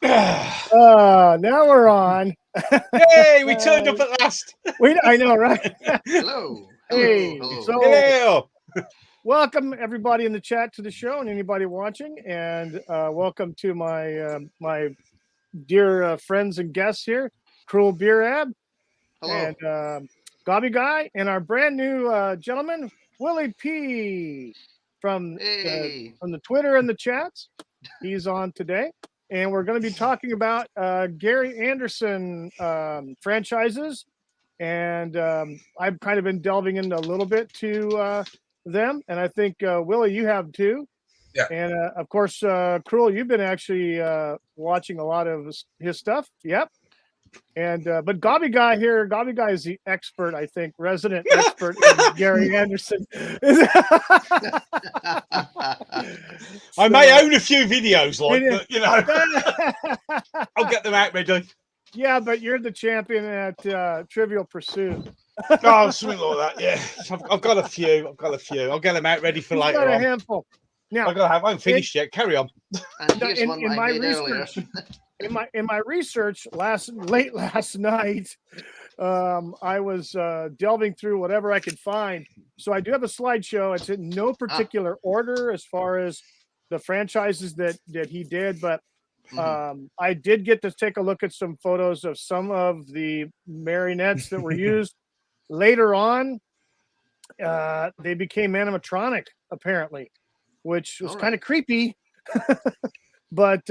Now we're on. Yay, we turned up at last. I know, right? Hello. Hey, Hello. so Hello. welcome everybody in the chat to the show and anybody watching, and welcome to my dear friends and guests here, Crual Birab Hello. and Gobby Guy, and our brand new gentleman, Willie P from Hey. the Twitter and the chats. He's on today. And we're going to be talking about Gerry Anderson franchises. And I've kind of been delving into a little bit to them. And I think, Willie, you have too. Yeah. And of course, Crual, you've been actually watching a lot of his stuff. Yep. And but Gobby Guy is the expert, I think, resident expert in Gerry Anderson. I may own a few videos, but you know, I'll get them out ready. Yeah, but you're the champion at Trivial Pursuit. Oh, something like that. Yeah, I've got a few. I'll get them out ready for later got a on. handful. Now, I haven't finished yet. Carry on. And here's one in I my made earlier. in my research late last night, I was delving through whatever I could find. So I do have a slideshow. It's in no particular order as far as the franchises that he did, but I did get to take a look at some photos of some of the marionettes that were used. Later on, they became animatronic, apparently, which was kind of creepy, but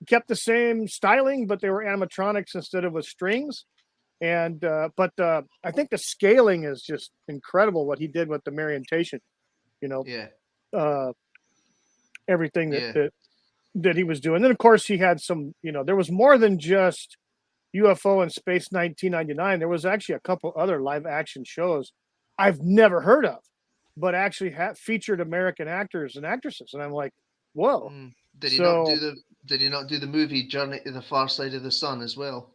kept the same styling, but they were animatronics instead of with strings. And but I think the scaling is just incredible what he did with the marionation, you know. Everything that he was doing. Then of course he had some, you know, there was more than just UFO and Space 1999. There was actually a couple other live action shows I've never heard of, but actually featured American actors and actresses, and I'm like, whoa. Did he not do the movie Journey to the Far Side of the Sun as well?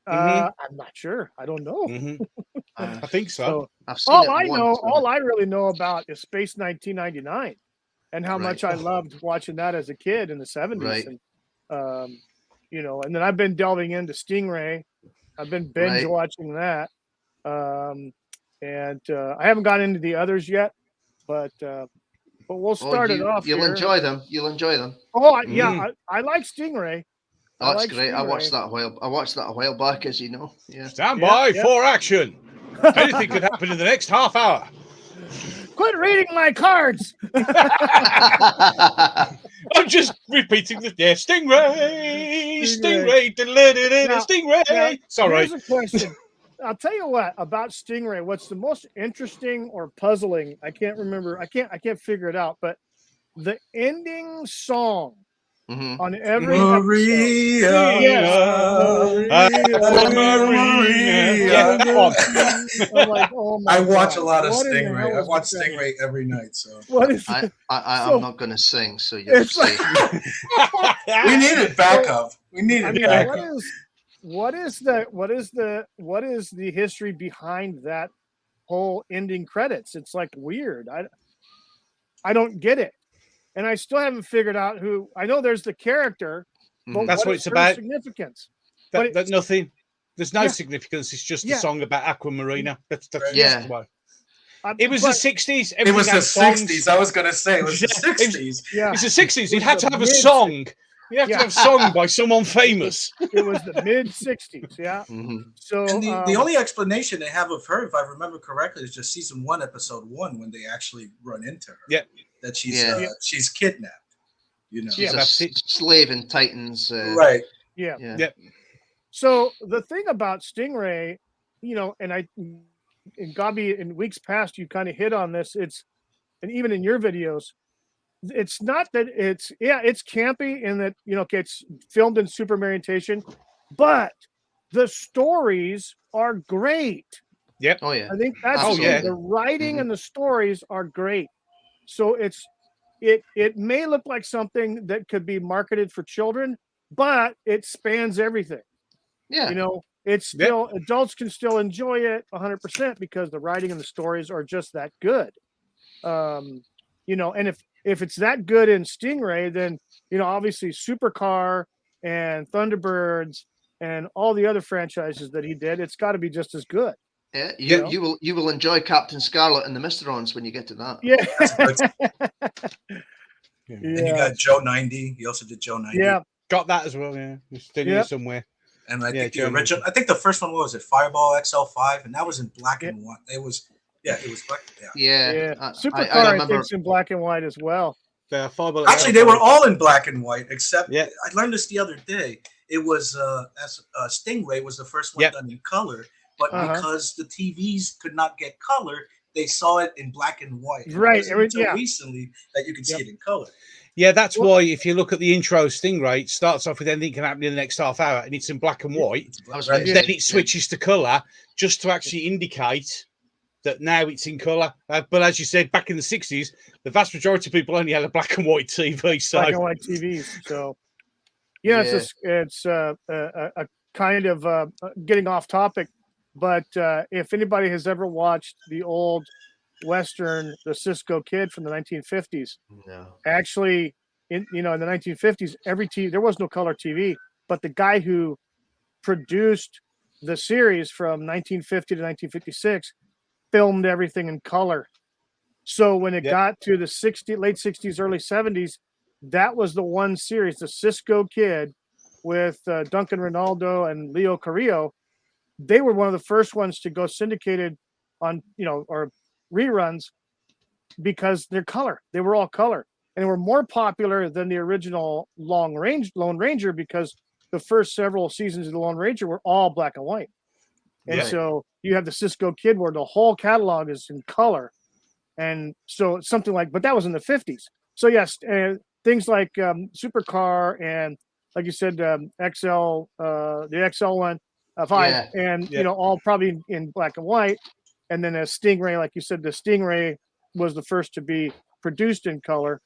I'm not sure. I don't know. I think so. I've seen all I really know about is Space 1999 and how much I loved watching that as a kid in the 70s. Right. And, you know, and then I've been delving into Stingray. I've been binge watching that. And I haven't gotten into the others yet, but we'll start it off. You'll enjoy them. You'll enjoy them. Oh, yeah. I like Stingray. Oh, that's great. Stingray. I watched that a while back, as you know. Yeah. Stand by for action. Anything could happen in the next half hour. Quit reading my cards. I'm just repeating the Stingray. Stingray. Sorry. Here's a question. I'll tell you what about Stingray. What's the most interesting or puzzling? I can't remember. I can't figure it out. But the ending song on every Maria. I'm like, oh my I watch God. a lot of What in the Stingray. hell I is watch that? Stingray every night. So What is I'm not going to sing, so you're safe. we needed backup. We needed backup. What is the history behind that whole ending credits? It's like weird. I don't get it, and I still haven't figured out who. I know there's the character, but that's what it's about. Significance. That nothing. There's no significance. It's just a song about Aquamarina. That's why. It was the 60s. It was the 60s. I was going to say it was the 60s. Yeah, it's the 60s. It had to have a song. You have to have a song by someone famous. It was the mid 60s. Yeah. So the only explanation they have of her, if I remember correctly, is just season 1, episode 1, when they actually run into her. Yeah. That she's kidnapped. You know. She's a slave in Titans. Right. Yeah. So the thing about Stingray, you know, and Gobby, in weeks past, you kind of hit on this. And even in your videos, it's not that it's campy in that, you know, okay, it's filmed in super mariontation, but the stories are great. Yep. Oh yeah. I think that's the writing and the stories are great. So it may look like something that could be marketed for children, but it spans everything. Yeah. You know, it's still adults can still enjoy it 100% because the writing and the stories are just that good. You know, and if it's that good in Stingray, then, you know, obviously Supercar and Thunderbirds and all the other franchises that he did, it's got to be just as good. Yeah, you will enjoy Captain Scarlet and the Mysterons when you get to that. Yeah. And you got Joe 90. He also did Joe 90. Yeah, got that as well. Yeah, it's still here somewhere. And I think the original. I think the first one was Fireball XL5, and that was in black and white. It was black. Yeah. Supercar, I think, in black and white as well. Actually, they were all in black and white, except I learned this the other day. It was Stingray was the first one done in color, but because the TVs could not get color, they saw it in black and white. Right. Until recently that you can see it in color. Yeah, that's why if you look at the intro Stingray, it starts off with anything can happen in the next half hour, and it's in black and white. Then it switches to colour just to actually indicate that now it's in colour. But as you said, back in the 60s, the vast majority of people only had a black and white TV. So black and white TVs. So it's a kind of getting off topic, but if anybody has ever watched the old Western, the Cisco Kid from the 1950s, actually in the 1950s, there was no color TV, but the guy who produced the series from 1950 to 1956 filmed everything in color. So when it got to the late 60s, early 70s, that was the one series, the Cisco Kid with Duncan Ronaldo and Leo Carrillo. They were one of the first ones to go syndicated on, or reruns, because they're color. They were all color, and they were more popular than the original Lone Ranger, because the first several seasons of the Lone Ranger were all black and white. And so you have the Cisco Kid where the whole catalog is in color. And so it's something like, but that was in the 50s. So yes, things like Supercar and, like you said, XL, the XL one, 5, and all probably in black and white. And then a Stingray, like you said, the Stingray was the first to be produced in color,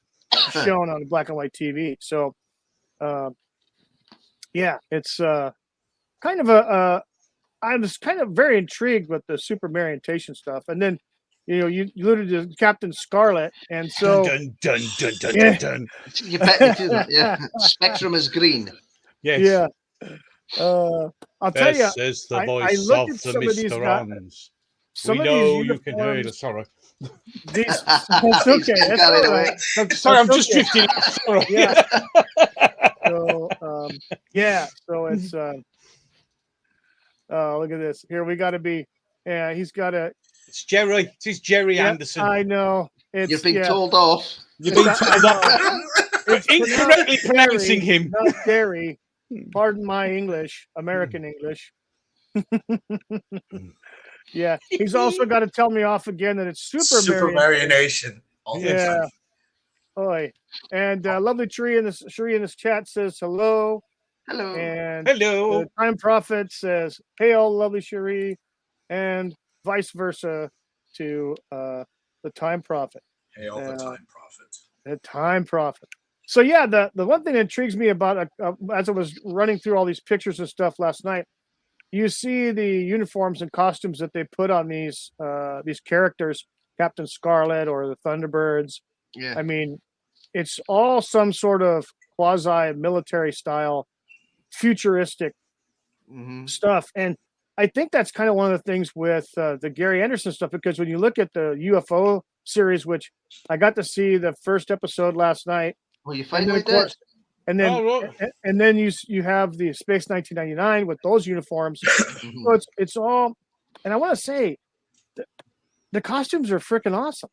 shown on black and white TV. So, it's kind of I was kind of very intrigued with the super orientation stuff. And then, you alluded to Captain Scarlet, and so dun, dun, dun, dun, dun, dun. You bet me to that. Yeah, Spectrum is green. Yes. Yeah. I'll tell you, Says the I voice looked of at the some of these Mysterons. Some we of know these you can hear the sorrow. That's okay. That's all right. Sorry, I'm just drifting. Sorry. Yeah. So so it's look at this. Here we got to be. Yeah, he's got to. It's Gerry. It's Gerry Anderson. I know. You've been told off. You've been told off. Incorrectly pronouncing him. Not Gerry. Pardon my English, American English. Yeah, he's also got to tell me off again that it's Super Marionation. Yeah. Oi. And lovely Sheree in this chat says hello. Hello. And hello. The Time Prophet says hail, lovely Sheree, and vice versa to the Time Prophet. Hail the Time Prophet. The Time Prophet. So yeah, the one thing that intrigues me about as I was running through all these pictures and stuff last night, you see the uniforms and costumes that they put on these characters, Captain Scarlet or the Thunderbirds. Yeah. I mean, it's all some sort of quasi-military style, futuristic stuff. And I think that's kind of one of the things with the Gerry Anderson stuff, because when you look at the UFO series, which I got to see the first episode last night. Well, you finally did. And then you have the Space 1999 with those uniforms. So it's all, and I want to say the costumes are freaking awesome.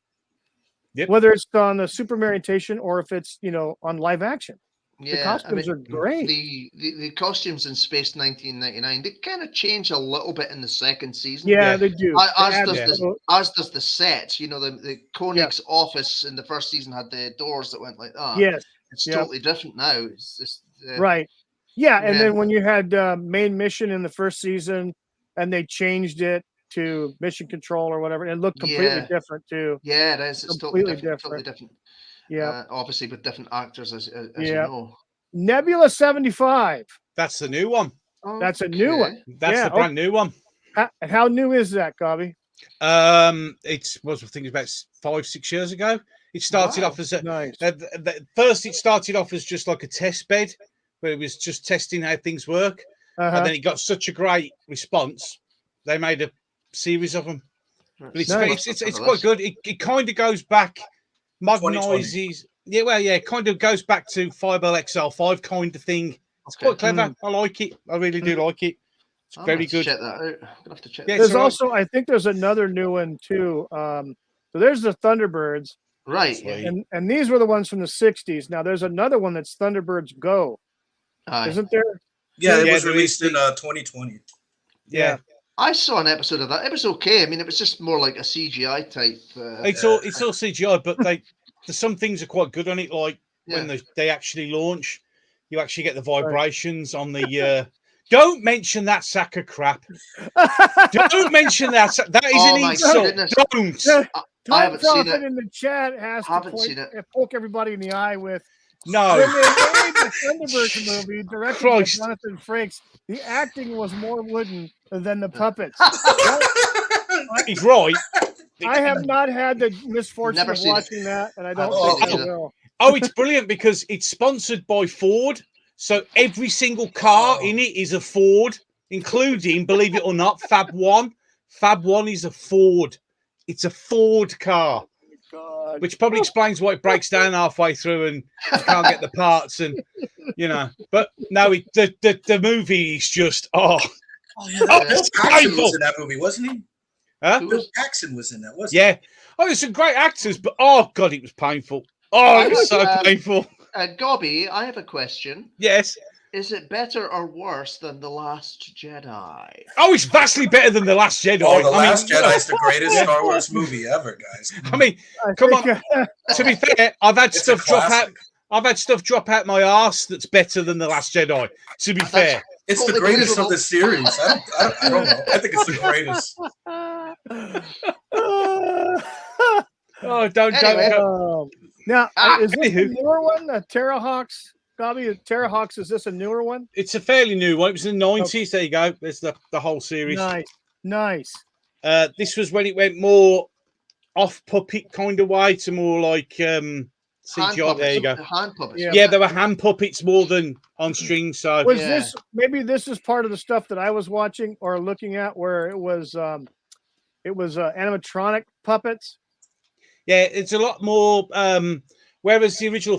Yep. Whether it's on the super orientation or if it's on live action. Yeah, the costumes are great. The costumes in Space 1999, they kind of change a little bit in the second season. Yeah, they do. As does the sets. The Koenig's office in the first season had the doors that went like that. Yes. It's totally different now. It's just right. Yeah, and then when you had Main Mission in the first season, and they changed it to Mission Control or whatever, and it looked completely different too. Yeah, it is. It's totally different. Yeah, obviously with different actors, as you know. Nebula 75. That's the new one. That's a new one. That's the brand new one. How new is that, Gobby? It was, I think, about 5-6 years ago. It started off as first. It started off as just like a test bed where it was just testing how things work, and then it got such a great response. They made a series of them. But it's quite good. It kind of goes back, modernizes. Yeah, well, yeah, it kind of goes back to Fireball XL5 kind of thing. It's quite clever. I like it. I really do like it. It's very good. Check that out. I'm gonna have to check. Yeah, there's also, I think there's another new one too. So there's the Thunderbirds, right? And these were the ones from the '60s. Now there's another one that's Thunderbirds Go, isn't there? Yeah, it was released in 2020. Yeah. I saw an episode of that. It was okay. I mean, it was just more like a CGI type. It's all CGI, but some things are quite good on it. Like when they actually launch, you actually get the vibrations on the. Don't mention that sack of crap. Don't mention that. That is an insult. Don't. I haven't seen it. In the chat has to poke everybody in the eye with. No. When they made the Thunderbirds movie, directed by Jonathan Frakes, the acting was more wooden than the puppets. He's right. I have not had the misfortune of watching that, and I don't think I will. Oh, it's brilliant because it's sponsored by Ford. So every single car in it is a Ford, including, believe it or not, Fab One. Fab One is a Ford. It's a Ford car. God. Which probably explains why it breaks down halfway through and you can't get the parts, and But no, the movie is just Bill Paxton was in that movie, wasn't he? Huh? Bill Paxton was in that, wasn't he? Yeah. Oh, there's some great actors, but God, it was painful. Oh, it was so painful. Gobby, I have a question. Yes. Is it better or worse than The Last Jedi? Oh, it's vastly better than The Last Jedi. Oh, The Last Jedi is the greatest Star Wars movie ever, guys. I mean, come on. To be fair, I've had stuff drop out. I've had stuff drop out my arse that's better than The Last Jedi. To be fair, it's the greatest of the series. I don't know. I think it's the greatest. Don't. Now, is this a newer one? Terra Hawks? Gobby, Terra Hawks, is this a newer one? It's a fairly new one. It was in the 90s. Okay. There you go. There's the whole series. Nice. This was when it went more off puppet kind of way to more like CGI. There you go. Hand puppets. Yeah, there were hand puppets more than on strings. So was this maybe this is part of the stuff that I was watching or looking at where it was animatronic puppets? Yeah, it's a lot more. Whereas the original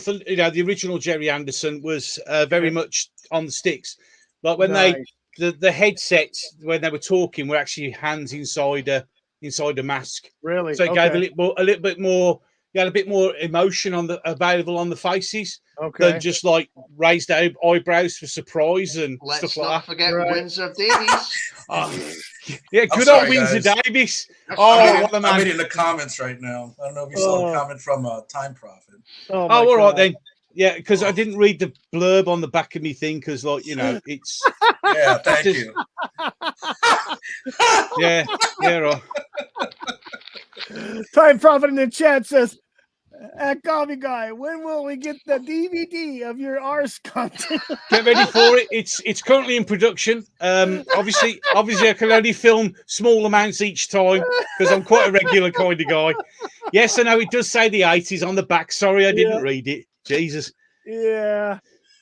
Gerry Anderson was very much on the sticks. Like when the headsets when they were talking were actually hands inside a mask. Really? So it gave a little bit more. You had a bit more emotion available on the faces than just like raised eyebrows for surprise and stuff like that. Let's not forget Windsor Davies. Yeah, good old Windsor Davies. What a man! I'm reading the comments right now. I don't know if you saw the comment from Time Prophet. All right then. Yeah, because I didn't read the blurb on the back of me thing because, it's. Yeah, thank you. Yeah, right. Time Prophet in the chat says, Gobby Guy, when will we get the DVD of your arse content? Get ready for it. It's currently in production. Obviously, I can only film small amounts each time because I'm quite a regular kind of guy. Yes, I know it does say the 80s on the back. Sorry, I didn't read it. Jesus. Yeah.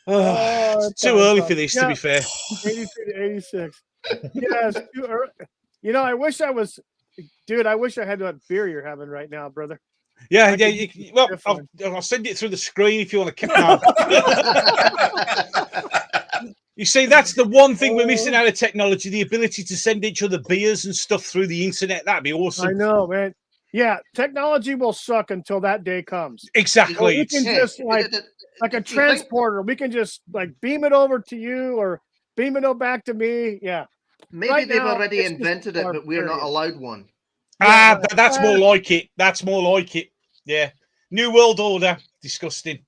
It's too early for this, to be fair. 83 to 86. Yeah, it's too early. I wish I was... Dude, I wish I had that beer you're having right now, brother. Yeah. I'll send it through the screen if you want to keep on. You see, that's the one thing we're missing out of technology, the ability to send each other beers and stuff through the internet. That'd be awesome. I know, man. Yeah, technology will suck until that day comes. Exactly. We can just like a transporter. We can just beam it over to you or beam it back to me. Yeah. Maybe they've already invented it, but we're not allowed one. That's more like it. That's more like it. Yeah. New World Order. Disgusting.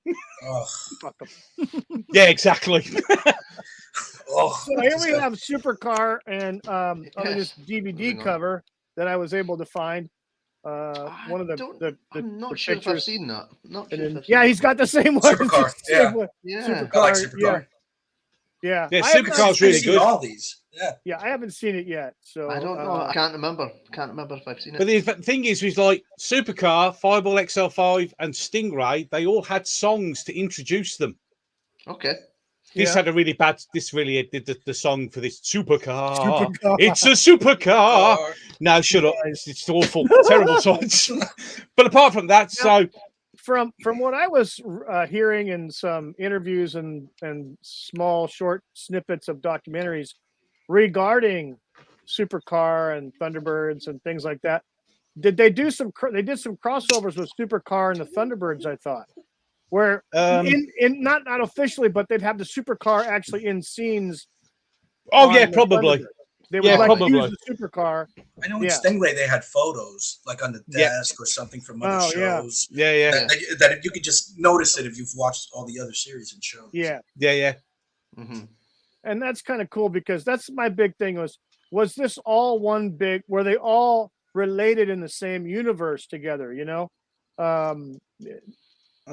Yeah, exactly. So here we have Supercar and this DVD cover that I was able to find. One of the I'm not sure if I've seen that. He's got the same one. Supercar. Supercar. I like Supercar. Yeah. Supercar's really good. All these. Yeah, I haven't seen it yet. So I don't know. I can't remember. If I've seen it. But the thing is, with like Supercar, Fireball XL5, and Stingray, they all had songs to introduce them. Okay. This had a really bad. This really did the song for this supercar. It's a supercar. No, shut up. It's awful, terrible songs. But apart from that, now, from what I was hearing in some interviews and small short snippets of documentaries regarding Supercar and Thunderbirds and things like that, did they do some? They did some crossovers with Supercar and the Thunderbirds, I thought. Where in not officially, but they'd have the supercar actually in scenes. Oh yeah, probably. They would probably use the supercar. I know in Stingray they had photos like on the desk or something from other shows. Yeah. That you could just notice it if you've watched all the other series and shows. Yeah. Mm-hmm. And that's kind of cool because that's my big thing was this all one big? Were they all related in the same universe together? You know. I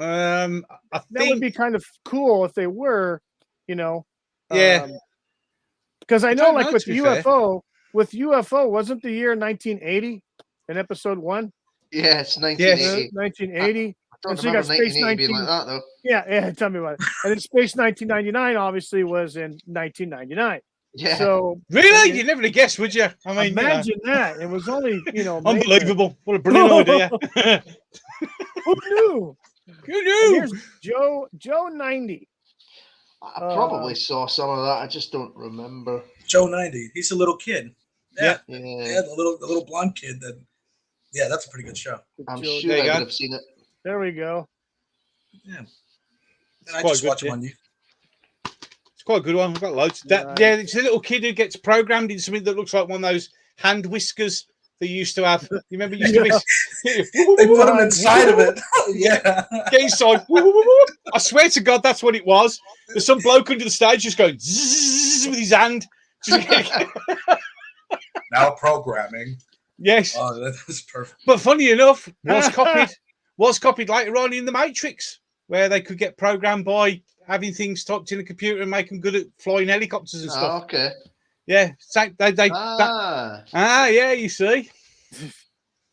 think that would be kind of cool if they were, you know. Because I know, like with UFO, wasn't the year 1980 in episode 1? Yeah, it's 1980. 1980. I don't and so you got Space 19 like that though. Yeah, tell me about it. And then Space 1999 obviously was in 1999. Yeah. So really, you never guess, would you? I mean, imagine that. It was only, unbelievable. What a brilliant idea. Who knew? Who knew? Here's Joe 90. I probably saw some of that. I just don't remember. Joe 90. He's a little kid. Yeah, the little blonde kid. That's a pretty good show. I'm sure I would have seen it. There we go. Yeah. And I just watched one. It's quite a good one. I've got loads. It's a little kid who gets programmed in something that looks like one of those hand whiskers they used to have. You remember? Used to be, they put them inside of it. Yeah. Get inside. I swear to God, that's what it was. There's some bloke under the stage just going zzz with his hand. Now programming. Yes. Oh, that was perfect. But funny enough, was copied later on in the Matrix, where they could get programmed by having things typed in a computer and make them good at flying helicopters and stuff. Okay. Yeah, yeah, you see.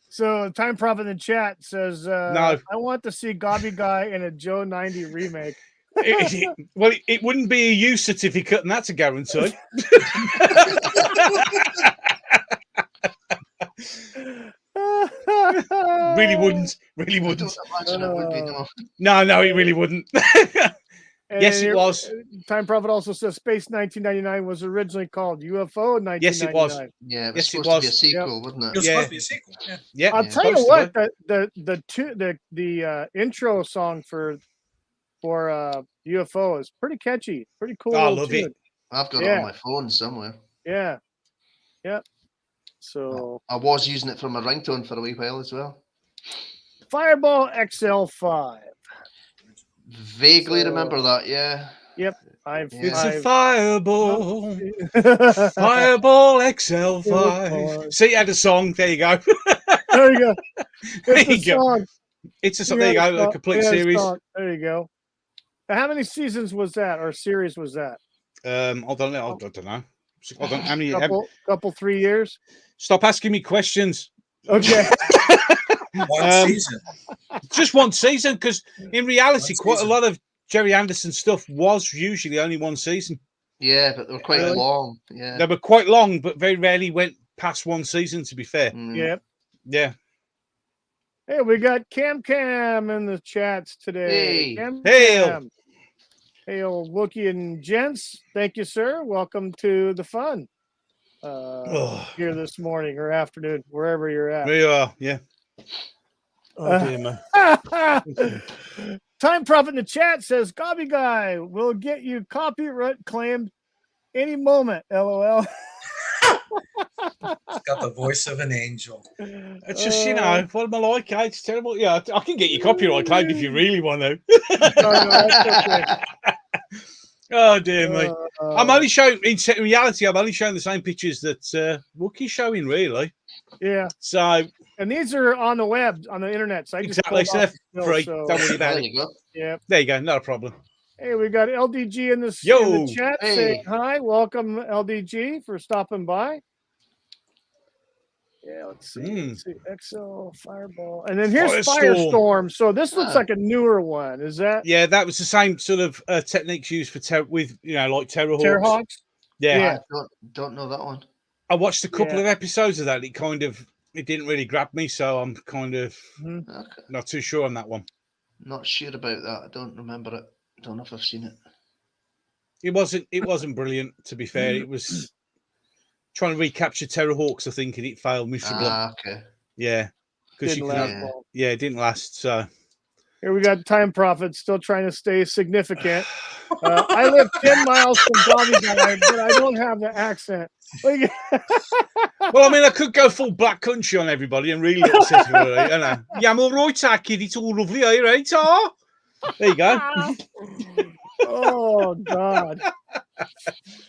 So Time Prophet in the chat says, no, I want to see Gobby Guy in a Joe 90 remake. It wouldn't be a U certificate, and that's a guarantee. Really wouldn't. I don't imagine it would be, no, it really wouldn't. Yes, it was. Time Prophet also says Space 1999 was originally called UFO 1999. Yes, it was. Yeah, it was supposed to be a sequel, wasn't it? It was supposed to be a sequel. Yeah. I'll tell you what, the intro song for UFO is pretty catchy, pretty cool. I love it. I've got it on my phone somewhere. Yeah. Yep. So I was using it for my ringtone for a wee while as well. Fireball XL5. Vaguely remember that, yeah. Yep. It's a fireball. Fireball XL5. See, you had a song. There you go. There you go. There you go. It's a song. There you go. A complete series. There you go. How many seasons was that, or series was that? I don't know. How many? Couple 3 years. Stop asking me questions. Okay. One season. Just one season, because in reality, quite a lot of Gerry Anderson stuff was usually only one season. Yeah, but they were quite long. Yeah, they were quite long, but very rarely went past one season. To be fair. Yep. Yeah. Hey, we got Cam in the chats today. Hail, Wookie and gents. Thank you, sir. Welcome to the fun. Here this morning or afternoon, wherever you're at. We are, yeah. Oh, dear, man. Time Prophet in the chat says, Gobby Guy will get you copyright claimed any moment. LOL. It's got the voice of an angel. It's just, what am I like? It's terrible. Yeah, I can get you copyright claimed if you really want to. That's okay. Oh, dear me. I'm only showing, in reality, I'm only showing the same pictures that Wookie's showing, really. Yeah. So, and these are on the web, on the internet. So I just exactly, so they're free. Don't worry about it. Yeah. There you go. Not a problem. Hey, we got LDG in the chat saying hi. Welcome, LDG, for stopping by. Yeah, let's see. Exo, Fireball. And then here's Firestorm. Firestorm. So this looks like a newer one. Is that? Yeah, that was the same sort of techniques used for with like Terrahawks. Yeah. I don't know that one. I watched a couple of episodes of that. It didn't really grab me, so I'm kind of not too sure on that one. Not sure about that. I don't remember it. Don't know if I've seen it. It wasn't brilliant, to be fair. It was trying to recapture Terrahawks, I think, and it failed miserably. Okay. Yeah. Because it didn't last. So here we got Time Prophet still trying to stay significant. I live 10 miles from Gobby, but I don't have the accent. Well, I mean, I could go full Black Country on everybody and really upset everybody. You know, yeah, I'm all right, kid. It's all lovely, eh, right? Oh, there you go. Oh God!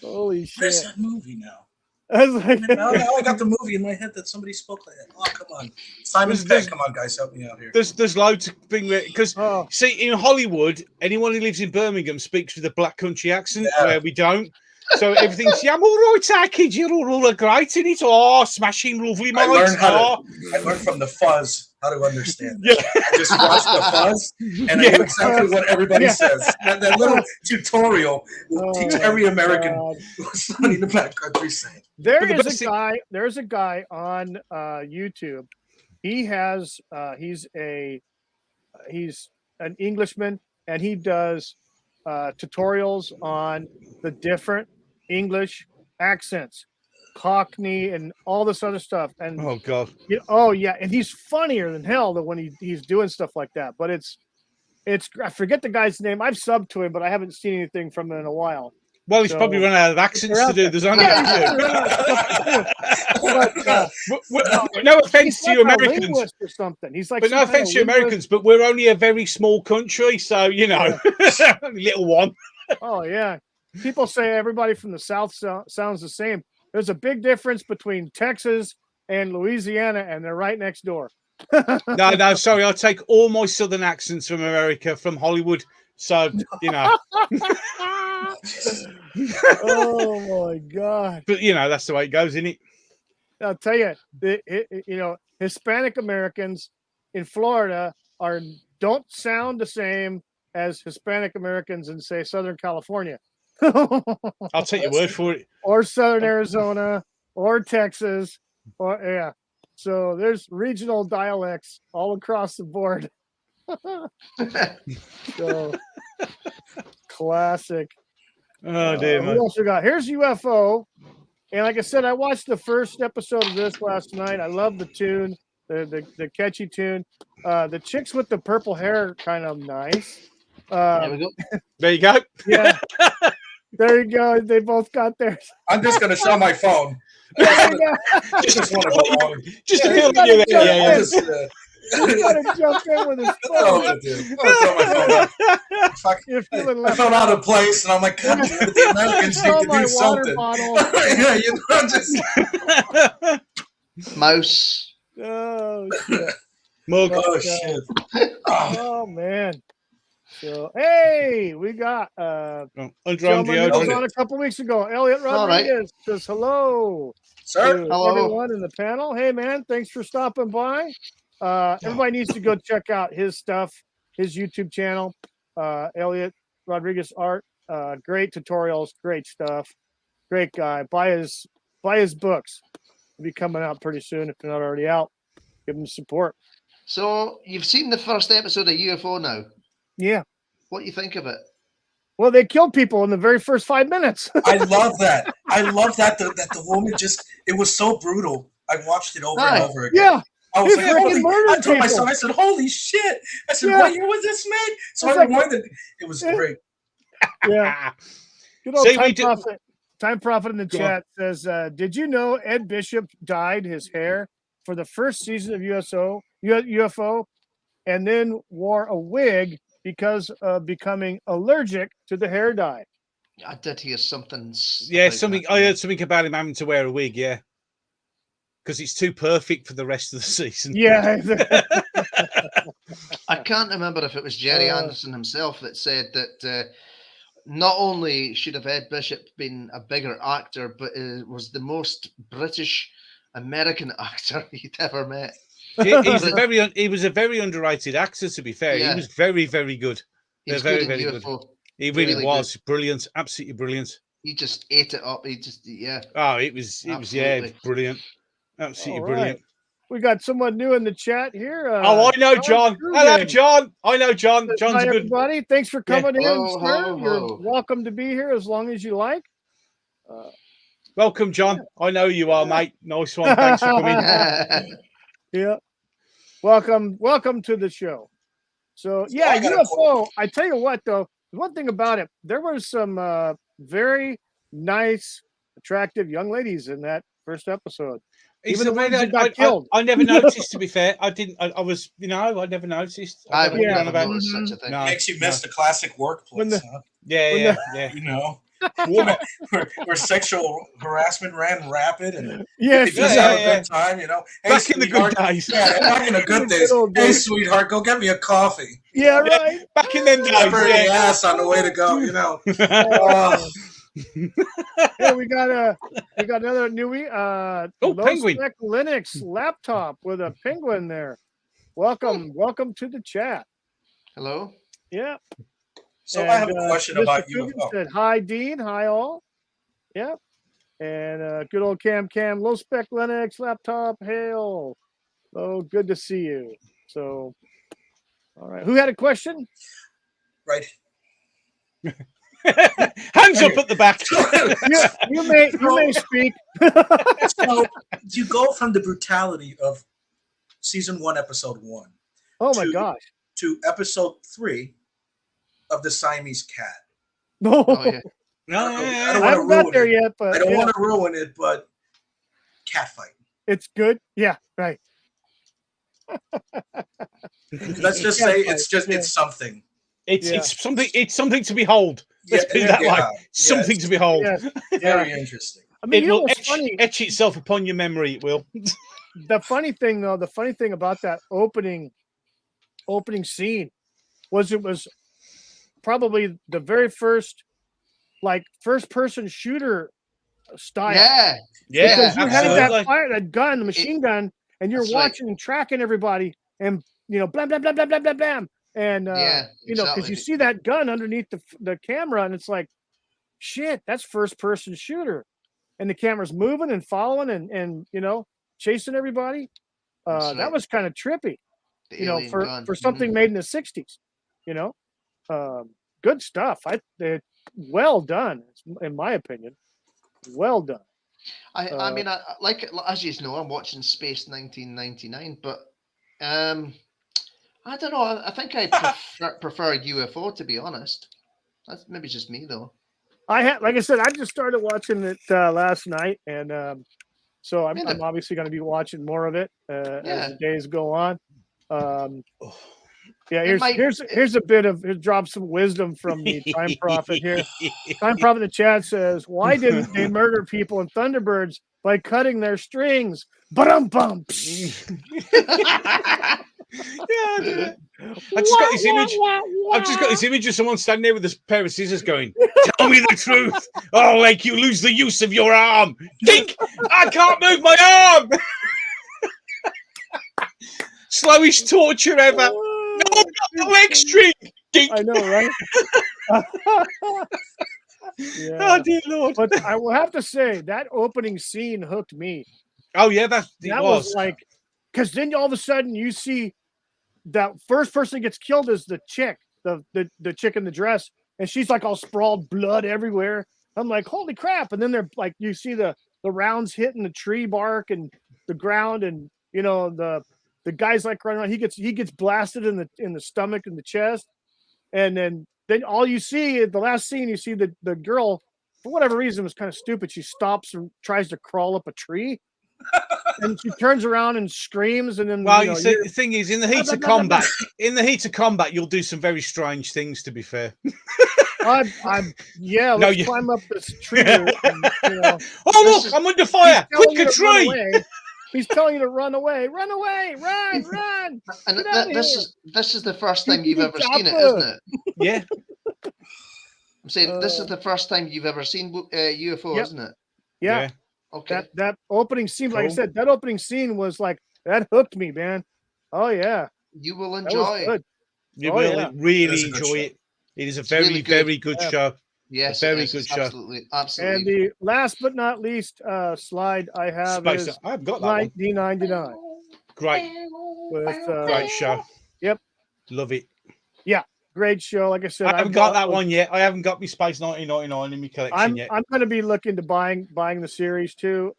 Holy shit! Where's that movie now? I was like, now I got the movie in my head that somebody spoke like that. Oh, come on, Simon Pegg, come on, guys, help me out here. There's loads of things because see, in Hollywood, anyone who lives in Birmingham speaks with a Black Country accent, where we don't. So everything's I'm all right, kid. You're all great in it. Oh, smashing, lovely, mate. I learned from the Fuzz how to understand. Yeah, I just watched the Fuzz, and I knew exactly what everybody says. That little tutorial will teach every American what's funny the Black Country saying. There's a guy on YouTube. He has he's an Englishman, and he does tutorials on the different English accents, Cockney, and all this other stuff. And oh God, and he's funnier than hell when he's doing stuff like that. But it's I forget the guy's name. I've subbed to him, but I haven't seen anything from him in a while. Well, he's probably run out of accents to do. There's only no offense to you Americans or something. He's like, but no offense to you Americans, but we're only a very small country, so little one. Oh yeah, people say everybody from the South sounds the same. There's a big difference between Texas and Louisiana, and they're right next door. No, sorry, I take all my southern accents from America, from Hollywood. So oh my God! But that's the way it goes, isn't it? I'll tell you, Hispanic Americans in Florida don't sound the same as Hispanic Americans in, say, Southern California. I'll take your word for it. Or Southern Arizona, or Texas, So there's regional dialects all across the board. So classic. Oh dear. We also got here's UFO, and like I said, I watched the first episode of this last night. I love the tune, the catchy tune. The chicks with the purple hair kind of nice. There we go. There you go. Yeah. There you go. They both got theirs. I'm just gonna show my phone. Just want to go on. Just to feel that you're there. He's got to jump in with his phone. I felt out of place, and I'm like, God, the Americans need to do something. Mouse. Oh shit. Mug. Oh shit. Oh man. So hey, we got was on a couple weeks ago. Elliot Rodriguez says hello. Sir, hello everyone in the panel. Hey man, thanks for stopping by. Everybody needs to go check out his stuff, his YouTube channel, Elliot Rodriguez Art. Great tutorials, great stuff, great guy. Buy his books. They'll be coming out pretty soon if they're not already out. Give him support. So you've seen the first episode of UFO now. Yeah. What do you think of it? Well, they killed people in the very first 5 minutes. I love that. I love that the woman it was so brutal. I watched it over and over again. Yeah. I was like, I told my son, I said, holy shit. I said, what year was this made? So I reminded, it was great. Yeah. Good old Time Prophet in the chat says, did you know Ed Bishop dyed his hair for the first season of UFO and then wore a wig because of becoming allergic to the hair dye? I did hear something. Yeah, I heard something about him having to wear a wig, yeah. Because it's too perfect for the rest of the season. Yeah. I can't remember if it was Gerry Anderson himself that said that not only should have Ed Bishop been a bigger actor, but it was the most British American actor you'd ever met. He was a very underrated actor, to be fair. Yeah. He was very, very good. He was very, good in very UFO. good. He really was good. brilliant, absolutely brilliant. He just ate it up. He just Oh, it was brilliant, absolutely brilliant. We got someone new in the chat here. I know John. Hello, John. I know John. John's Hi, a good. Everybody, thanks for coming in, sir. Hello. You're welcome to be here as long as you like. Welcome, John. I know you are, mate. Nice one. Thanks for coming. Yeah. Welcome to the show. So yeah, UFO. I tell you what, though, one thing about it, there were some very nice, attractive young ladies in that first episode. Even the ones that got killed. I never noticed. To be fair, I didn't. I was, I never noticed. I never noticed such a thing. No, makes you miss the classic workplace. Yeah. You know, where sexual harassment ran rapid and yes, just have a good time. You know, hey, back in the good days. Yeah, back in the good days. Hey, sweetheart, go get me a coffee. Yeah, right. Back in them days. The ass on the way to go. You know. Hey, we got another newie. Penguin Linux laptop with a penguin there. Welcome to the chat. Hello. Yeah. So I have a question about UFO. Said, hi, Dean. Hi, all. Yeah. And good old Cam low spec Linux laptop. Hail. Oh, good to see you. So, all right. Who had a question? Right. Hands up at the back. you may speak. So you go from the brutality of season 1, episode 1. Oh my gosh. To episode 3 of the Siamese cat. No. Oh, yeah. I haven't got there yet, but I don't want to ruin it, but cat fight. It's good. Yeah, right. Let's just say it's something. It's something to behold. Let's put it that way. Something to behold. Very interesting. I mean, it will etch itself upon your memory. It will. The funny thing about that opening scene was it was probably the very first person shooter style. Yeah. Because you had that gun, the machine gun, and you're watching and tracking everybody, and blam blam blam blam blam blam blam. And because you see that gun underneath the camera, and it's like, shit, that's first person shooter, and the camera's moving and following and chasing everybody. That was kind of trippy, for something made in the 60s. Good stuff. Well done, in my opinion. Well done. I mean, as you know, I'm watching Space 1999, but I don't know. I think I prefer UFO, to be honest. That's maybe just me, though. Like I said, I just started watching it last night, and so I'm obviously going to be watching more of it as the days go on. Here's a bit of drop some wisdom from the Time Prophet here. Time Prophet in the chat says, "Why didn't they murder people in Thunderbirds by cutting their strings?" Ba-dum-bum. I just got this image. I've just got this image of someone standing there with a pair of scissors going, "Tell me the truth, or I'll make you lose the use of your arm." Dink! I can't move my arm. Slowest torture ever. No, not the leg string. Dink. I know, right? Oh dear Lord! But I will have to say that opening scene hooked me. Oh yeah, that was like, because then all of a sudden you see that first person that gets killed is the chick, the chick in the dress, and she's like all sprawled, blood everywhere. I'm like, holy crap! And then they're like, you see the rounds hitting the tree bark and the ground, and the guy's like running around. He gets blasted in the stomach and the chest, and then all you see at the last scene, you see the girl, for whatever reason, was kind of stupid. She stops and tries to crawl up a tree. And she turns around and screams, and then the thing is, in the heat of combat, you'll do some very strange things. To be fair, let's climb up this tree. And, oh look, I'm under fire! Quick, a tree! He's telling you to run away, run! And this is the first time you've ever seen it, isn't it? Yeah. I'm saying this is the first time you've ever seen UFO, isn't it? Yeah. Okay. That opening scene, like I said, that opening scene was like that hooked me, man. Oh yeah, you will that was enjoy. good. You Oh, will yeah. really enjoy it. It is a very, really good. very good Yeah. show. Yes, a very it is. good It's show. Absolutely. And the last but not least slide I have Space. is I've got that one. 1999. Great, With great show. Yep, Love it. yeah, great show. Like I said, I haven't got that one yet. I haven't got my Space 1999 in my collection yet. I'm going to be looking to buying the series too,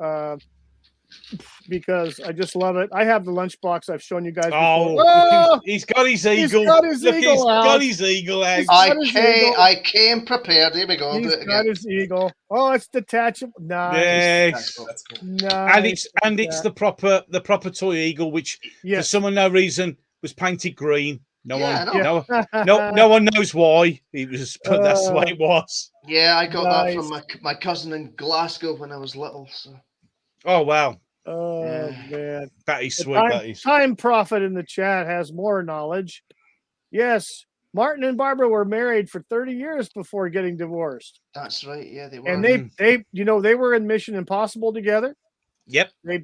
because I just love it. I have the lunchbox I've shown you guys before. Oh, he's got his eagle. He's got his Look, eagle he's out. got his eagle out. I came prepared. Here we go. I'll do He's it got again. his eagle. Oh, it's detachable. Nice. Yes. That's cool. Nice. And it's the proper toy eagle, which for some unknown reason was painted green. No one knows why it was, but that's the way it was. Yeah, I got that from my cousin in Glasgow when I was little. So. Oh wow. Oh man, that is sweet. Time Prophet in the chat has more knowledge. Yes, Martin and Barbara were married for 30 years before getting divorced. That's right. Yeah, they were. And they were in Mission Impossible together. Yep. They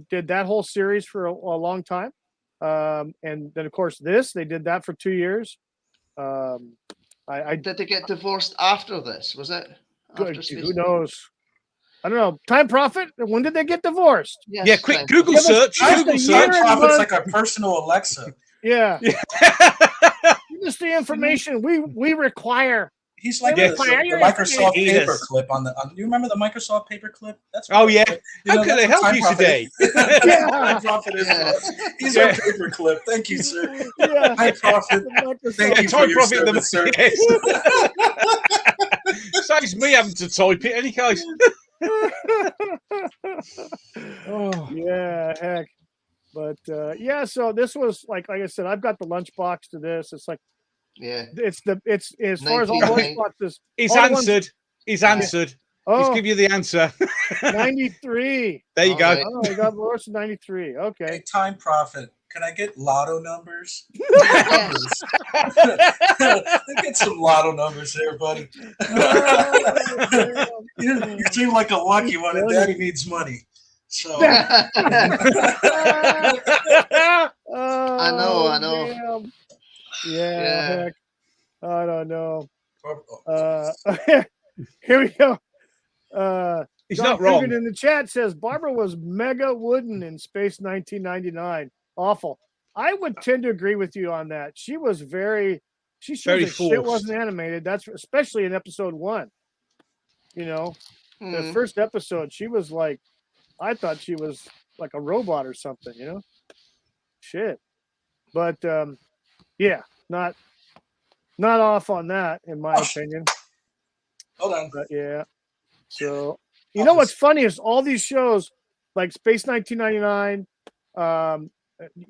did that whole series for a long time. And then of course they did that for 2 years. Did they get divorced after this? Was it? Who knows? I don't know. Time Prophet. When did they get divorced? Yes, yeah, quick Google search. Google search. Time Prophet's like our personal Alexa. Yeah. Give us the information we require. He's like the Microsoft paperclip on the. Do you remember the Microsoft paperclip? That's yeah. How can I help you today? Time Prophet is. He's our paperclip. Thank you, sir. Yeah. Time Prophet. Thank you for your service, sir. Saves me having to type it, any case. Yeah, heck. But so this was like I said, I've got the lunchbox to this. It's like it's as far as all lunchboxes. He's answered. He's answered. He's give you the answer. 93. There you go. Oh, we got divorced in 93. Okay. Hey, Time Prophet. Can I get lotto numbers? Get some lotto numbers there, buddy. You seem like a lucky one, and Daddy needs money. So I know. Damn. Yeah. Heck. I don't know. Here we go. He's John not wrong. Coogan in the chat says Barbara was mega wooden in Space 1999. Awful. I would tend to agree with you on that. She was very shit wasn't animated. That's especially in episode 1. You know, the first episode, she was like, I thought she was like a robot or something. You know, shit. But not off on that in my opinion. Hold on. But yeah. So you know what's funny is all these shows like Space 1999.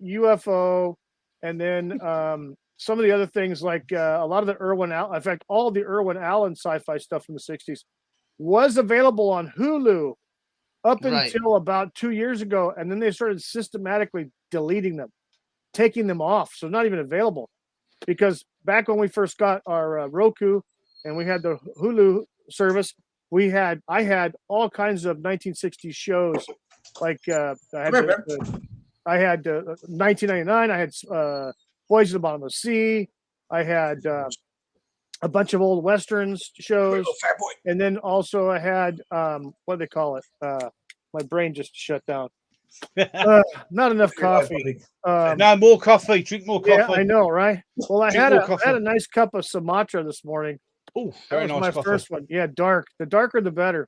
UFO, and then some of the other things like a lot of the Irwin Allen, in fact, all the Irwin Allen sci-fi stuff from the 60s was available on Hulu up until about 2 years ago, and then they started systematically deleting them, taking them off, so not even available. Because back when we first got our Roku and we had the Hulu service, I had all kinds of 1960s shows, like I had 1999. I had Boys at the Bottom of the Sea. I had a bunch of old westerns shows, and then also I had what do they call it? My brain just shut down. Not enough coffee. No, more coffee. Drink more coffee. Yeah, I know, right? Well, I had a nice cup of Sumatra this morning. Oh, very nice. My coffee. First one. Yeah, dark. The darker, the better.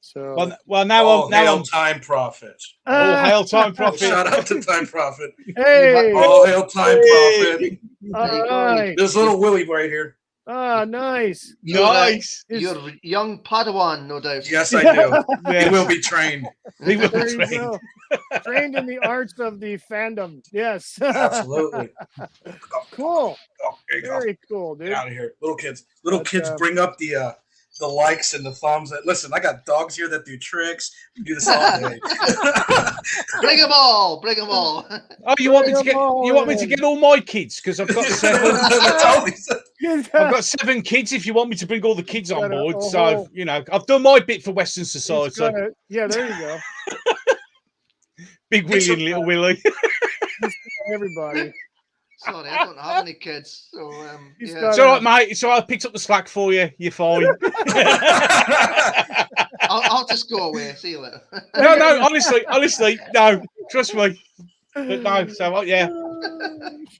So now hail Time Prophet. Hail Time Prophet. Shout out to Time Prophet. Hey, hail Time Prophet. All right. There's little Willie right here. Ah, nice. Nice. You're a young Padawan, no doubt. Yes, I do. He will be trained. He will be trained. Trained in the arts of the fandom. Yes. Absolutely. Cool. Oh, there you Very cool, dude. Get out of here. Little kids bring up the likes and the thumbs. Listen, I got dogs here that do tricks. We do this all day. Bring them all. Bring them all. Oh, you want me to get all my kids because I've got 7. I've got 7 kids. If you want me to bring all the kids on board, so you know, I've done my bit for Western society. Yeah, there you go. Big Willie and Little Willie. Everybody. Sorry, I don't have any kids, so yeah. It's all right, mate. So I picked up the slack for you. You're fine. I'll just go away. See you later. No, honestly, no. Trust me. But no, so yeah.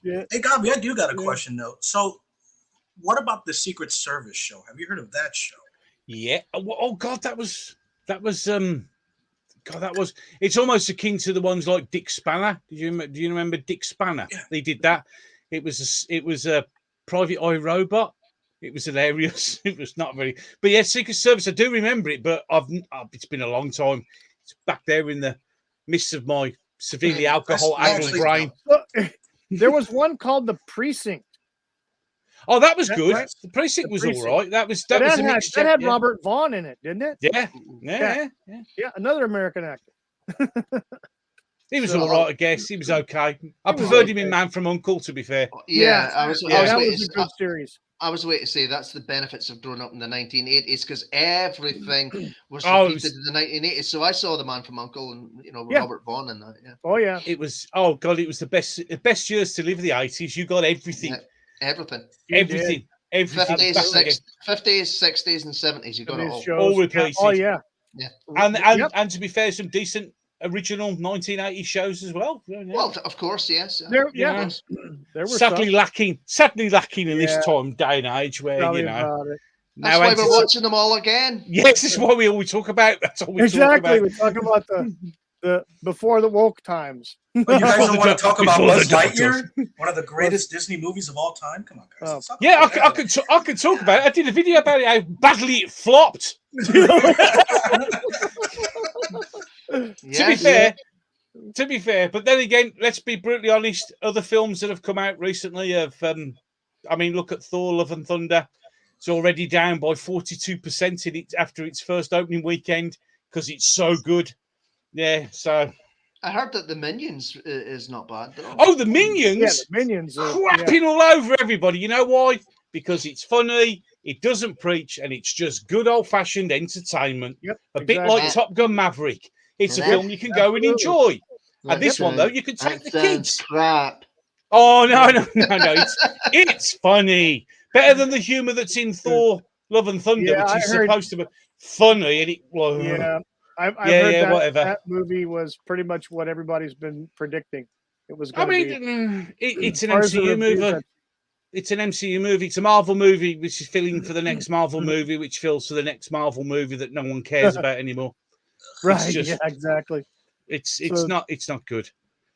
Hey, Gobby, I do got a question though. So, what about the Secret Service show? Have you heard of that show? Yeah. Oh God, that was. God, that was. It's almost akin to the ones like Dick Spanner. Do you remember Dick Spanner? Yeah. They did that. It was a Private Eye Robot. It was hilarious. It was not very. But yeah, Secret Service. I do remember it, but it's been a long time. It's back there in the midst of my severely alcohol-addled brain. There was one called The Precinct. Oh, that was good. Right? The Precinct was all right. That was a mixture. That had Robert Vaughn in it, didn't it? Yeah. Another American actor. He was all right, I guess. He was okay. I preferred him in Man from U.N.C.L.E., to be fair. Yeah, that was a good series. I was waiting to say that's the benefits of growing up in the 1980s, because everything was repeated in the 1980s. So I saw the Man from U.N.C.L.E. and Robert Vaughn in that. Yeah. Oh yeah. It was. Oh God, it was the best years to live in the 80s. You got everything. Yeah, everything. 50s, 60s, and 70s. You got it all repeated. Oh yeah. Yeah. And to be fair, some decent original 1980s shows as well. Yeah. Well, of course, yes. There were sadly lacking in this day and age where that's why we're watching them all again. Yes, this is what we always talk about. That's all we talk about. We talk about the before the woke times. Well, you guys don't want to talk about Buzz Lightyear, one of the greatest Disney movies of all time. Come on, guys. I could talk about it. I did a video about it, how badly it flopped. To be fair, but then again, let's be brutally honest. Other films that have come out recently have, look at Thor: Love and Thunder. It's already down by 42% after its first opening weekend because it's so good. Yeah, so I heard that the Minions is not bad though. Oh, the Minions! Yeah, the Minions are crapping all over everybody. You know why? Because it's funny. It doesn't preach, and it's just good old-fashioned entertainment. Yep, bit like Top Gun Maverick. It's a film you can go and enjoy. And this one, though, you can take the kids. Crap. Oh, no. It's funny. Better than the humour that's in Thor, Love and Thunder, which is supposed to be funny. And I've heard that movie was pretty much what everybody's been predicting. It was going to be. It's an MCU movie. It's an MCU movie. It's a Marvel movie, which is filling for the next Marvel movie, which fills for the next Marvel movie that no one cares about anymore. Right? Yeah, exactly. It's not good.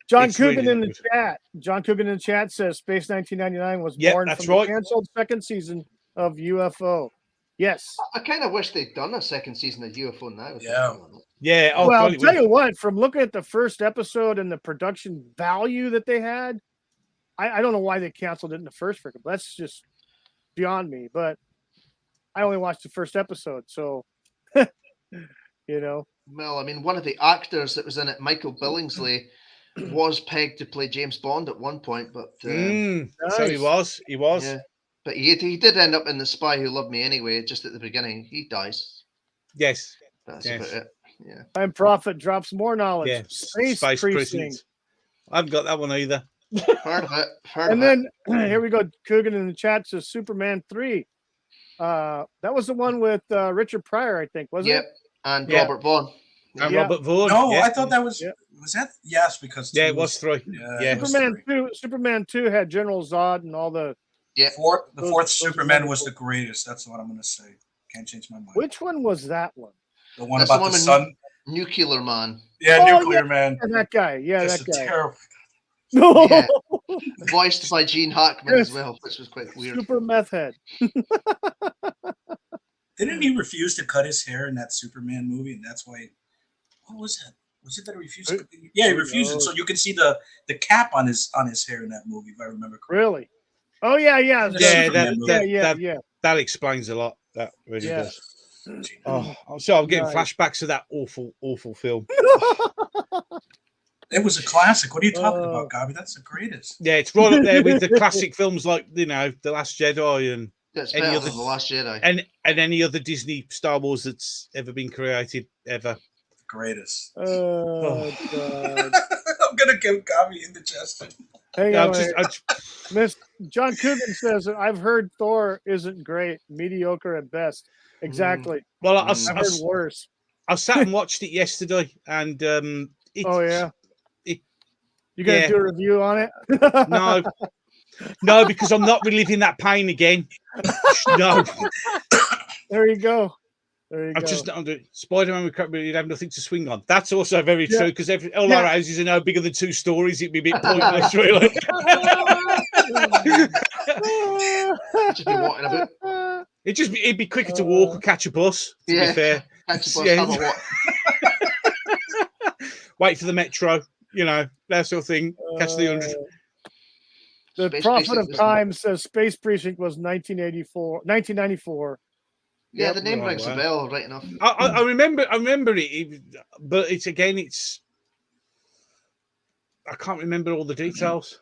John Coogan in the chat. John Coogan in the chat says Space 1999 was born from the canceled second season of UFO. Yes. I kind of wish they'd done a second season of UFO now. Yeah. Oh, well, I'll tell you what. From looking at the first episode and the production value that they had, I don't know why they canceled it in the first freaking. That's just beyond me. But I only watched the first episode, so Well, I mean, one of the actors that was in it, Michael Billingsley, was pegged to play James Bond at one point, but so he was. Yeah. But he did end up in The Spy Who Loved Me Anyway. Just at the beginning, he dies. Yes, that's about it. Yeah. And Prophet drops more knowledge. Yeah. Space Precinct. I haven't got that one either. Heard of it. And then here we go. Coogan in the chat says Superman 3. That was the one with Richard Pryor, I think, wasn't it? And Robert Vaughn. And Robert Vaughn. No, I thought that was. Was that? Yes, because it was 3. Yeah. Superman 2 had General Zod and all the. Yeah. The fourth Superman was the greatest. That's what I'm going to say. Can't change my mind. Which one was that one? The one about the sun. Nuclear Man. Yeah, Nuclear Man. Yeah, that guy. Yeah, just that guy. Terrible. No. Yeah. Voiced by Gene Hackman as well, which was quite weird. Super meth head. Didn't he refuse to cut his hair in that Superman movie, and that's why? What was that? Was it that he refused? Yeah, he refused it, so you can see the cap on his hair in that movie, if I remember correctly. Really? Oh yeah. That explains a lot. That really does. Oh, so I'm getting flashbacks of that awful film. It was a classic. What are you talking about, Gobby? That's the greatest. Yeah, it's right up there with the classic films like, you know, The Last Jedi and That's any better other than The Last Jedi. and any other Disney Star Wars that's ever been created ever. Greatest. God. I'm gonna give Gobby indigestion. Hang on. Miss John Coogan says I've heard Thor isn't great, mediocre at best. Exactly. Well, I've heard worse. I sat and watched it yesterday, and You gonna do a review on it? No, because I'm not reliving that pain again. No. There you go. I'm just not under Spider-Man. You'd have nothing to swing on. That's also very true because all our houses are now bigger than 2 stories. It'd be a bit pointless, really. It'd be quicker to walk or catch a bus. To be fair, catch a bus. Have a walk. Wait for the metro. You know, that sort of thing. Catch the 100. The Space Prophet Precinct of Time says Space Precinct was 1994. Yeah, the name rings a bell, right enough. I remember it, but it's I can't remember all the details.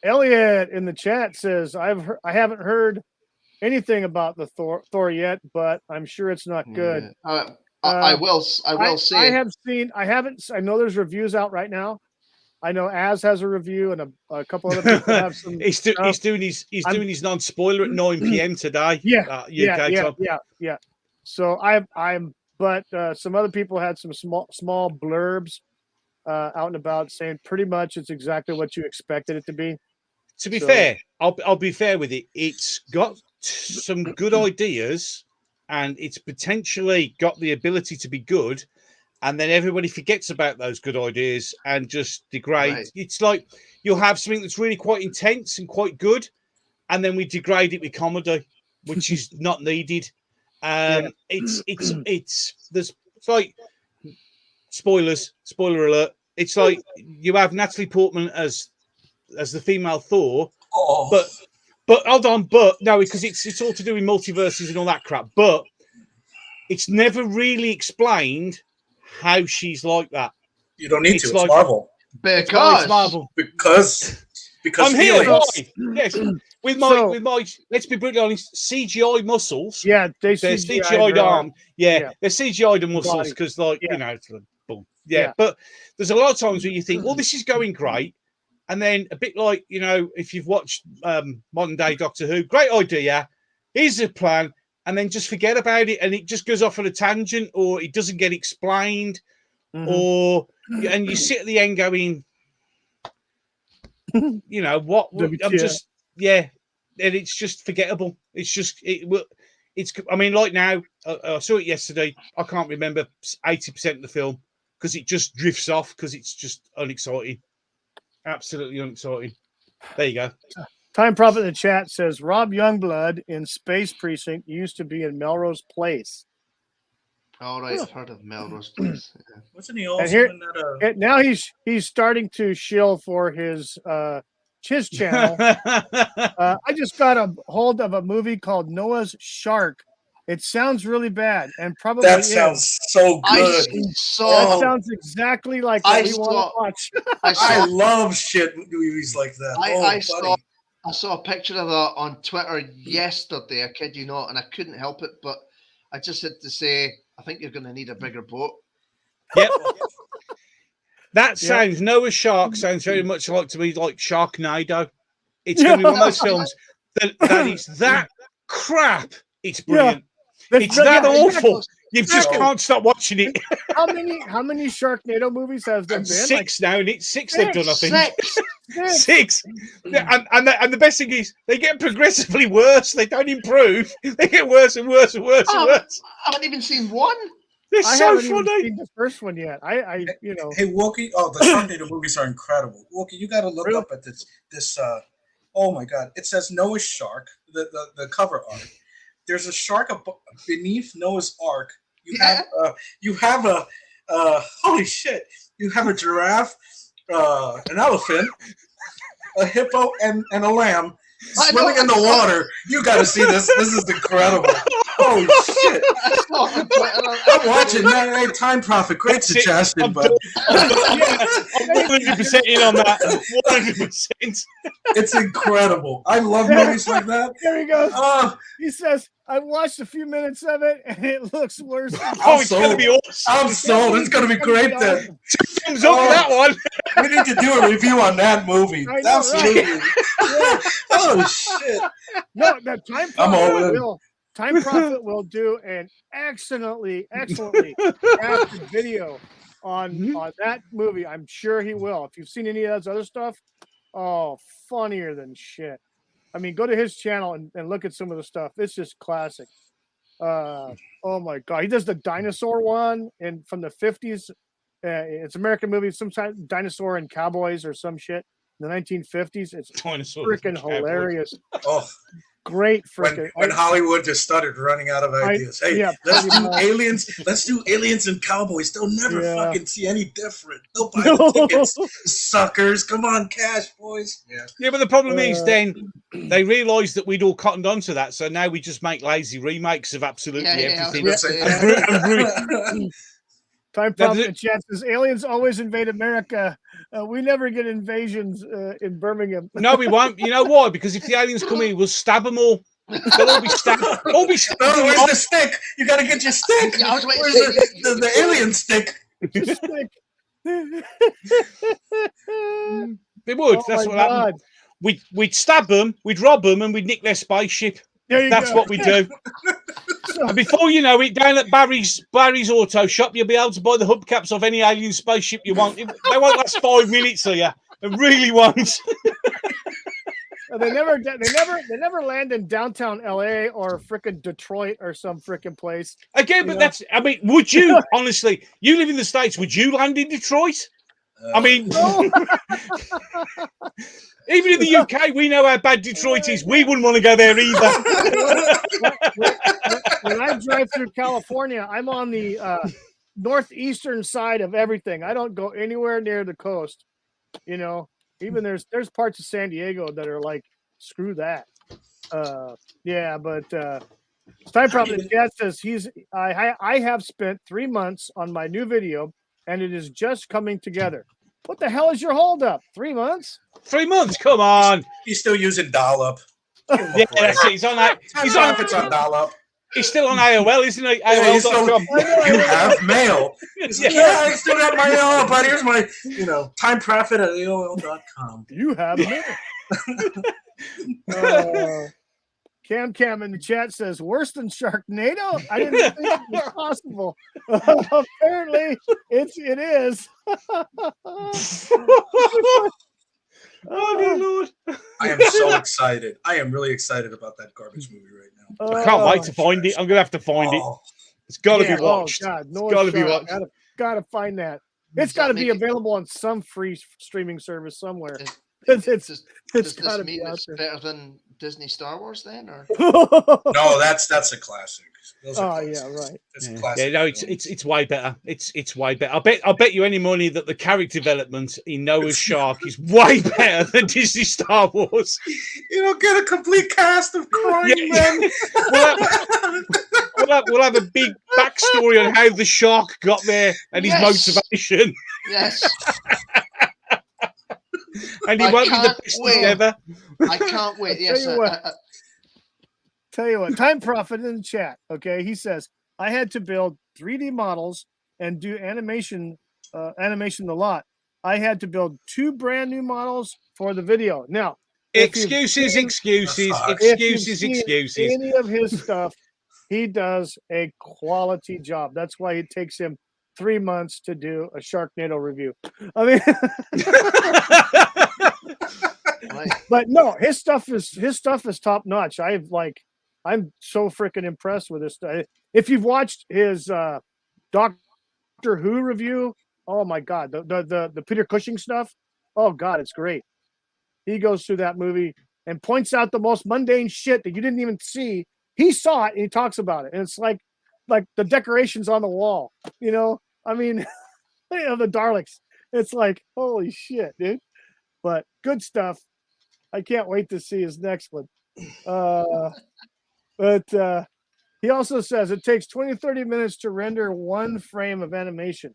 Elliot in the chat says I haven't heard anything about the Thor yet, but I'm sure it's not good. I will say I know there's reviews out right now. I know Az has a review and a couple other people have some. He's doing his non-spoiler at 9 p.m. today. Yeah. So but some other people had some small blurbs out and about saying pretty much it's exactly what you expected it to be. To be fair, I'll be fair with it. It's got some good ideas, and it's potentially got the ability to be good. And then everybody forgets about those good ideas and just degrade. Right. It's like you'll have something that's really quite intense and quite good, and then we degrade it with comedy, which is not needed. It's like spoiler alert. It's like you have Natalie Portman as the female Thor, but hold on, because it's all to do with multiverses and all that crap. But it's never really explained how she's like that. You don't need to. It's Marvel. Because I'm here. Yes, with my let's be brutally honest, CGI muscles. Yeah, they're CGI'd arm. Yeah, they're CGI'd muscles because, like, you know, it's boom. Yeah, but there's a lot of times where you think, well, this is going great, and then a bit like, you know, if you've watched modern day Doctor Who, great idea, here's the plan. And then just forget about it, and it just goes off on a tangent, or it doesn't get explained, and you sit at the end going, you know what? And it's just forgettable. I mean, like now, I saw it yesterday. I can't remember 80% of the film because it just drifts off because it's just unexciting, absolutely unexciting. There you go. Time Prophet in the chat says Rob Youngblood in Space Precinct used to be in Melrose Place. All right, I've heard of Melrose Place. Yeah. Wasn't he also in that? Now he's starting to shill for his channel. I just got a hold of a movie called Noah's Shark. It sounds really bad, and probably sounds so good. That sounds exactly like what we want to watch. I love shit movies like that. I saw a picture of that on Twitter yesterday. I kid you not, and I couldn't help it, but I just had to say, I think you're going to need a bigger boat. Yep. That sounds Noah's Shark sounds very much like to me like Sharknado. It's going to be one of those films that is that crap. It's brilliant. It's that awful. You just can't stop watching it. How many Sharknado movies has there been? 6 now, and it's 6 they've done, I think. 6. Yeah, and the best thing is they get progressively worse. They don't improve. They get worse and worse and worse and worse. I haven't even seen one. They're so funny. Even seen the first one yet. I Hey, Wookie. Oh, the Sharknado movies are incredible. Wookie, you got to look up at this. Oh my God! It says Noah's Shark. The cover art. There's a shark beneath Noah's Ark. You have a holy shit. You have a giraffe, an elephant, a hippo, and a lamb, swimming in the water. You got to see this. This is incredible. Oh shit! I'm watching that. Hey, Time Prophet, great suggestion, but I'm 100% in on that. 100%. It's incredible. I love movies like that. There he goes. He says, "I watched a few minutes of it, and it looks worse." It's going to be awesome. I'm sold. It's going to be great then. Awesome. 2 thumbs up for that one. We need to do a review on that movie. Absolutely. Right? Yeah. Oh shit! No, the Time Prophet will do an excellently crafted video on that movie. I'm sure he will. If you've seen any of those other stuff, funnier than shit. I mean, go to his channel and look at some of the stuff. It's just classic. Oh my god, he does the dinosaur one from the 50s. It's an American movie, some dinosaur and cowboys or some shit in the 1950s. It's freaking hilarious. Oh, great freaking. When Hollywood just started running out of ideas. Let's do aliens. Let's do aliens and cowboys. They'll never fucking see any different. They'll buy the tickets, suckers. Come on, cash, boys. Yeah, but the problem is then they realised that we'd all cottoned onto that, so now we just make lazy remakes of absolutely everything. Time Prophet chat says aliens always invade America. We never get invasions in Birmingham. No, we won't. You know why? Because if the aliens come in, we'll stab them all. They'll all be stabbed. No, where's the stick? You got to get your stick. Yeah, I was waiting Where's the alien stick? They would. That's what happened. We'd stab them, we'd rob them, and we'd nick their spaceship. That's what we do. And before you know it, down at Barry's auto shop, you'll be able to buy the hubcaps of any alien spaceship you want. They won't last 5 minutes of you. They really won't. They never land in downtown LA or frickin' Detroit or some frickin' place. Again, but would you honestly? You live in the States. Would you land in Detroit? I mean, even in the UK, we know how bad Detroit is. We wouldn't want to go there either. When I drive through California, I'm on the northeastern side of everything. I don't go anywhere near the coast. You know, even there's parts of San Diego that are like, screw that. But Time Prophet Dad says I have spent 3 months on my new video, and it is just coming together. What the hell is your holdup? 3 months? 3 months? Come on. He's still using dial-up. Yeah, that's it. He's on that. He's on dial-up. He's still on AOL, isn't he? AOL.com. You have mail. I still have my mail, but here's my, Time Prophet at AOL.com. You have mail. Cam in the chat says, worse than Sharknado? I didn't think it was possible. Apparently, it is. Oh, dear Lord. I am so excited. I am really excited about that garbage movie right now. I can't wait to find it. I'm going to have to find it. It's got to be watched. Oh, God. No, it's got to be watched. Got to find that. It's got to be available on some free streaming service somewhere. It's got to be out there. Better than Disney Star Wars then, or no? That's a classic. Yeah, right. It's a classic. Yeah, no, it's way better. It's way better. I bet you any money that the character development in Noah's Shark is way better than Disney Star Wars. You don't get a complete cast of crying men. We'll have a big backstory on how the shark got there and his motivation. Yes. And he won't be the best ever. I can't wait. Yes. Tell you what, Time Prophet in the chat. Okay, he says I had to build 3D models and do animation a lot. I had to build 2 brand new models for the video. Now, excuses. Any of his stuff, he does a quality job. That's why it takes him 3 months to do a Sharknado review. I mean, but no, his stuff is top notch. I'm so freaking impressed with this stuff. If you've watched his Doctor Who review, oh my God, the Peter Cushing stuff, oh God, it's great. He goes through that movie and points out the most mundane shit that you didn't even see. He saw it and he talks about it, and it's like the decorations on the wall. I mean, the Daleks. It's like, holy shit, dude. But good stuff. I can't wait to see his next one. But he also says it takes 20 to 30 minutes to render one frame of animation.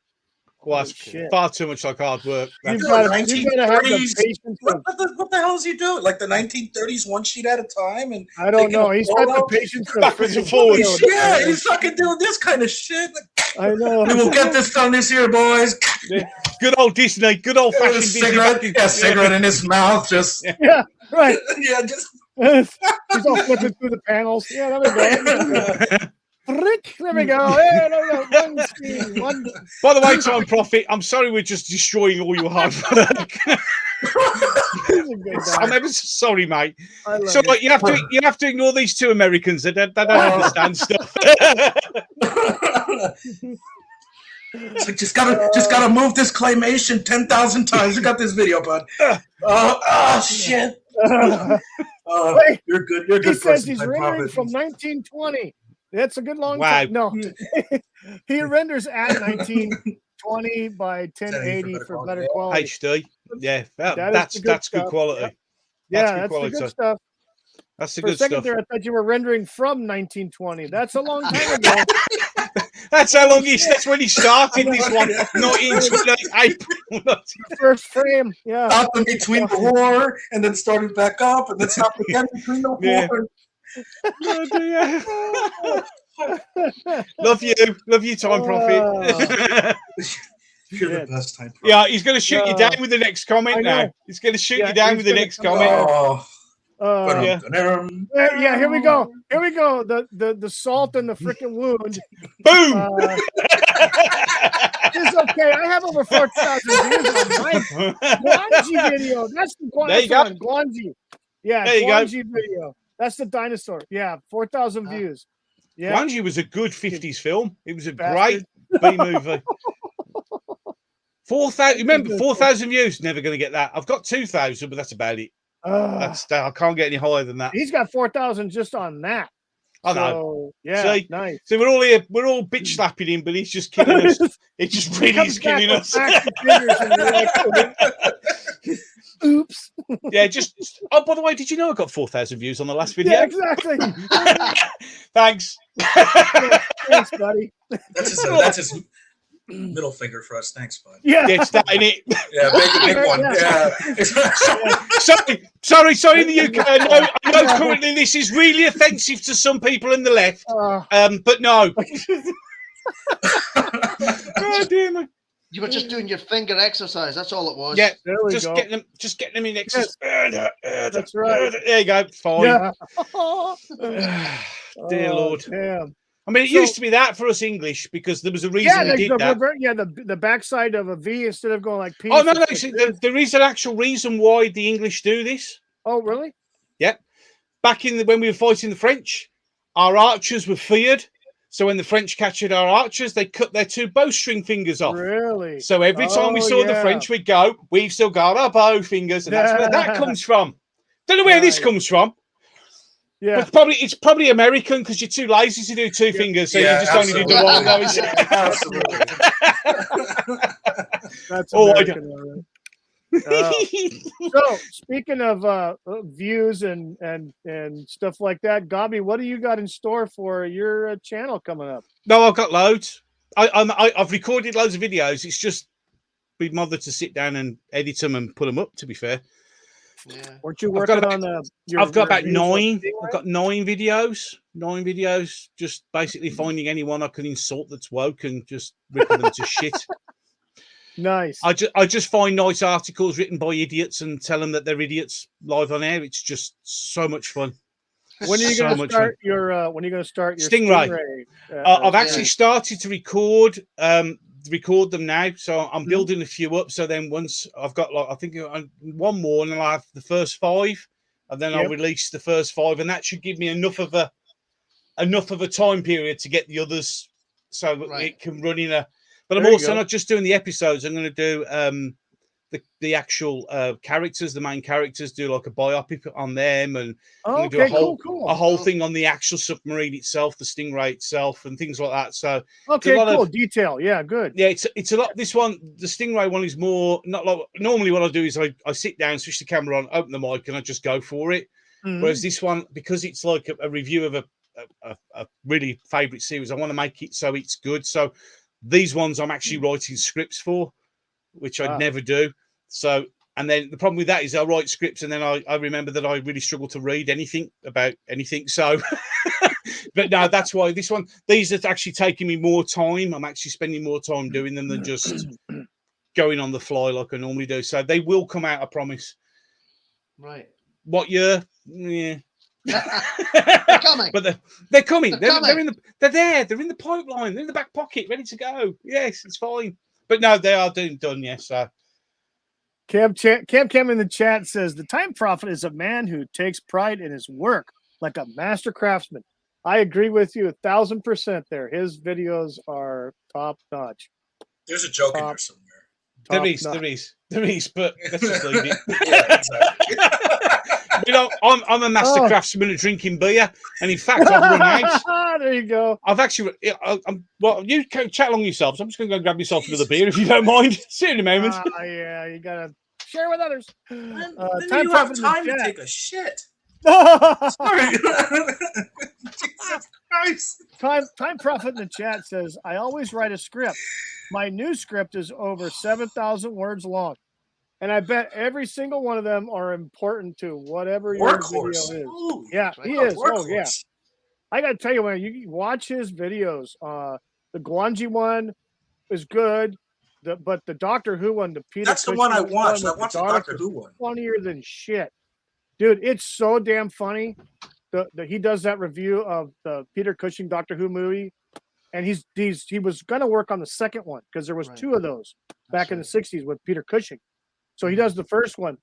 Well, that's far too much like hard work. You've got to have the patience. What the hell is he doing? Like the 1930s, one sheet at a time? And I don't know. He's got the patience backwards and forwards. Yeah, he's fucking doing this kind of shit. I know. We will get this done this year, boys. Yeah. Good old Disney. Good old fashioned cigarette. Yeah, cigarette in his mouth. Just yeah, right. Yeah, just he's all flipping through the panels. Yeah, there we go. There we go. Yeah, there we go. One scene, By the way, Time Prophet, I'm sorry we're just destroying all your hard work. I'm ever so sorry, mate. So like, you have to ignore these two Americans. They don't understand stuff. It's like, just gotta move this claymation 10,000 times. We got this video, bud. Shit. You're good. You're good. He says he's rendering from 1920. That's a good long time. No, he renders at 1920 by 1080 for better quality. HD. Yeah, that's good quality. Yeah, that's the good stuff. That's the good stuff. For a second there, I thought you were rendering from 1920. That's a long time ago. That's how long that's when he started this one. Not into April. First frame, yeah. Stopped in between the war and then started back up and then stopped again between the war. Love you, Time Prophet. You're the best, Time Prophet. Yeah, he's going to shoot you down with the next comment now. He's going to shoot you down with the next comment. Yeah, here we go. Here we go. The salt and the freaking wound. Boom. It's okay. I have over 4,000 views on my Guanji video. That's the Guanji. Yeah, Guanji video. That's the dinosaur. Yeah, 4,000 views. Yeah, Guanji was a good 50s film. It was a great B movie. 4,000. Remember, 4,000 views. Never going to get that. I've got 2,000, but that's about it. I can't get any higher than that. He's got 4,000 just on that. I know. Yeah, see? Nice. So we're all here. We're all bitch slapping him, but he's just killing us. He just really is killing us. Oops. Yeah, just. Oh, by the way, did you know I got 4,000 views on the last video? Yeah, exactly. Thanks. Thanks, buddy. That's his middle finger for us. Thanks, bud. Yeah, it's that in it. Yeah, big one. Yeah. Sorry. In the UK, I know currently this is really offensive to some people in the left. But no. Oh dear me. You were just doing your finger exercise. That's all it was. Yeah, just getting them in exercise. That's right. There you go. Fine. Yeah. Dear Lord. Damn. I mean, it used to be that for us English because there was a reason we did that. The backside of a V instead of going like P. Oh no! There is an actual reason why the English do this. Oh really? Yeah. Back when we were fighting the French, our archers were feared. So when the French captured our archers, they cut their two bowstring fingers off. Really? So every time we saw the French, we'd go, we've still got our bow fingers, and that's where that comes from. Don't know where this comes from. Yeah, but it's probably American because you're too lazy to do two fingers, so you just only do the one. Absolutely. That's American. So speaking of views and stuff like that, Gobby, what do you got in store for your channel coming up? No, I've got loads. I've recorded loads of videos. It's just been bothered to sit down and edit them and put them up. To be fair, weren't you working on I've got about 9. I've got 9 videos. 9 videos. Just basically finding anyone I can insult that's woke and just ripping them to shit. Nice. I just find nice articles written by idiots and tell them that they're idiots live on air. It's just so much fun. When are you going to start your Stingray? I've actually started to record them now, so I'm building a few up. So then once I've got I think one more, and then I'll have the first 5, and then I'll release the first 5, and that should give me enough of a time period to get the others, so it can run in a. But I'm also not just doing the episodes. I'm going to do the actual characters, the main characters, do like a biopic on them, and do a whole thing on the actual submarine itself, the Stingray itself, and things like that. So cool detail. Yeah, good. Yeah, it's a lot. This one, the Stingray one, is more not like normally. What I do is I sit down, switch the camera on, open the mic, and I just go for it. Whereas this one, because it's like a review of a really favorite series, I want to make it so it's good. So these ones I'm actually writing scripts for, which I'd never do. So, and then the problem with that is I write scripts and then I remember that I really struggle to read anything about anything. So, but no, that's why these are actually taking me more time. I'm actually spending more time doing them than just going on the fly like I normally do. So they will come out, I promise. Right. What year? Yeah. They're coming. But they're coming. They're there. They're in the pipeline. They're in the back pocket, ready to go. Yes, it's fine. But no, they are done. Yes. Cam in the chat says the time prophet is a man who takes pride in his work like a master craftsman. I agree with you 1,000% there. His videos are top notch. There's a joke in there somewhere. There is, but let's just leave it. Yeah, exactly. You know, I'm a master craftsman at drinking beer, and in fact, I've run out. There you go. I've actually, well, you can chat along yourselves. I'm just going to go grab myself another beer if you don't mind. See you in a moment. Yeah, you gotta share with others. Time have time to take a shit. Sorry. Jesus Christ. Time Prophet in the chat says, I always write a script. My new script is over 7,000 words long. And I bet every single one of them are important to whatever your video is. Ooh, yeah, he is. Oh, yeah. I got to tell you, man, you watch his videos. The Guanji one is good. But the Doctor Who one, the Peter That's Cushing the one I watched. I watched the Doctor Who one. Funnier than shit. Dude, it's so damn funny. He does that review of the Peter Cushing Doctor Who movie. And he was going to work on the second one because there was two of those back in the 60s with Peter Cushing. So he does the first one.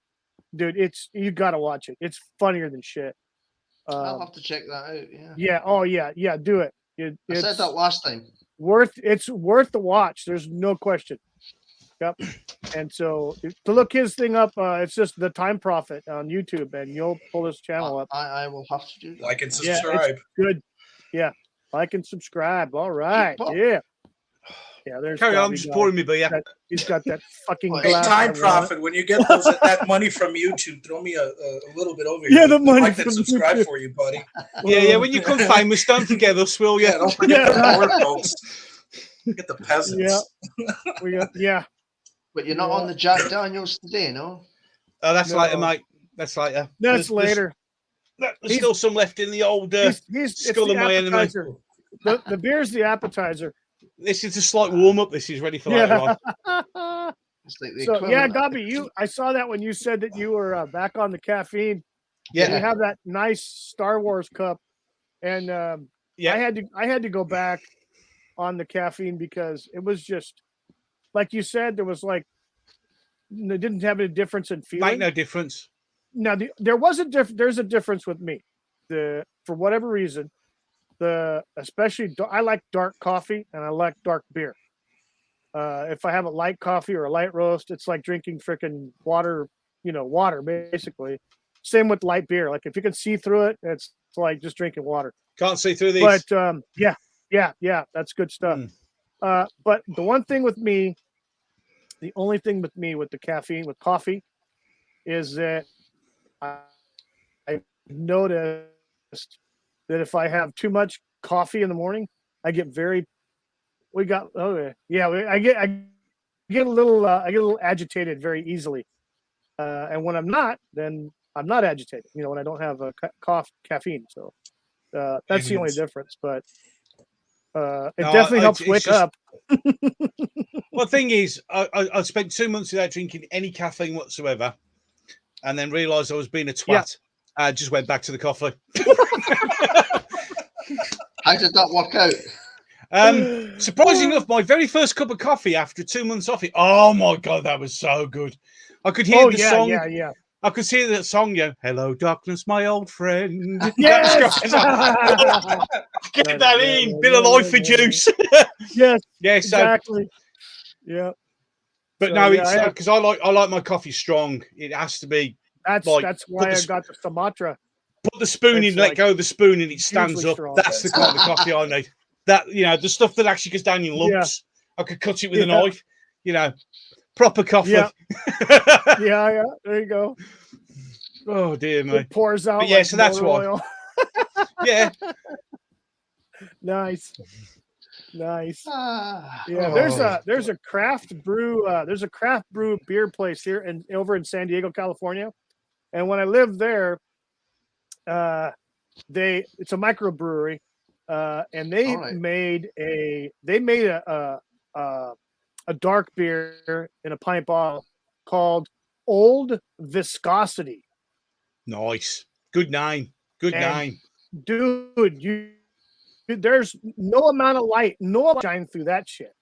Dude, you got to watch it. It's funnier than shit. I'll have to check that out. Yeah. Yeah. Oh, yeah. Yeah, do it. I said that last time. It's worth the watch. There's no question. Yep. And so to look his thing up, it's just The Time Prophet on YouTube, and you'll pull his channel up. I will have to do that. Like and subscribe. Yeah, good. Yeah. Like and subscribe. All right. Yeah. Yeah, there's carry on, just pouring me beer. He's got that fucking Hey, Time Prophet, when you get that money from YouTube, throw me a little bit over here. Yeah, the money like and subscribe YouTube. For you, buddy. Yeah, when you come famous, don't forget us, will you? Yeah, don't forget the poor folks. Get the peasants. Yeah. But you're not on the Jack Daniels today, no? Oh, that's later, mate. That's later. That's later. There's still some left in the old skull of my enemy. The beer's the appetizer. This is a slight warm up. This is ready for later on. Gobby, I saw that when you said that you were back on the caffeine. Yeah, you have that nice Star Wars cup, and I had to go back on the caffeine because it was just like you said. There was it didn't have any difference in feeling. Make no difference. Now there was a There's a difference with me. For whatever reason. Especially I like dark coffee and I like dark beer. If I have a light coffee or a light roast, it's like drinking freaking water, water basically. Same with light beer. Like if you can see through it, it's like just drinking water. Can't see through these. But yeah, that's good stuff. But the only thing with me with the caffeine, with coffee, is that I noticed that if I have too much coffee in the morning, I get I get a little agitated very easily. And when I'm not, then I'm not agitated. When I don't have a caffeine. So that's the only difference. But it definitely helps wake up. Well, the thing is, I spent 2 months without drinking any caffeine whatsoever, and then realised I was being a twat. Yeah. I just went back to the coffee. How did that work out? Surprisingly enough, my very first cup of coffee after 2 months off it. Oh my God, that was so good. I could hear the song. Yeah. I could hear that song, Hello, darkness, my old friend. Yes! Get that in. Bit of life for juice. Yes. Yes. Exactly. Yeah. But So, no, yeah, it's because I like my coffee strong. It has to be. That's why I got the Sumatra. Put the spoon in, let go of the spoon, and it stands up. Strong. That's the kind of coffee I need. That the stuff that actually goes down in lumps. I could cut it with a knife. Proper coffee. Yeah. yeah. There you go. Oh dear me. It pours out. But yeah, so that's why. Yeah. Nice. Yeah, there's a craft brew beer place here over in San Diego, California. And when I lived there, it's a microbrewery, and they made a dark beer in a pint bottle called Old Viscosity. Nice. Good name. Dude, there's no amount of light, shine through that shit.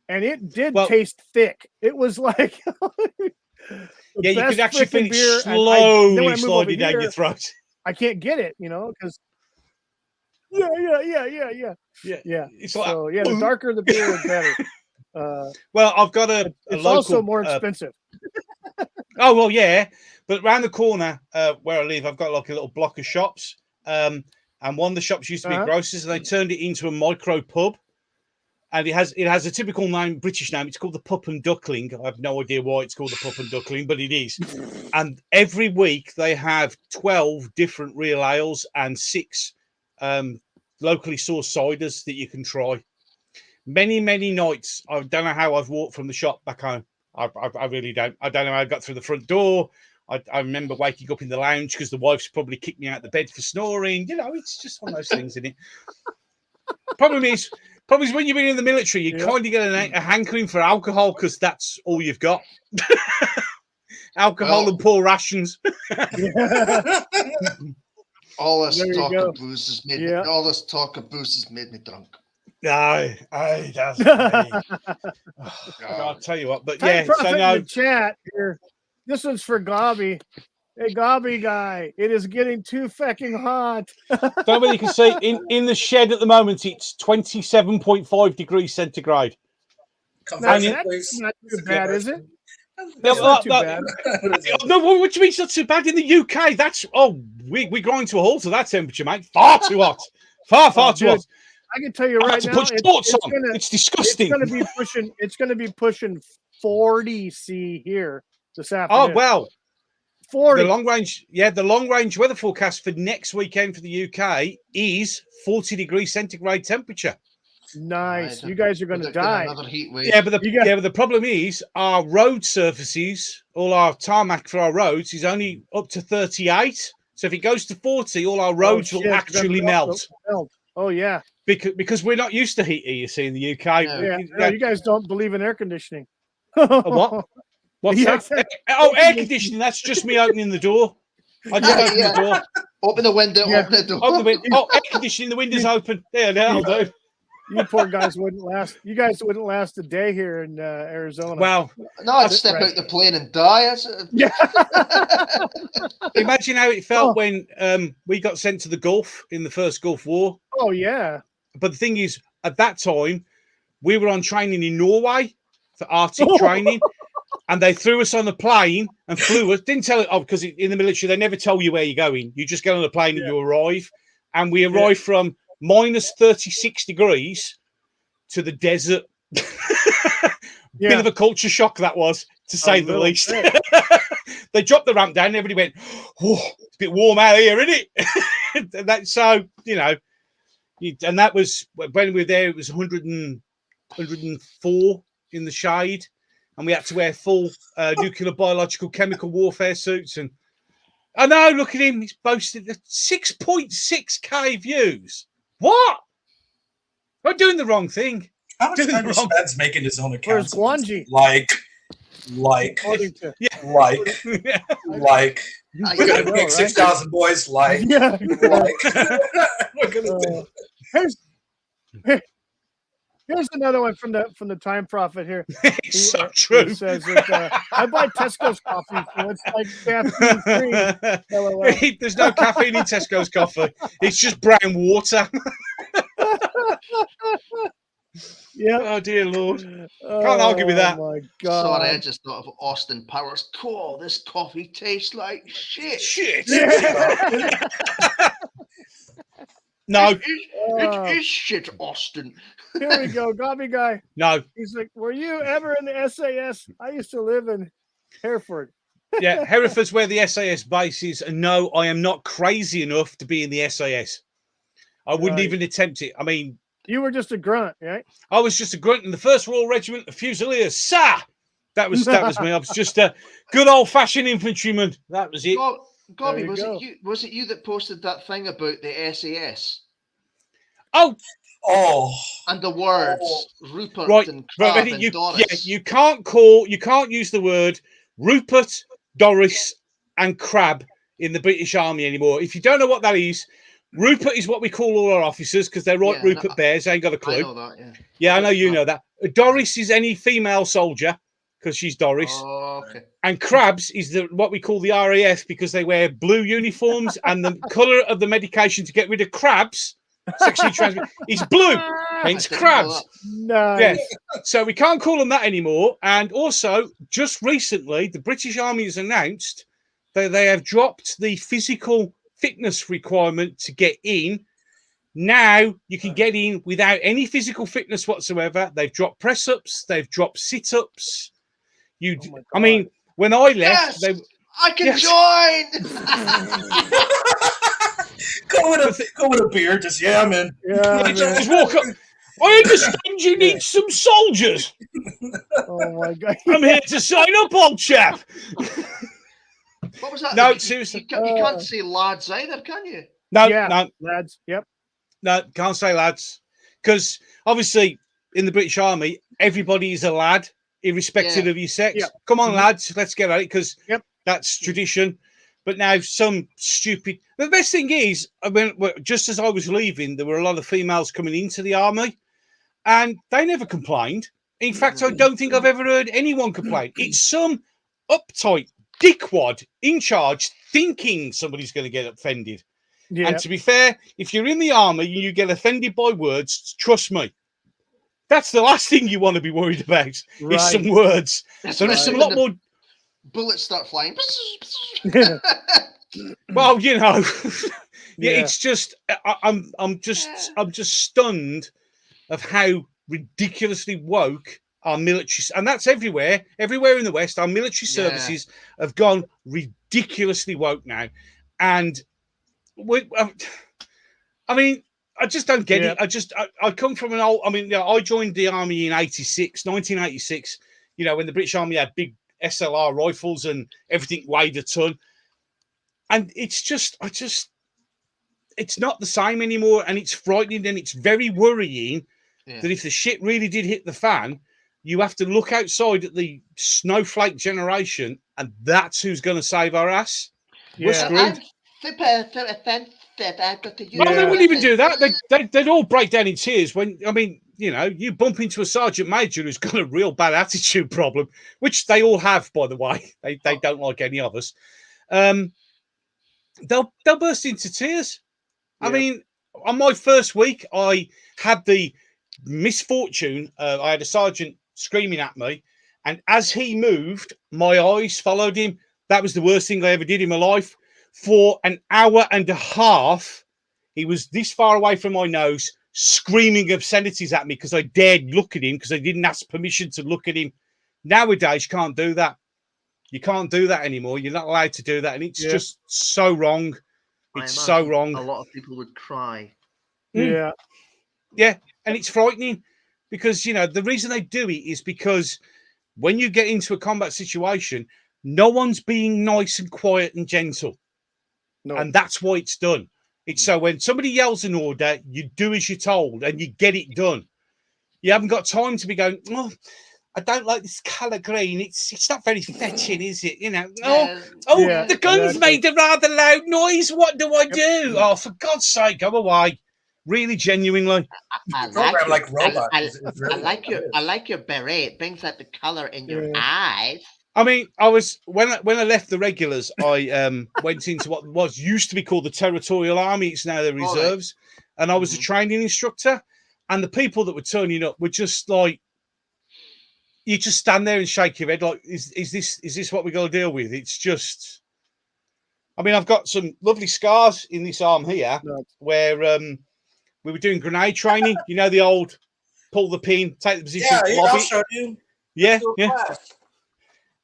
And it did taste thick. It was like you could actually feel it slowly sliding down your throat. I can't get it, because yeah. It's like, the darker the beer, the better. Well, I've got a it's local, also more expensive. Oh well, yeah, but around the corner where I live, I've got like a little block of shops, and one of the shops used to be grocers, and they turned it into a micro pub, and it has a typical name, British name. It's called the Pup and Duckling. I have no idea why it's called the Pup and Duckling, but it is. And every week they have 12 different real ales and 6 locally sourced ciders that you can try. Many nights. I don't know how I've walked from the shop back home. I really don't. I don't know how I got through the front door. I remember waking up in the lounge because the wife's probably kicked me out of the bed for snoring. It's just one of those things, isn't it? Problem is when you've been in the military, you kind of get a hankering for alcohol because that's all you've got. Alcohol and poor rations. All this talk of booze has made me drunk. No, that's me. I'll tell you what, but yeah. So in the chat here. This one's for Gobby. Hey, Gobby guy, it is getting too fucking hot. Don't know whether you can see in the shed at the moment. It's 27.5 degrees centigrade. That's not too bad, is it? That's not too bad. No, what do you mean it's not too bad in the UK? We grind to a halt to that temperature, mate. Far too hot. Far too hot. I can tell you right now, it's disgusting. It's going to be pushing 40 C here this afternoon. Oh well, 40. The long range weather forecast for next weekend for the UK is 40 degrees centigrade temperature. Nice. You guys are going to die. Another heat wave. Yeah, but the problem is our road surfaces, all our tarmac for our roads is only up to 38. So if it goes to 40, all our roads will actually melt. Oh yeah. Because we're not used to heat here, you see, in the UK. Yeah, you guys don't believe in air conditioning. What? What's that? Air conditioning. That's just me opening the door. I just open the door. Open the window. Open the door. Open the window. Air conditioning. The window's open. There, that'll do. You poor guys wouldn't last. You guys wouldn't last a day here in Arizona. Well, no, I'd step out the plane and die. Imagine how it felt when we got sent to the Gulf in the first Gulf War. Oh yeah. But the thing is, at that time, we were on training in Norway for Arctic training, and they threw us on a plane and flew us. Didn't tell it because in the military they never tell you where you're going. You just get on the plane and you arrive. And we arrived from minus 36 degrees to the desert. Bit of a culture shock that was, to say the least. They dropped the ramp down and everybody went, "Oh, it's a bit warm out here, isn't it?" So, and that was when we were there, it was 104 in the shade, and we had to wear full nuclear, biological, chemical warfare suits. And I know, look at him, he's boasted 6.6K views. What? I'm doing the wrong thing. How much time is Spence making his own account? Where's Guanji? Like, we're gonna pick 6,000 boys. We're gonna do. Here's another one from the Time Prophet here. It's so true. He says that, I buy Tesco's coffee, so it's like caffeine-free. There's no caffeine in Tesco's coffee. It's just brown water. Yeah. Oh dear Lord. Can't argue with that. Oh my God. Sorry, I just thought of Austin Powers. Cool, this coffee tastes like shit. Shit. No. No. It is shit, Austin. Here we go, Gobby guy. No. He's like, were you ever in the SAS? I used to live in Hereford. Yeah, Hereford's where the SAS base is. And no, I am not crazy enough to be in the SAS. I wouldn't even attempt it. I mean, you were just a grunt, right? I was just a grunt in the 1st Royal Regiment of Fusiliers. Sir! That was me. I was just a good old-fashioned infantryman. That was it. Gobby, was it you that posted that thing about the SAS? Oh, and the words Rupert and Crab and Doris. Yeah, you can't use the word Rupert, Doris, and Crab in the British Army anymore. If you don't know what that is, Rupert is what we call all our officers because they're Rupert Bears. I ain't got a clue. I know that, yeah, I know you know that. Doris is any female soldier because she's Doris. Oh, okay. And Crabs is what we call the RAF because they wear blue uniforms and the colour of the medication to get rid of crabs, sexually transmitted, is blue. Hence crabs. Nice. Yeah. So we can't call them that anymore. And also, just recently, the British Army has announced that they have dropped the physical fitness requirement to get in. Now you can get in without any physical fitness whatsoever. They've dropped press-ups. They've dropped sit-ups. I mean, when I left, I can join. go with a beer. Just I'm in. Just walk up. I understand you need some soldiers. Oh my God! I'm here to sign up, old chap. What was that? No, seriously, you can't say lads either, can you? No, lads. Yep. No, can't say lads because obviously in the British Army, everybody is a lad, irrespective of your sex. Yep. Come on, lads, let's get at it because that's tradition. But now some stupid. The best thing is, I mean, just as I was leaving, there were a lot of females coming into the army, and they never complained. In fact, I don't think I've ever heard anyone complain. It's some uptight dickwad in charge thinking somebody's going to get offended. Yeah. And to be fair, if you're in the army and you get offended by words, trust me, that's the last thing you want to be worried about. Is some words. There is a lot more. Bullets start flying. Well, you know, it's just I'm just stunned of how ridiculously woke our military, and that's everywhere in the West. Our military services have gone ridiculously woke now, and I mean, I just don't get it. I come from an old. I mean, I joined the army in 1986. You know, when the British Army had big SLR rifles and everything weighed a ton, and it's not the same anymore, and it's frightening and it's very worrying that if the shit really did hit the fan, you have to look outside at the snowflake generation, and that's who's going to save our ass. We're screwed. No, they wouldn't even do that. They'd all break down in tears when, I mean, you know, you bump into a sergeant major who's got a real bad attitude problem, which they all have, by the way. They don't like any of us. They'll burst into tears. I mean, on my first week, I had the misfortune. I had a sergeant screaming at me, and as he moved, my eyes followed him. That was the worst thing I ever did in my life. For an hour and a half, he was this far away from my nose, screaming obscenities at me because I dared look at him because I didn't ask permission to look at him. Nowadays, you can't do that. You can't do that anymore. You're not allowed to do that. And it's just so wrong. It's so wrong. A lot of people would cry. Yeah. Yeah. And it's frightening because, you know, the reason they do it is because when you get into a combat situation, no one's being nice and quiet and gentle. No. And that's why it's done. It's so when somebody yells an order, you do as you're told and you get it done. You haven't got time to be going, oh, I don't like this colour green. It's not very fetching, is it? You know, the gun's made a rather loud noise. What do I do? Oh, for God's sake, go away. Really, genuinely. I like your beret. It brings out the colour in your eyes. I mean, when I left the regulars, I went into what used to be called the Territorial Army. It's now the reserves, and I was a training instructor. And the people that were turning up were just like, you just stand there and shake your head like, is this what we got to deal with? It's just, I mean, I've got some lovely scars in this arm here where we were doing grenade training. You know, the old pull the pin, take the position. Yeah, I'll show you. Yeah.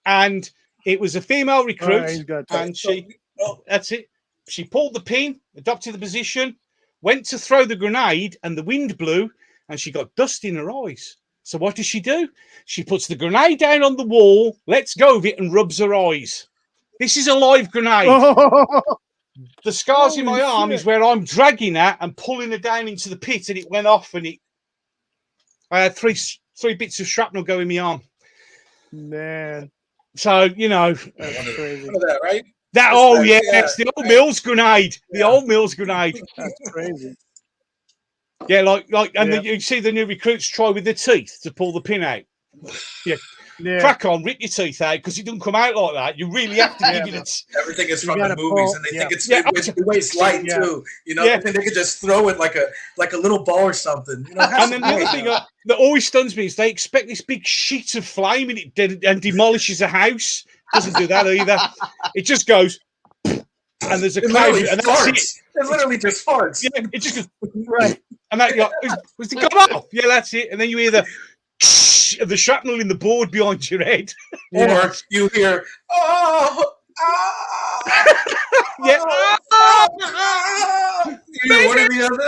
And it was a female recruit, and that's it. She pulled the pin, adopted the position, went to throw the grenade, and the wind blew, and she got dust in her eyes. So what does she do? She puts the grenade down on the wall, lets go of it, and rubs her eyes. This is a live grenade. The scars in my arm is where I'm dragging her and pulling her down into the pit, and it went off, and I had three bits of shrapnel go in my arm. Man. So, you know. That's crazy. That, right? It's the old Mills grenade. The old Mills grenade. That's crazy. Yeah, and you see the new recruits try with their teeth to pull the pin out. Yeah. Crack on, rip your teeth out, because it doesn't come out like that. You really have to give it. Everything is from the movies, and they think it weighs light too. You know, I think they could just throw it like a little ball or something. You know, and then the other thing that always stuns me is they expect this big sheet of flame and demolishes a house. Doesn't do that either. It just goes, and there's a cloud, and that's it. It literally just farts. Yeah, it just goes right, and that was it gone off? Yeah, that's it. And then you hear the shrapnel in the board behind your head, or you hear one or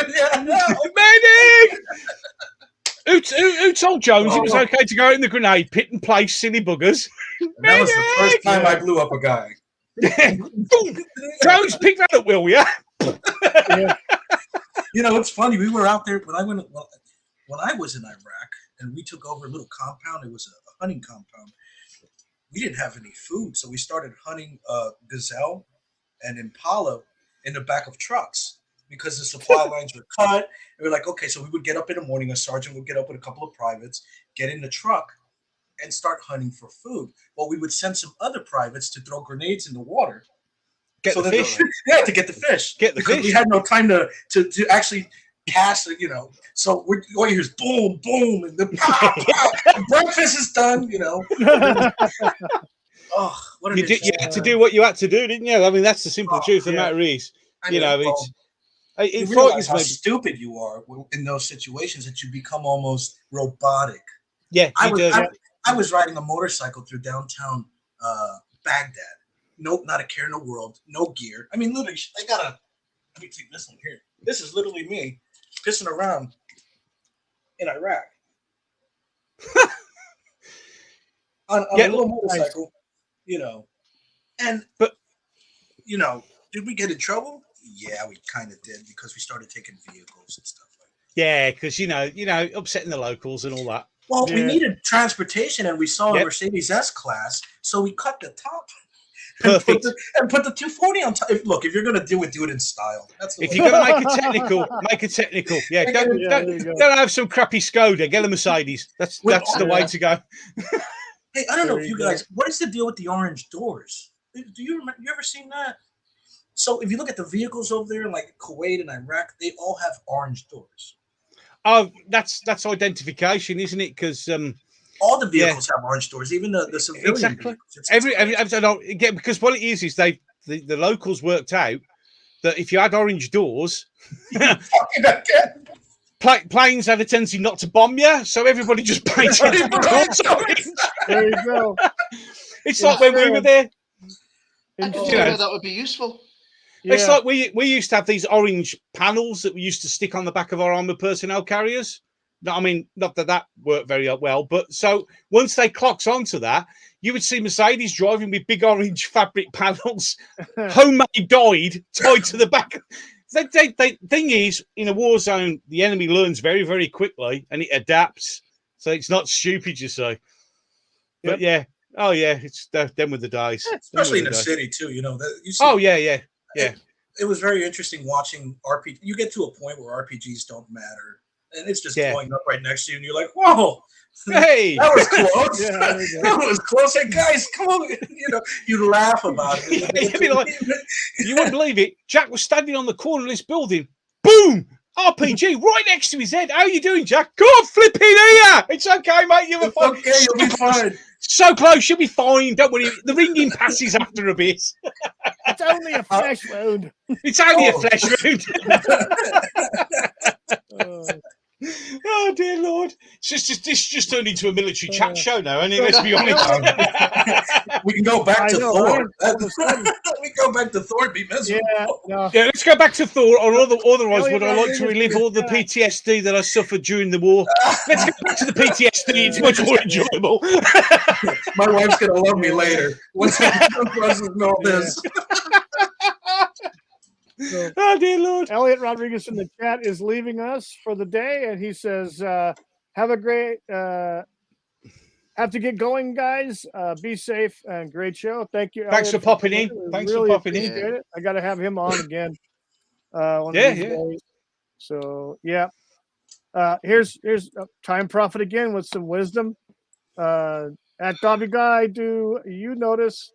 the other. Medic! Who told Jones it was okay to go out in the grenade pit and play silly buggers? That was the first time I blew up a guy. Jones, pick that up, will ya? You know, it's funny. We were out there when I was in Iraq, and we took over a little compound. It was a hunting compound. We didn't have any food, so we started hunting gazelle and impala in the back of trucks because the supply lines were cut. And we're like, okay, so we would get up in the morning. A sergeant would get up with a couple of privates, get in the truck, and start hunting for food. Well, we would send some other privates to throw grenades in the water. Get the fish. To get the fish. We had no time to actually cast it, you know. So all you hear is boom, boom, and the pow, pow. Breakfast is done, you know. What you had to do what you had to do, didn't you? I mean, that's the simple truth. The matter is, you realize how stupid you are in those situations that you become almost robotic. Yeah, I was riding a motorcycle through downtown Baghdad. Nope, not a care in the world. No gear. I mean, literally, let me take this one here. This is literally me pissing around in Iraq on a little motorcycle, you know. But you know, did we get in trouble? Yeah, we kind of did because we started taking vehicles and stuff like that. Yeah, because you know, upsetting the locals and all that. Well, we needed transportation, and we saw a Mercedes S-Class, so we cut the top. Perfect. And put the 240 on top. Look, if you're going to do it in style. That's if you're going to make a technical. Yeah, don't have some crappy Skoda. Get a Mercedes. That's the way to go. Hey, I don't know if you guys, what is the deal with the orange doors? Do you remember? You ever seen that? So if you look at the vehicles over there, like Kuwait and Iraq, they all have orange doors. Oh, that's identification, isn't it? Because all the vehicles have orange doors, even the civilian. Exactly. Because what it is the locals worked out that if you had orange doors, planes had a tendency not to bomb you, so everybody just painted the doors orange. There you go. It's like when we were there. That would be useful. Yeah. It's like we used to have these orange panels that we used to stick on the back of our armored personnel carriers. I mean, not that worked very well, but so once they clocked onto that, you would see Mercedes driving with big orange fabric panels, homemade dyed, tied to the back. The thing is, in a war zone, the enemy learns very, very quickly and it adapts. So it's not stupid, you say. But it's them with the dice. Especially in the city, too, you know. It was very interesting watching RPG. You get to a point where RPGs don't matter. And it's just blowing up right next to you, and you're like, "Whoa, hey, that was close! That was close!" Hey, guys, come on! You know, you laugh about it. You wouldn't believe it. Jack was standing on the corner of this building. Boom! RPG right next to his head. How you doing, Jack? Go on, flip in here. It's okay, mate. You're fine. Okay, you'll be fine. So close, you'll be fine. Don't worry. The ringing passes after a bit. It's only a flesh wound. It's only a flesh wound. Oh dear Lord! This just turned into a military chat show now. I mean, let's be honest. We can go back to Thor. We go back to Thor and be miserable. Yeah, let's go back to Thor. Or otherwise, would I like to relive all the PTSD that I suffered during the war? Let's go back to the PTSD. It's much more enjoyable. My wife's gonna love me later once I know this. So, oh dear Lord! Elliot Rodriguez in the chat is leaving us for the day, and he says, "Have a great, have to get going, guys. Be safe and great show. Thank you. Thanks Elliot, for popping in. Thanks for popping in. It. I got to have him on again. Days. So yeah, here's Time Prophet again with some wisdom. At Gobby Guy, do you notice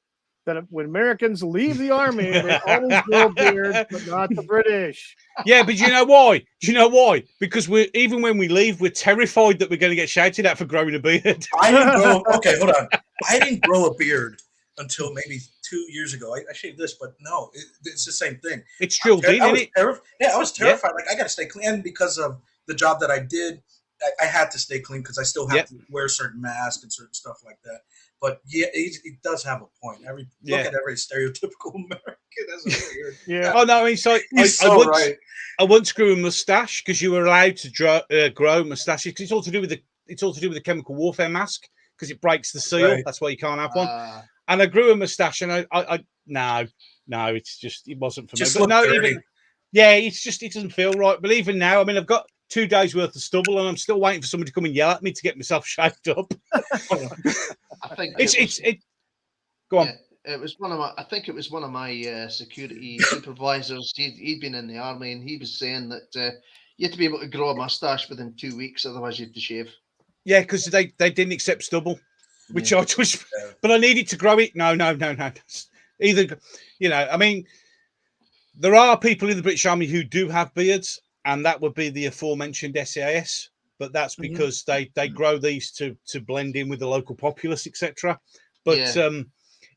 that when Americans leave the army, they always grow beards, but not the British? Yeah, but you know why? Do you know why? Because even when we leave, we're terrified that we're going to get shouted at for growing a beard. I didn't grow. Okay, hold on. I didn't grow a beard until maybe 2 years ago. I shaved this, but no, it's the same thing. It's drilled in, isn't it? Yeah, I was terrified. Like, I got to stay clean. And because of the job that I did, I had to stay clean because I still have to wear certain masks and certain stuff like that. But yeah, it does have a point. Look at every stereotypical American as a beard. Yeah. Oh no, I mean, so I once grew a mustache because you were allowed to grow mustaches because it's all to do with the chemical warfare mask because it breaks the seal. Right. That's why you can't have one. And I grew a mustache, and no, it wasn't for me. But no, it doesn't feel right. But even now, I mean, I've got 2 days worth of stubble, and I'm still waiting for somebody to come and yell at me to get myself shaved up. I think go on. It was one of my. I think it was one of my security supervisors. He'd been in the army, and he was saying that you had to be able to grow a mustache within 2 weeks, otherwise you had to shave. Yeah, because they didn't accept stubble, which I just. But I needed to grow it. No. Either, I mean, there are people in the British Army who do have beards, and that would be the aforementioned SAS. But that's because they grow these to blend in with the local populace, etc. But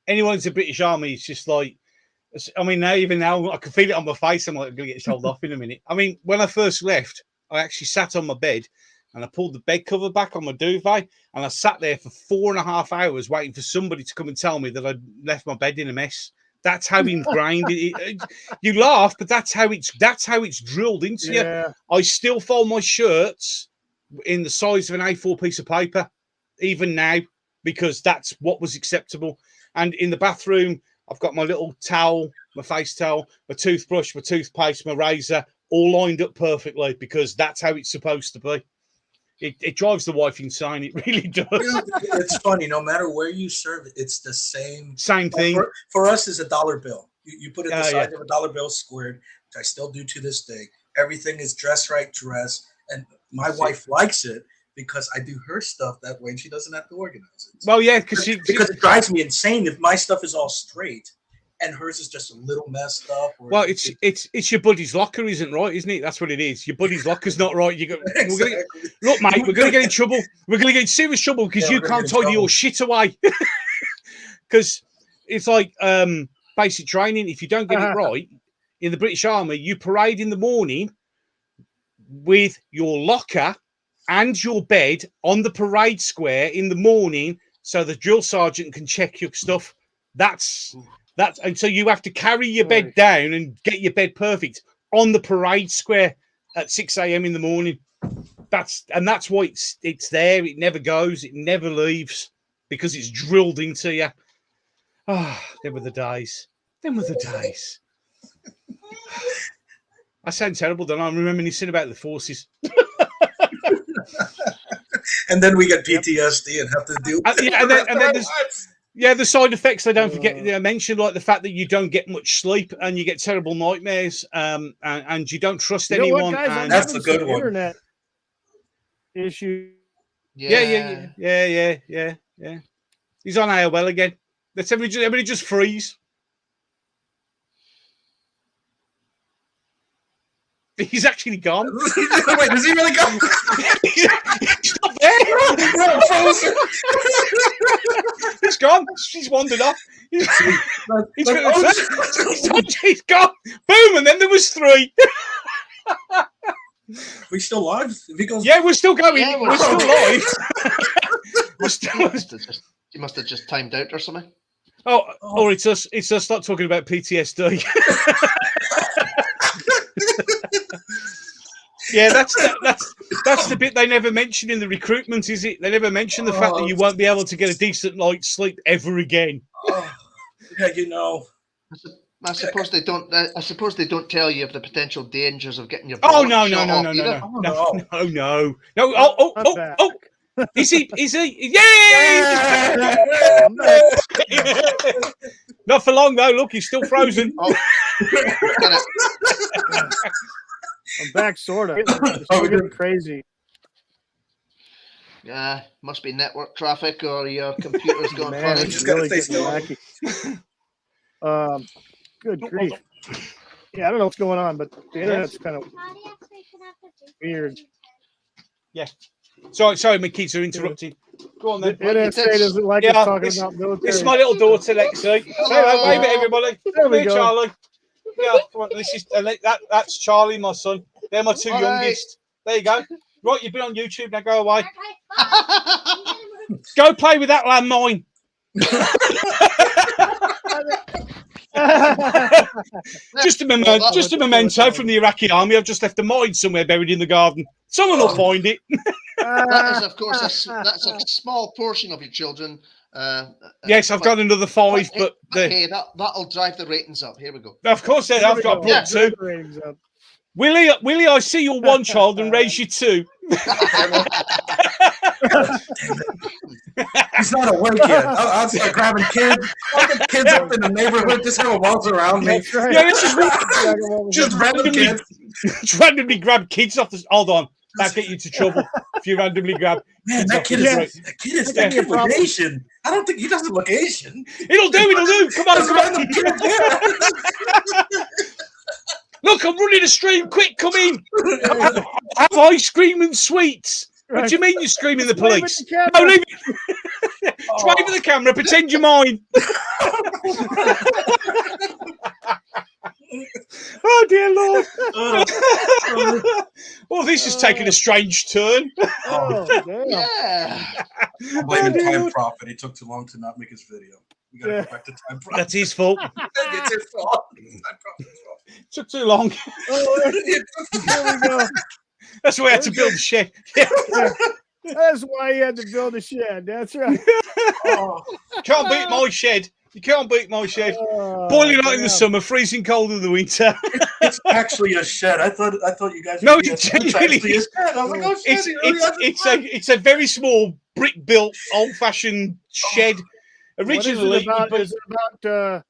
anyone in the British Army is just like, I mean, even now I can feel it on my face. I'm like, I'm going to get shoved off in a minute. I mean, when I first left, I actually sat on my bed and I pulled the bed cover back on my duvet, and I sat there for 4.5 hours waiting for somebody to come and tell me that I'd left my bed in a mess. That's how ingrained you laugh, but that's how it's drilled into you. I still fold my shirts in the size of an A4 piece of paper, even now, because that's what was acceptable. And in the bathroom, I've got my little towel, my face towel, my toothbrush, my toothpaste, my razor, all lined up perfectly because that's how it's supposed to be. It drives the wife insane. It really does. It's funny. No matter where you serve it, it's the same thing. For us, is a dollar bill. You put it the size of a dollar bill squared, which I still do to this day. Everything is dress. And my wife likes it because I do her stuff that way, and she doesn't have to organize it. Well, yeah, because it drives me insane if my stuff is all straight and hers is just a little messed up. Well, it's your buddy's locker, isn't it? That's what it is. Your buddy's locker's not right. Exactly. Look, mate, we're going to get in trouble. We're going to get in serious trouble because you can't tidy your shit away. Because it's like basic training. If you don't get it right in the British Army, you parade in the morning with your locker and your bed on the parade square in the morning so the drill sergeant can check your stuff. And so you have to carry your bed down and get your bed perfect on the parade square at 6 a.m. in the morning. That's why it's there. It never goes. It never leaves because it's drilled into you. Them were the days. I sound terrible, don't I? I'm reminiscing about the forces. And then we get PTSD and have to deal with it. And then there's the side effects I don't forget to mention, like the fact that you don't get much sleep and you get terrible nightmares, and you don't trust anyone. And that's a good one. Internet issue. Yeah. He's on AOL again. Let's everybody just freeze. He's actually gone. Wait, is he really gone? He's not there. He's gone. She's wandered off. He's gone. Boom, and then there was 3. We still live? If he goes... Yeah, we're still going. Yeah, we're still live. You must have just timed out or something. Or it's us. It's us not talking about PTSD. Yeah, that's the bit they never mention in the recruitment, is it? They never mention the fact that you won't be able to get a decent night's sleep ever again. Yeah, you know. I suppose they don't. I suppose they don't tell you of the potential dangers of getting your. Oh no! Oh! Is he? Yay! Not for long though. Look, he's still frozen. I'm back, sort of. It's getting crazy. Yeah, must be network traffic or your computer's going funny. It's really getting wacky. Good grief. Yeah, I don't know what's going on, but the internet's kind of weird. Yeah. Sorry, my kids are interrupted. Go on then. The internet doesn't like us talking about military. This is my little daughter, Lexi. Say hello, wave at everybody. There we go. Charlie. Yeah, come on, this is that's Charlie, my son. They're my 2 youngest. There you go. Right, you've been on YouTube, now go away. Go play with that landmine. Just a memento from the Iraqi army. I've just left a mine somewhere buried in the garden. Someone will find it. That is, of course, that's a small portion of your children. Yes, I've got another 5, but okay, that'll drive the ratings up. Here we go. Of course, I've got 2. Willie, I see you're 1 child and raise you 2. He's not awake yet. I'll start grabbing kids. I'll get kids up in the neighborhood, just have a waltz around me. Right. Yeah, this is just randomly grab kids off the. Hold on, that get you to trouble if you randomly grab. Man, that kid look Asian. I don't think he doesn't look Asian. It'll do. Come on. Look, I'm running a stream. Quick, come in. Have ice cream and sweets. What do you mean you're screaming the police? No, leave it. Wave at the camera. Pretend you're mine. Oh, dear Lord. Oh, this has taken a strange turn. Oh, yeah. I'm blaming Time Prophet. He took too long to not make his video. We got to go back to Time Prophet. That's his fault. It's his fault. Time Prophet's fault. Took too long. there we go. That's why I had to build a shed. Yeah. That's why you had to build a shed. That's right. Can't beat my shed. You can't beat my shed. Boiling hot in the summer, freezing cold in the winter. It's actually a shed. I thought you guys. No, it's genuinely a shed. I was like, oh, shit, it's a very small brick-built, old-fashioned shed. Originally, is it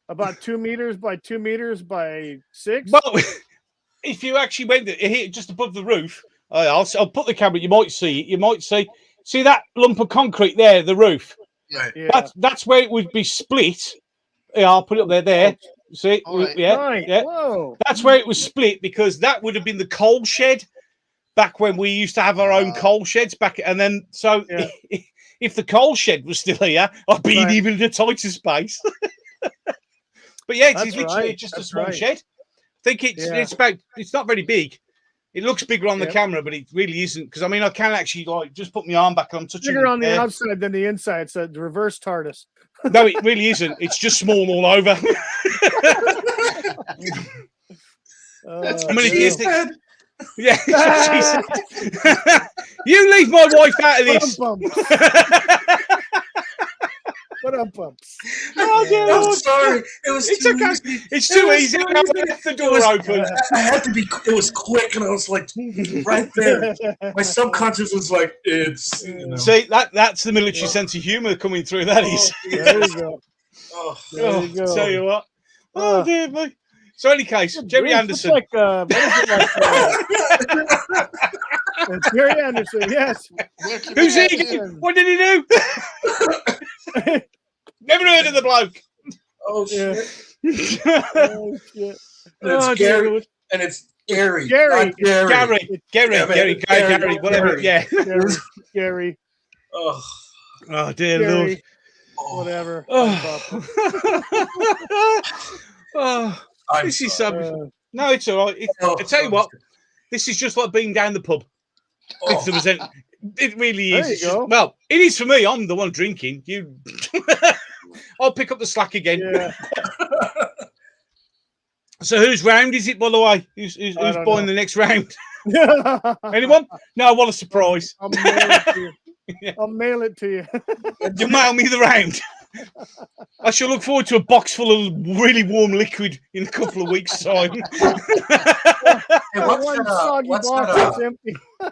about 2 meters by 2 meters by 6? Well, if you actually went here just above the roof, I'll put the camera. You might see it. You might see that lump of concrete there, the roof. Right. Yeah. That's where it would be split. Yeah, I'll put it up there. There. See? Right. Yeah. Right. Yeah. Whoa. That's where it was split because that would have been the coal shed back when we used to have our own coal sheds back. And then if the coal shed was still here, I'd be in even a tighter space. But yeah, it's literally just a small shed. I think it's not very big. It looks bigger on the camera, but it really isn't. Because I mean, I can actually just put my arm back and I'm touching. Bigger on the outside than the inside. It's a reverse TARDIS. No, it really isn't. It's just small all over. If you think, yeah, you leave my wife out of this. Oh, dear I'm sorry. It's okay. It's too easy. I left the door open. I had to be. It was quick, and I was like right there. My subconscious was like, "It's." You know. See, that's the military sense of humour coming through. That is. There you go. There you go. Tell you what. Oh dear me. So, any case, Gerry Anderson. What is it like? It's Gerry Anderson, yes. Who's he? What did he do? Never heard of the bloke. Oh shit! Oh, shit. And it's Gerry, and it's Gerry. Gerry. Gerry, whatever. Yeah. Gerry. Oh, dear Gerry. Lord. Whatever. This is so. No, it's all right. I tell you what, this is just like being down the pub. If there was any, it really is. It's just, well, it is for me. I'm the one drinking. You, I'll pick up the slack again. Yeah. So whose round is it, by the way? Who's buying the next round? Anyone? No, what a surprise. I'll mail it to you. I'll mail it to you. You mail me the round. I shall look forward to a box full of really warm liquid in a couple of weeks' time. Hey,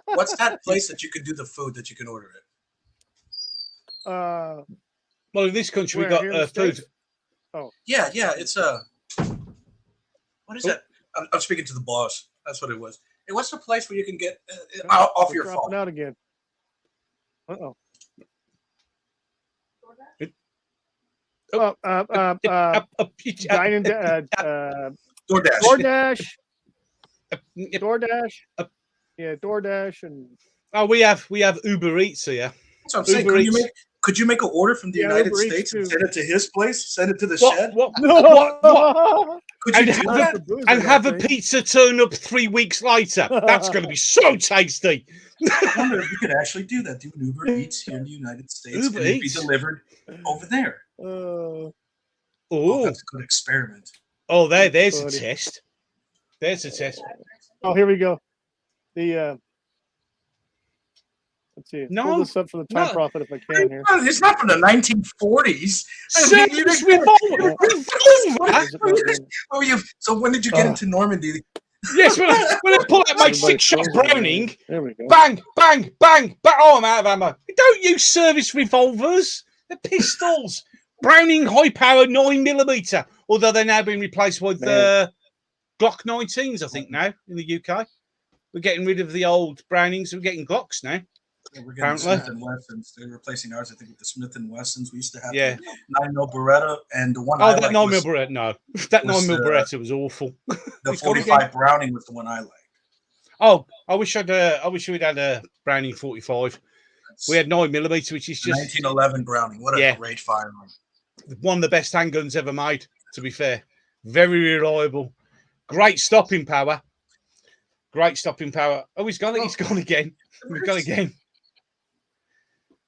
what's that place that you can do the food that you can order it? Well, in this country, we got food. Oh. Yeah. It's what is that? I'm speaking to the boss. That's what it was. Hey, what's the place where you can get off your phone? Out again. Uh-oh. DoorDash. Yeah, DoorDash and we have Uber Eats here. That's what I'm saying. Could you make an order from the United States and send it to his place? Send it to the shed? What? Could you do that? And have a pizza turn up 3 weeks later. That's going to be so tasty. I wonder if you could actually do that. Do an Uber Eats here in the United States and it'd be delivered over there. That's a good experiment. Oh, there's a test. There's a test. Oh, here we go. Let's see. No, pull this up for the time prophet if I can here. It's not from the 1940s. So when did you get into Normandy? Yes, when I pull out my 6-shot Browning, there we go. Bang, bang, bang, bang. Oh, I'm out of ammo. Don't use service revolvers. They're pistols. Browning high power 9mm. Although they're now being replaced with Glock 19s, I think, now in the UK. We're getting rid of the old Brownings. We're getting Glocks now. Yeah, we're getting Smith and Wessons. They're replacing ours, I think, with the Smith and Wessons. We used to have the 9mm Beretta and the one. That 9mm Beretta, no, that 9mm Beretta was awful. The 45 Browning was the one I liked. Oh, I wish we'd had a Browning 45. We had 9mm, which is just 1911 Browning. What a great firearm! One of the best handguns ever made. To be fair, very reliable, great stopping power. Great stopping power. Oh, he's gone again. We've gone again.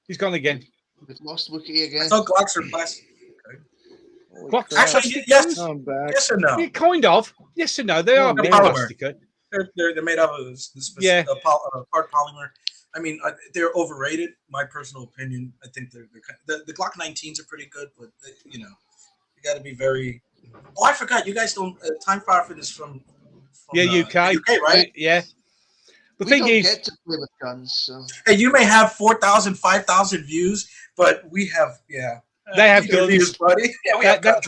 He's gone again. We've lost Wookiee again. I thought Glocks are plastic. Glocks actually, yes. Yes and no. Yeah, kind of. Yes and no. They are plastic. They're made out of this hard polymer. I mean, they're overrated. My personal opinion. I think the Glock 19s are pretty good, but you got to be very. Oh, I forgot. You guys don't. Time Prophet is from UK, right? Yeah. The we thing don't is, get to play with guns. So. Hey, you may have 4,000, 5,000 views, but we have, they have guns, views, buddy. Yeah, we have guns.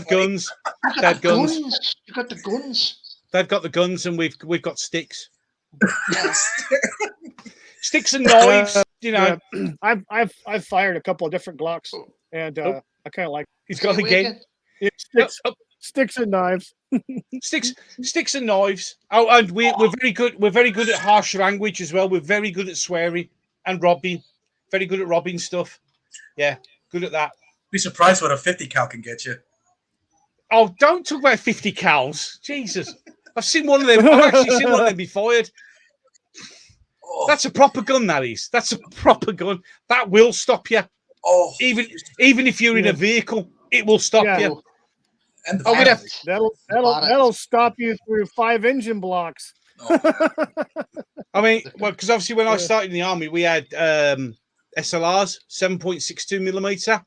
They have guns. You got the guns. They've got the guns, and we've got sticks. Yes. Sticks and knives. I've fired a couple of different Glocks, and I kind of like. He's got the game. Sticks and knives. Sticks and knives. Oh, and we're very good. We're very good at harsh language as well. We're very good at swearing and robbing. Very good at robbing stuff. Yeah, good at that. Be surprised what a 50 cal can get you. Oh, don't talk about 50 cals. Jesus, I've seen one of them. I've actually seen one of them be fired. Oh. That's a proper gun. That is. That's a proper gun. That will stop you. Oh, even if you're in a vehicle, it will stop you. And that'll stop you through 5 engine blocks. Oh. I mean, well, because obviously when I started in the army, we had SLRs, 7.62mm.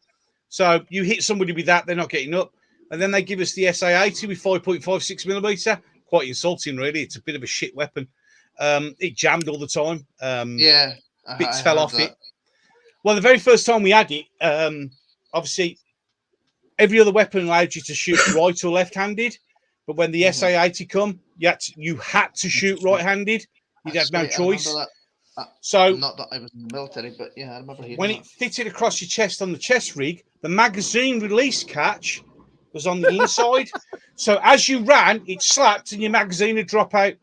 So you hit somebody with that, they're not getting up. And then they give us the SA80 with 5.56mm. Quite insulting, really. It's a bit of a shit weapon. It jammed all the time. Bits fell off it. Well, the very first time we had it, obviously, every other weapon allowed you to shoot right or left-handed, but when the SA80 come, you had to shoot right-handed. You'd have no choice. So, not that I was in the military, but yeah, I remember hearing when it fitted across your chest on the chest rig, the magazine release catch was on the inside. So as you ran, it slapped and your magazine would drop out.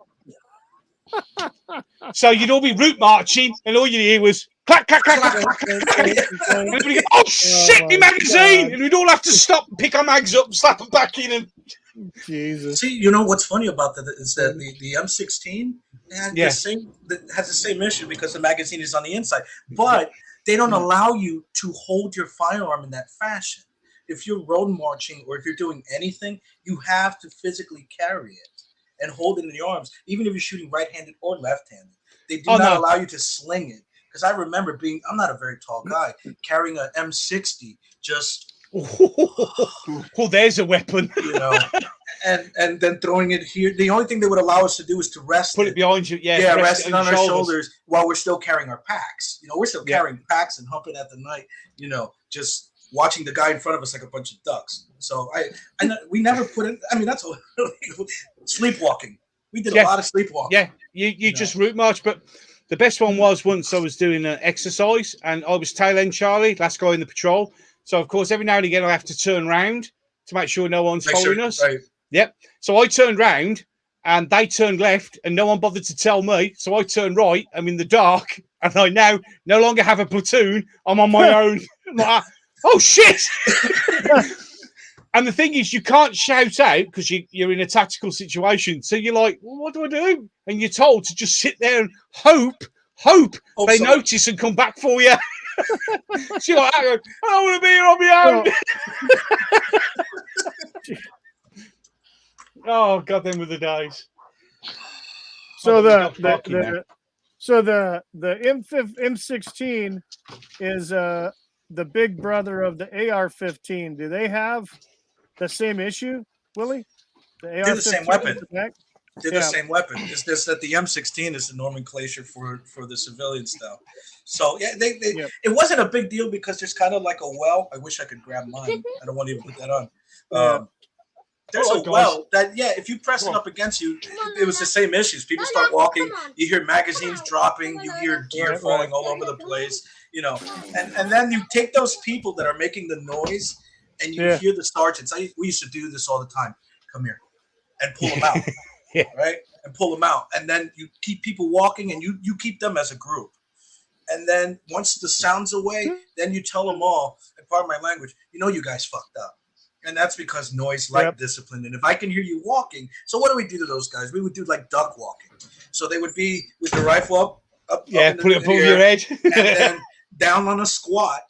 So you'd all be route marching, and all you'd hear was clack, clack, clack, clack, clack. And everybody go, oh shit, the magazine! God. And we'd all have to stop, pick our mags up, slap them back in, and Jesus. See, you know what's funny about that is that the M16 has the same issue because the magazine is on the inside, but they don't allow you to hold your firearm in that fashion. If you're road marching or if you're doing anything, you have to physically carry it and hold it in your arms, even if you're shooting right-handed or left-handed. They do not allow you to sling it. Because I remember I'm not a very tall guy, carrying an M60 just... Oh, there's a weapon. You know, and then throwing it here. The only thing they would allow us to do is to rest it behind you. Yeah, rest it on our shoulders while we're still carrying our packs. You know, we're still carrying packs and humping at the night, you know, just watching the guy in front of us like a bunch of ducks. So we never put in, I mean, that's sleepwalking. We did a lot of sleepwalking. Yeah, you just route march. But the best one was once I was doing an exercise and I was tail end Charlie, last guy in the patrol. So, of course, every now and again, I have to turn around to make sure no one's following us. Right. Yep. So I turned round and they turned left and no one bothered to tell me. So I turned right. I'm in the dark and I now no longer have a platoon. I'm on my own. I'm like, oh, shit. And the thing is, you can't shout out because you're in a tactical situation. So you're like, well, what do I do? And you're told to just sit there and hope they notice and come back for you. She's like, I don't want to be here on my own. Oh, God, them were the days. So the M16 is the big brother of the AR-15. Do they have the same issue, Willie? They're the same weapon. They're the same weapon. It's just that the M16 is the nomenclature for the civilian style. So yeah, it wasn't a big deal because there's kind of like a well. I wish I could grab mine. I don't want to even put that on. There's a well that if you press it up against you, it was the same issues. People start walking. You hear magazines dropping. You hear gear falling all over the place. You know, and then you take those people that are making the noise, and you hear the sergeants. We used to do this all the time. Come here, and pull them out. Right, and pull them out, and then you keep people walking, and you keep them as a group. And then once the sound's away, then you tell them all, and pardon my language, you guys fucked up. And that's because noise like discipline. And if I can hear you walking, so what do we do to those guys? We would do like duck walking. So they would be with the rifle up put it above your head. And then down on a squat,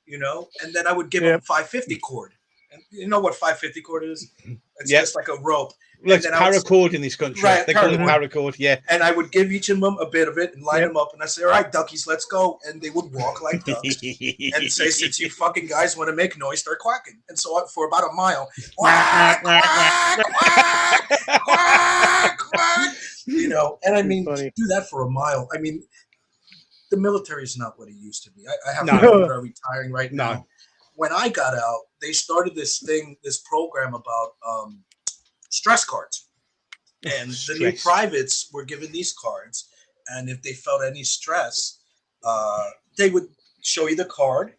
and then I would give them 550 cord. And you know what 550 cord is? It's just like a rope. Well, it's paracord in this country. Right, they call it paracord, And I would give each of them a bit of it and line them up. And I say, all right, duckies, let's go. And they would walk like ducks and say, since you fucking guys want to make noise, start quacking. And so for about a mile, quack, quack, quack, quack, quack. And I mean, do that for a mile. I mean, the military is not what it used to be. I have people that are retiring right now. When I got out, they started this program about stress cards. And the new privates were given these cards. And if they felt any stress, they would show you the card,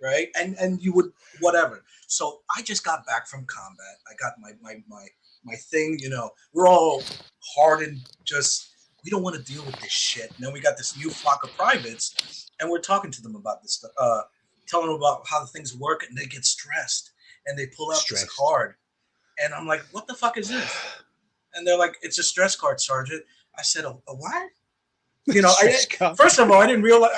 right? And you would, whatever. So I just got back from combat. I got my thing, we're all hardened, we don't want to deal with this shit. And then we got this new flock of privates, and we're talking to them about this stuff, telling them about how the things work, and they get stressed, and they pull out this card. And I'm like, what the fuck is this? And they're like, it's a stress card, Sergeant. I said, a what? First of all, I didn't realize,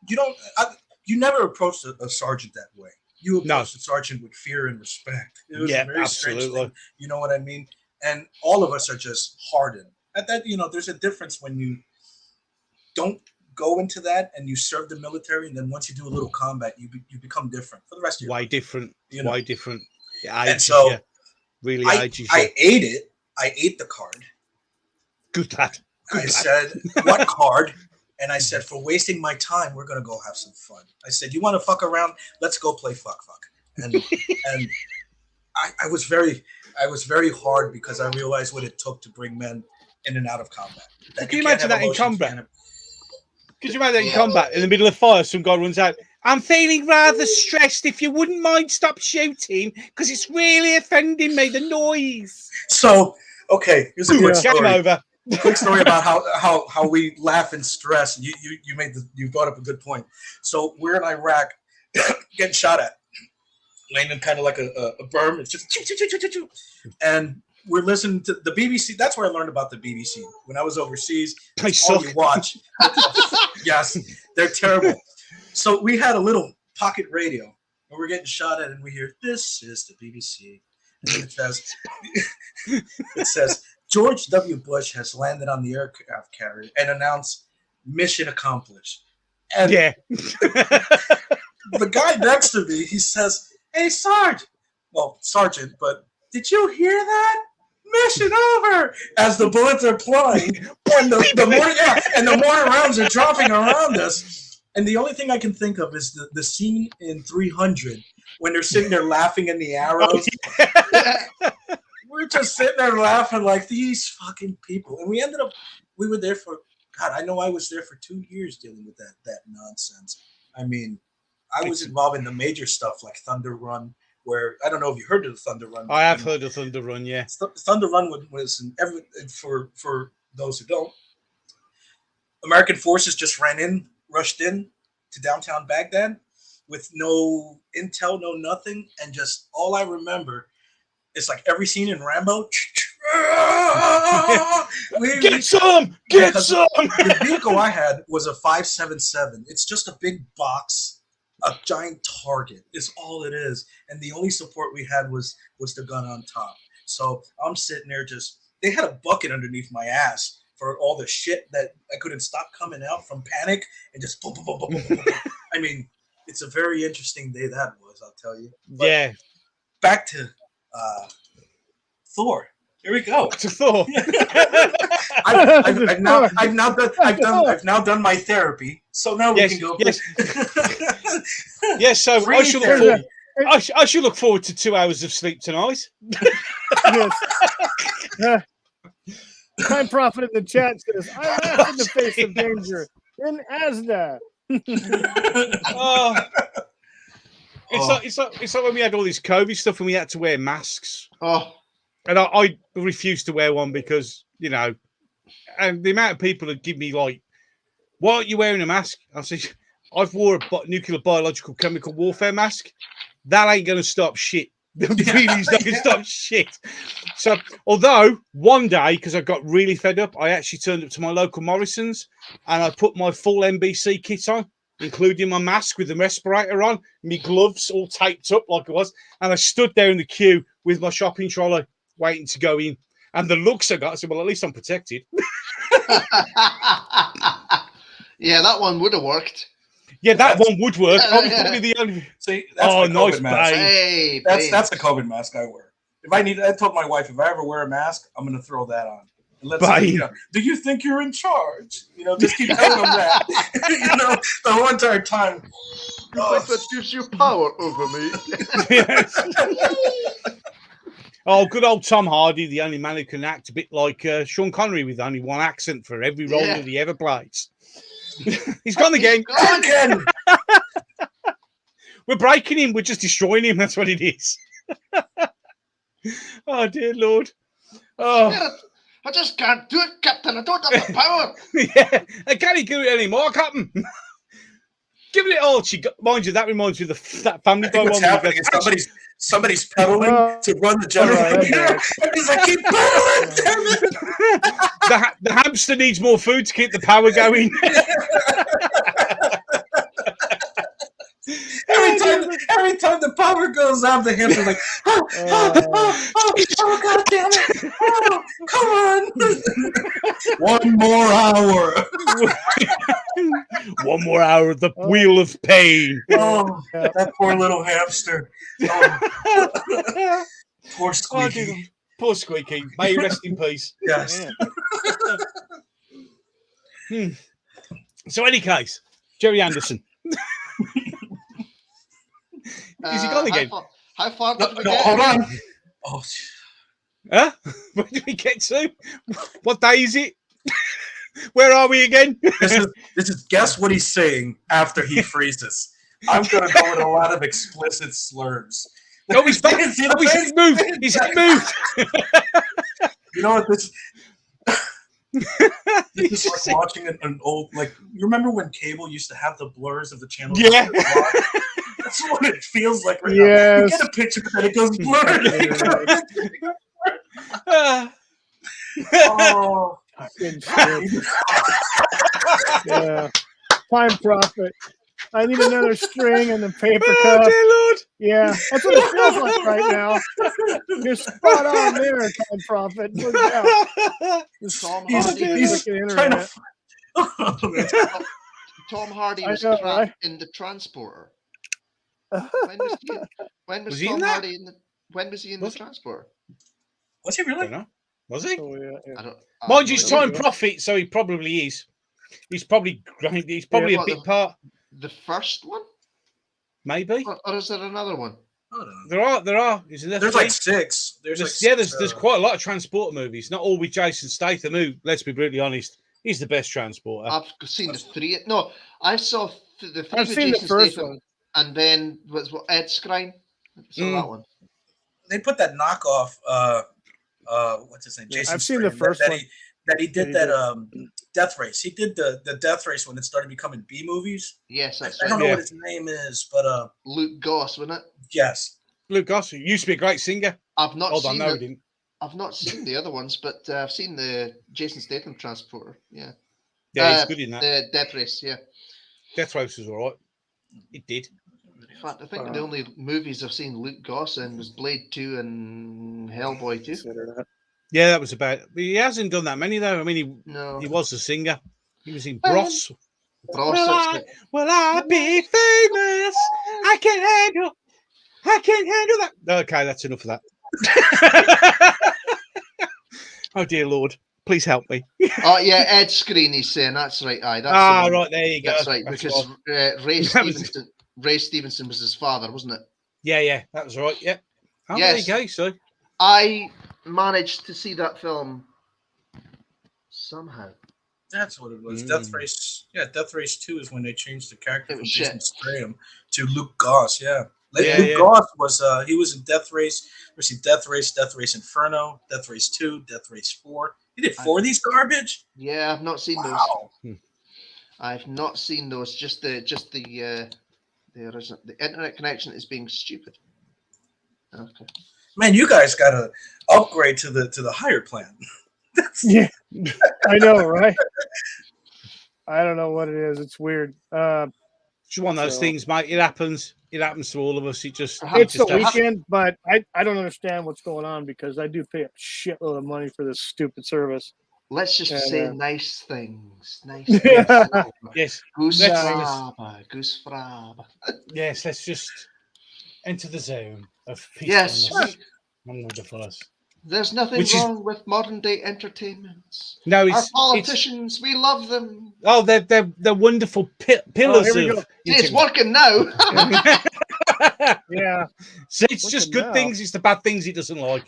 you never approached a sergeant that way. You approached a sergeant with fear and respect. It was a very strange thing. You know what I mean? And all of us are just hardened. At that, there's a difference when you don't go into that and you serve the military, and then once you do a little combat, you become different for the rest of your life. Different. Why different? Yeah, and so really, I ate it. I ate the card. Good lad. I said, what card? And I said, for wasting my time, we're gonna go have some fun. I said, you want to fuck around? Let's go play fuck. And I was very hard because I realized what it took to bring men in and out of combat. Can you imagine that in combat? Could you imagine that in combat? In the middle of fire, some guy runs out. I'm feeling rather stressed. If you wouldn't mind, stop shooting because it's really offending me. The noise. So, okay, here's a good story. Game over. quick story about how we laugh and stress. You brought up a good point. So we're in Iraq, getting shot at, laying in kind of like a berm. It's just and we're listening to the BBC. That's where I learned about the BBC when I was overseas. That's all you watch. Yes, they're terrible. So we had a little pocket radio, and we're getting shot at, and we hear, "This is the BBC," and it says George W. Bush has landed on the aircraft carrier and announced mission accomplished. And the guy next to me, he says, "Hey, Sergeant," but did you hear that? Mission over! As the bullets are flying, and the mortar rounds are dropping around us. And the only thing I can think of is the scene in 300 when they're sitting there laughing in the arrows. We're just sitting there laughing like these fucking people. And we were there for, God, I know I was there for 2 years dealing with that nonsense. I mean, I was involved in the major stuff like Thunder Run, where I don't know if you heard of the Thunder Run. I have heard of Thunder Run, yeah. Thunder Run was for those who don't. American forces just rushed in to downtown Baghdad with no intel, no nothing, and just all I remember is like every scene in Rambo. Get some! The vehicle I had was a 5.77. It's just a big box. A giant target is all it is, and the only support we had was the gun on top. So I'm sitting there they had a bucket underneath my ass for all the shit that I couldn't stop coming out from panic, and just boom, boom, boom, boom, boom, boom. I mean, it's a very interesting day that was, I'll tell you. But yeah. Back to Thor. Here we go. To Thor. I've now done my therapy, so now we can go. Yes. Yes. So I should look forward to 2 hours of sleep tonight. Yes. Time Prophet in the chat says, "I laugh in the face of danger in Asda." It's like when we had all this COVID stuff and we had to wear masks. Oh. And I refused to wear one because, and the amount of people that give me like, "Why aren't you wearing a mask?" I said, "I've wore a nuclear, biological, chemical warfare mask. That ain't going to stop shit. Really is not going to stop shit." So, although one day, because I got really fed up, I actually turned up to my local Morrison's and I put my full NBC kit on, including my mask with the respirator on, my gloves all taped up like it was, and I stood there in the queue with my shopping trolley, waiting to go in, and the looks I got, I said, "Well, at least I'm protected." Yeah, that one would have worked. Yeah, that one would work. I'm probably the only. See, that's the nice COVID mask. Hey, that's the COVID mask I wear. I told my wife, if I ever wear a mask, I'm going to throw that on. And do you think you're in charge? Just keep telling them that. The whole entire time. That gives you power over me. Oh, good old Tom Hardy, the only man who can act a bit like Sean Connery with only one accent for every role that he ever plays. He's gone again. We're breaking him. We're just destroying him. That's what it is. Oh, dear Lord. Oh. I just can't do it, Captain. I don't have the power. Yeah, I can't do it anymore, Captain. Give it all. Mind you, that reminds me of that Family Guy one. What's happening is somebody's pedaling to run the generator. He's like, keep pedaling, damn it. The hamster needs more food to keep the power going. Every time the power goes out, the hamster's like, oh, God damn it. Oh, come on. One more hour. One more hour of the wheel of pain. Oh, that poor little hamster. Oh. Poor Squeaky. Poor Squeaky. May he rest in peace. Yes. Yeah. So, any case, Gerry Anderson. Is he gone again? How far did we get? Hold on. Oh. Huh? Where did we get to? What day is it? Where are we again? This is guess what he's saying after he freezes. I'm going to go with a lot of explicit slurs. Oh, he's back. He's moved. He's moved. You know what? This is like watching an old, like, you remember when cable used to have the blurs of the channels? Yeah. That's what it feels like right now. You get a picture, but then it goes blurry. Oh, yeah. Time Prophet. I need another string and the paper cup. Oh, dear Lord. Yeah, that's what it feels like right now. You're spot on there, Time Prophet. Look out. He's trying to... Tom Hardy was trapped in the transporter. When was Tom Hardy in the? When was he in the transporter? Was he really? I don't know. Was he? Oh, yeah. Mind you, he's Time Prophet, so he probably is. He's probably a big part. The first one? Maybe. Or is there another one? There are. There's like six. There's quite a lot of transporter movies. Not all with Jason Statham, who, let's be brutally honest, he's the best transporter. I've seen the three. No, I saw the three. I've seen the first one. And then was Ed Skrein. I saw that one. They put that knockoff. What's his name? Jason. I've seen the first one. He did Death Race. He did the Death Race when it started becoming B movies. Yes, that's I don't know what his name is, but Luke Goss, wasn't it? Yes, Luke Goss, who used to be a great singer. I've not seen he didn't. I've not seen the other ones, but I've seen the Jason Statham transporter. Yeah, he's good in that. The Death Race, yeah. Death Race was all right. It did. In fact, I think the only movies I've seen Luke Goss in was Blade 2 and Hellboy 2. Yeah, that was about. He hasn't done that many though. I mean, he was a singer. He was in Bros. Will I be famous? I can't handle that. Okay, that's enough of that. Oh dear Lord, please help me. Oh yeah, Ed Skrein. He's saying that's right. Aye, that's right. There you go. That's right, because Ray Stevenson was his father, wasn't it? Yeah, that was right. Yeah. Oh, yes. There you go. So I managed to see that film somehow. That's what it was. Death Race. Yeah, Death Race 2 is when they changed the character from Jason Statham to Luke Goss. Yeah. Luke Goss was he was in Death Race. We see Death Race Inferno, Death Race 2, Death Race 4. He did 4 of these garbage. Yeah, I've not seen those. I've not seen those. Just the internet connection is being stupid. Okay. Man, you guys got to upgrade to the higher plan. Yeah, I know, right? I don't know what it is. It's weird. It's one of those things, mate. It happens. It happens to all of us. It's the weekend, but I don't understand what's going on because I do pay a shitload of money for this stupid service. Let's just say nice things. Nice things. Yes. Goose fraba. Yes, let's just enter the zone of peace. Yes. Wonderful. There's nothing wrong with modern day entertainments. No, our politicians, we love them. Oh, they're wonderful pillars of. It's working now. Yeah. So it's just good things. It's the bad things he doesn't like.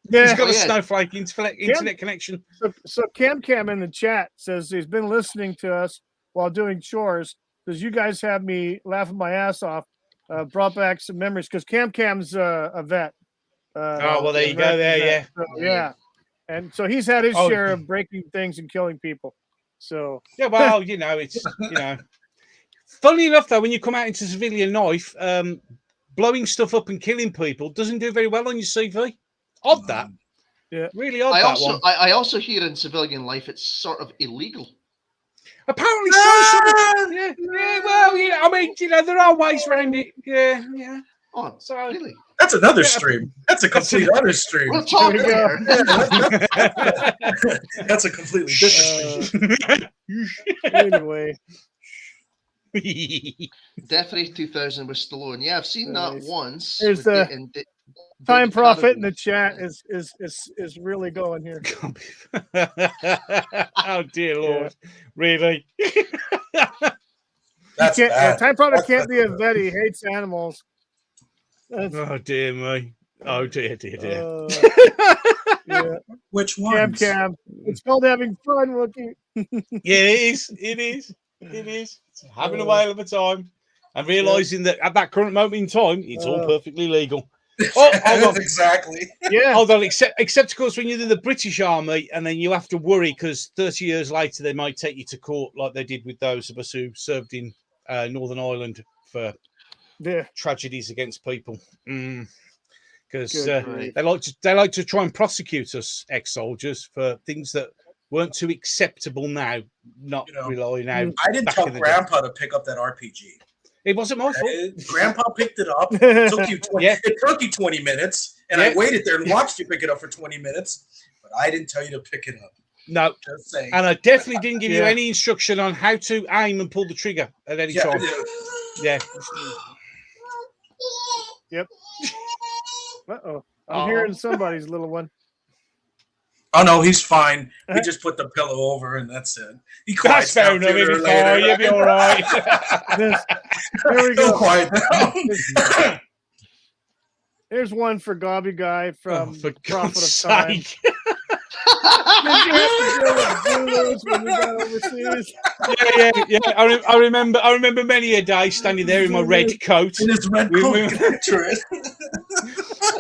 Yeah. He's got a snowflake internet connection. So Cam in the chat says he's been listening to us while doing chores because you guys have me laughing my ass off. Brought back some memories because Cam's a vet. Well, there you go. There, so, yeah, and so he's had his share of breaking things and killing people. So yeah, well, it's Funny enough, though, when you come out into civilian life, blowing stuff up and killing people doesn't do very well on your CV. Odd that, yeah, really odd. I also hear in civilian life it's sort of illegal. Apparently so. Yeah. Well, I mean, there are ways around it. Yeah. Oh, so really? That's another stream. That's a complete other stream. We'll talk here. That's a completely different stream. Anyway. Death Race 2000 with Stallone. Yeah, I've seen that once. There's the Time Prophet in the chat is really going here. Oh dear Lord. Really? That's bad. Time Prophet can't be a vet. He hates animals. Oh dear me. Oh dear. Yeah. Which one? Cam. It's called having fun, Rookie. Yeah, it is. It's having a whale of a time and realizing that at that current moment in time, it's all perfectly legal. Oh, hold on. Exactly. Yeah. Hold on. Except of course, when you're in the British Army, and then you have to worry because 30 years later they might take you to court, like they did with those of us who served in Northern Ireland for tragedies against people. Because they like to try and prosecute us ex-soldiers for things that weren't too acceptable now. Not relying out. I didn't tell Grandpa to pick up that RPG. It wasn't my fault. Grandpa picked it up. It took you 20 minutes, and I waited there and watched you pick it up for 20 minutes. But I didn't tell you to pick it up. No, and I definitely didn't give you any instruction on how to aim and pull the trigger at any time. Yeah. Yep. Uh-oh. I'm hearing somebody's little one. Oh no, he's fine. We just put the pillow over and that's it. He quiets down. You'll be all right. Here we go. Quiet down. Here's one for Gobby guy from for Prophet God's of Time. sake. Yeah. I remember many a day standing there in my red coat. In his red coat.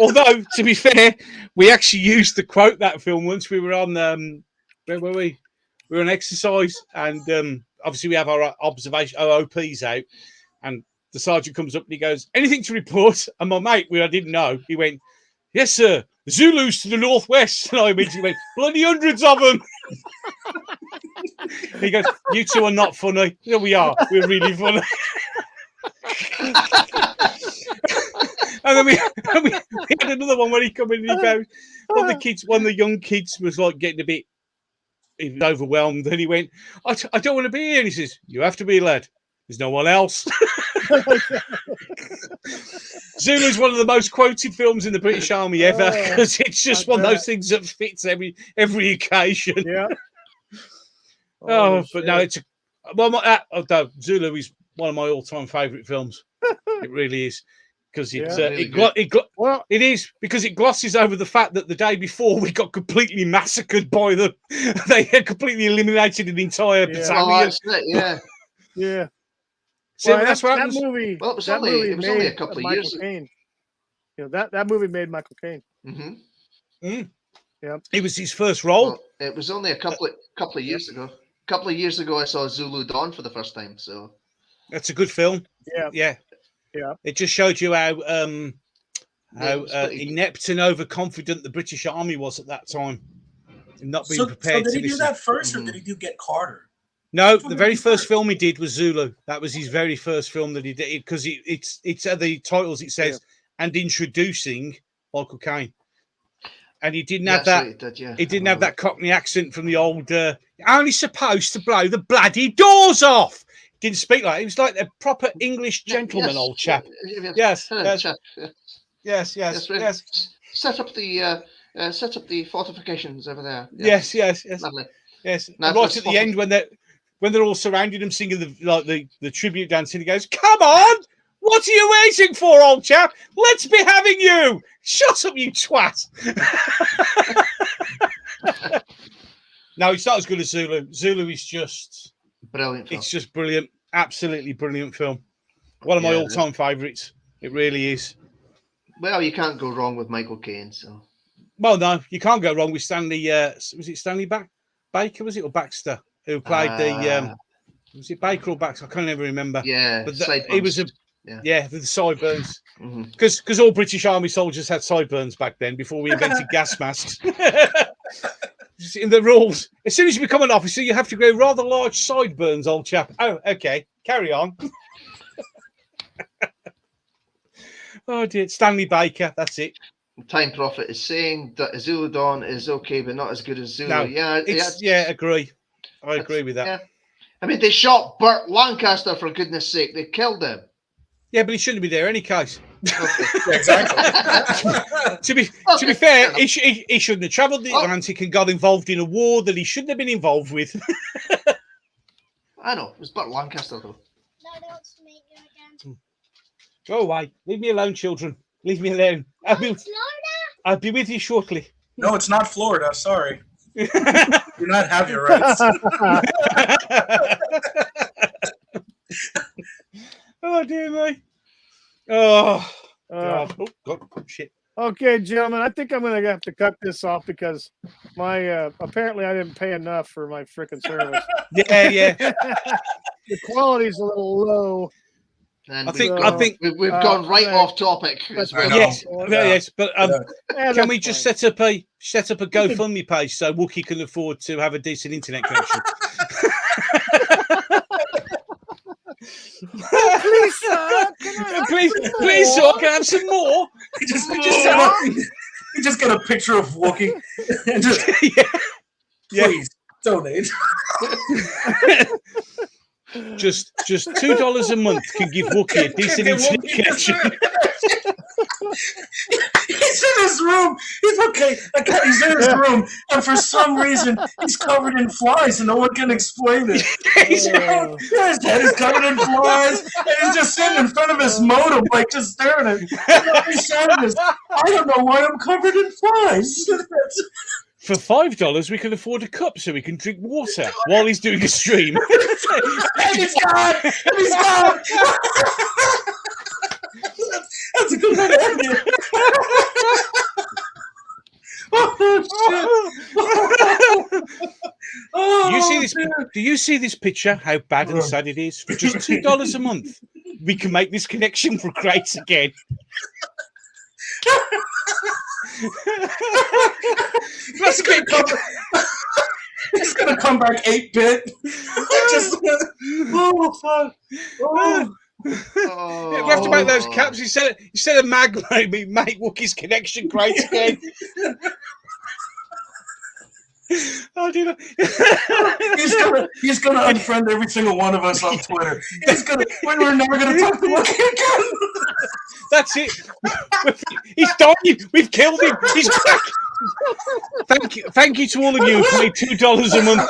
Although, to be fair, we actually used to quote that film once. We were on where were we? We were on exercise, and obviously we have our observation OOPs out, and the sergeant comes up and he goes, "Anything to report?" And my mate, I didn't know, he went, "Yes, sir. Zulus to the northwest." And I immediately went, "Bloody hundreds of them." He goes, "You two are not funny." Yeah, we are. We're really funny. And then we had another one where he come in and he goes, one of the young kids was like getting a bit overwhelmed, and he went, I don't want to be here. And he says, "You have to be, lad. There's no one else." Zulu is one of the most quoted films in the British Army ever, because it's just one of those things that fits every occasion. Yeah. But no, it's Zulu is one of my all-time favourite films. It really is. Because it is because it glosses over the fact that the day before we got completely massacred by them. They had completely eliminated an entire battalion. Yeah. So that's what happens. That movie. Well, it was only a couple of years ago. That movie made Michael Caine. Yeah. It was his first role. Well, it was only a couple of years ago. A couple of years ago, I saw Zulu Dawn for the first time. So that's a good film. Yeah. It just showed you how inept and overconfident the British Army was at that time, and not being prepared. So did he do that first, or did he do Get Carter? No, the very first film he did was Zulu. That was his very first film that he did, because it's at the titles it says and introducing Michael Caine, and he didn't have that. He didn't have that Cockney accent from the old. Only supposed to blow the bloody doors off. Didn't speak like he was like a proper English gentleman, old chap. Yes. Set up the fortifications over there. Yes. Lovely. Yes. And right at the end, when they're all surrounding him singing the tribute dance, and he goes, "Come on, what are you waiting for, old chap? Let's be having you. Shut up, you twat." No, it's not as good as Zulu. Zulu is just brilliant. It's just brilliant. Absolutely brilliant film. One of my all-time favourites. It really is. Well, you can't go wrong with Michael Caine. So. Well, no, you can't go wrong with Stanley. Was it Stanley Baker? Was it, or Baxter, who played the? Was it Baker or Baxter? I can't ever remember. Yeah, but he was the sideburns. Because all British Army soldiers had sideburns back then, before we invented gas masks. In the rules, as soon as you become an officer, you have to grow rather large sideburns, old chap. Oh, okay, carry on. Oh dear, Stanley Baker, that's it. Time Prophet is saying that Zulu Dawn is okay, but not as good as Zulu. No, agree. I agree with that. Yeah. I mean, they shot Burt Lancaster, for goodness sake. They killed him. Yeah, but he shouldn't be there in any case. Exactly. To be fair, he shouldn't have travelled the Atlantic and got involved in a war that he shouldn't have been involved with. I know. It was Burt Lancaster, though. Daddy wants to meet you again. Go away. Leave me alone, children. Leave me alone. I'll be with you shortly. No, it's not Florida. Sorry. You do not have your rights. Oh, dear me. Oh, Oh, God, shit. Okay, gentlemen, I think I'm going to have to cut this off because my apparently I didn't pay enough for my freaking service. Yeah. The quality's a little low. And I think we've gone right off topic. As well. Yes, but can we just set up a GoFundMe page so Wookie can afford to have a decent internet connection? Please, sir. Please, sir, can I have some more? You just get a picture of Wookie and just please donate. Just $2 a month can give Wookie a decent internet connection. He's in his room. He's okay. He's in his room, and for some reason, he's covered in flies, and no one can explain it. His head is covered in flies, and he's just sitting in front of his modem, like just staring at it. I don't know why I'm covered in flies. For $5, we can afford a cup so we can drink water while he's doing a stream. And he's gone. That's a good way to end it. Do you see this picture? How bad and sad it is. For just $2 a month, we can make this connection for great again. That's great. He's gonna come back 8-bit. Fuck. We have to make those caps instead of mag make Wookie's connection great again. Oh, dear. He's gonna unfriend every single one of us on Twitter. We're never gonna talk to Wookie again. That's it. He's dying. We've killed him. He's back. Thank you to all of you who paid $2 a month.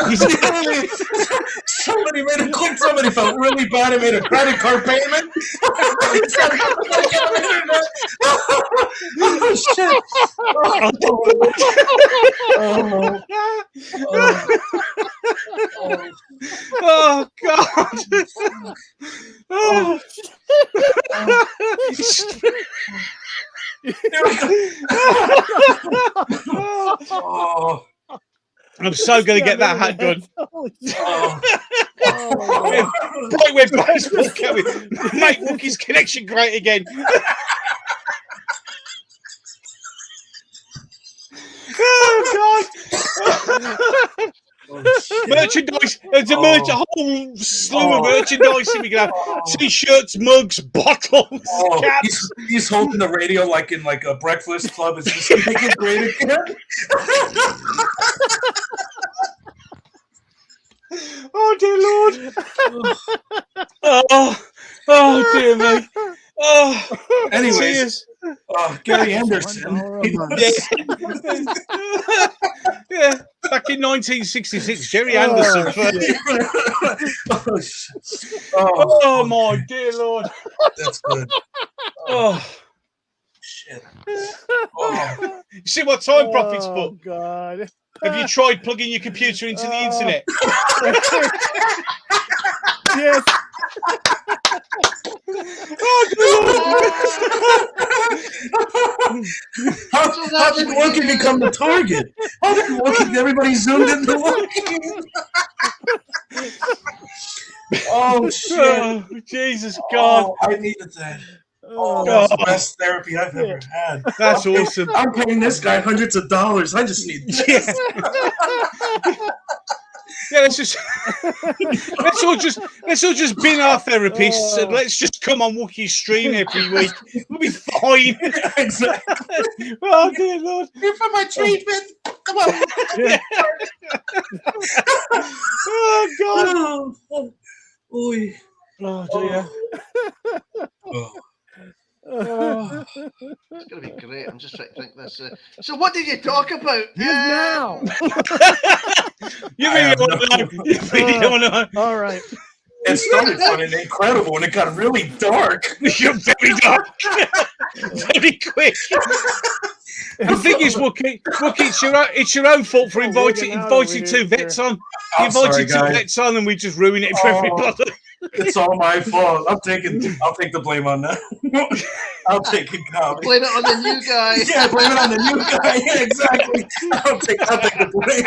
Somebody felt really bad and made a credit card payment. Oh shit! Oh God! I'm so going to get that hat done. Brightway baseball, can we make Wookie's connection great again? Oh God! Merchandise. There's a whole slew of merchandise. We can have t-shirts, mugs, bottles, caps. He's holding the radio like in a Breakfast Club. Is just make it great again? Oh dear Lord! Oh dear me! Oh, anyways, Gerry Anderson. Yeah, back in 1966, Gerry Anderson. Oh my dear Lord! That's good. Oh shit! You see what Time Profits put? Oh God! Have you tried plugging your computer into the internet? Yes. How did Wookie become the target? How did everybody zoomed into Wookie? Oh shit! Oh, Jesus God! Oh, I needed that. Oh, that's the best therapy I've ever had. That's awesome. I'm paying this guy hundreds of dollars. I just need this. Yeah, let's all just bin our therapists and let's just come on Wookie's stream every week. We'll be fine. Exactly. Oh dear Lord. Here for my treatment. Come on. Yeah. Oh God. Oh dear. It's going to be great. I'm just trying to think this. So what did you talk about? Now. You really don't know. All right. It started running incredible and it got really dark. You're very dark. Very quick. The thing is, Wookie, it's your own fault for inviting two vets on. You invited two vets on, and we just ruined it for everybody. It's all my fault. I'll take the blame on that. I'll take it, Gobby. Blame it on the new guy. Yeah, blame it on the new guy. Yeah, exactly. I'll take the blame.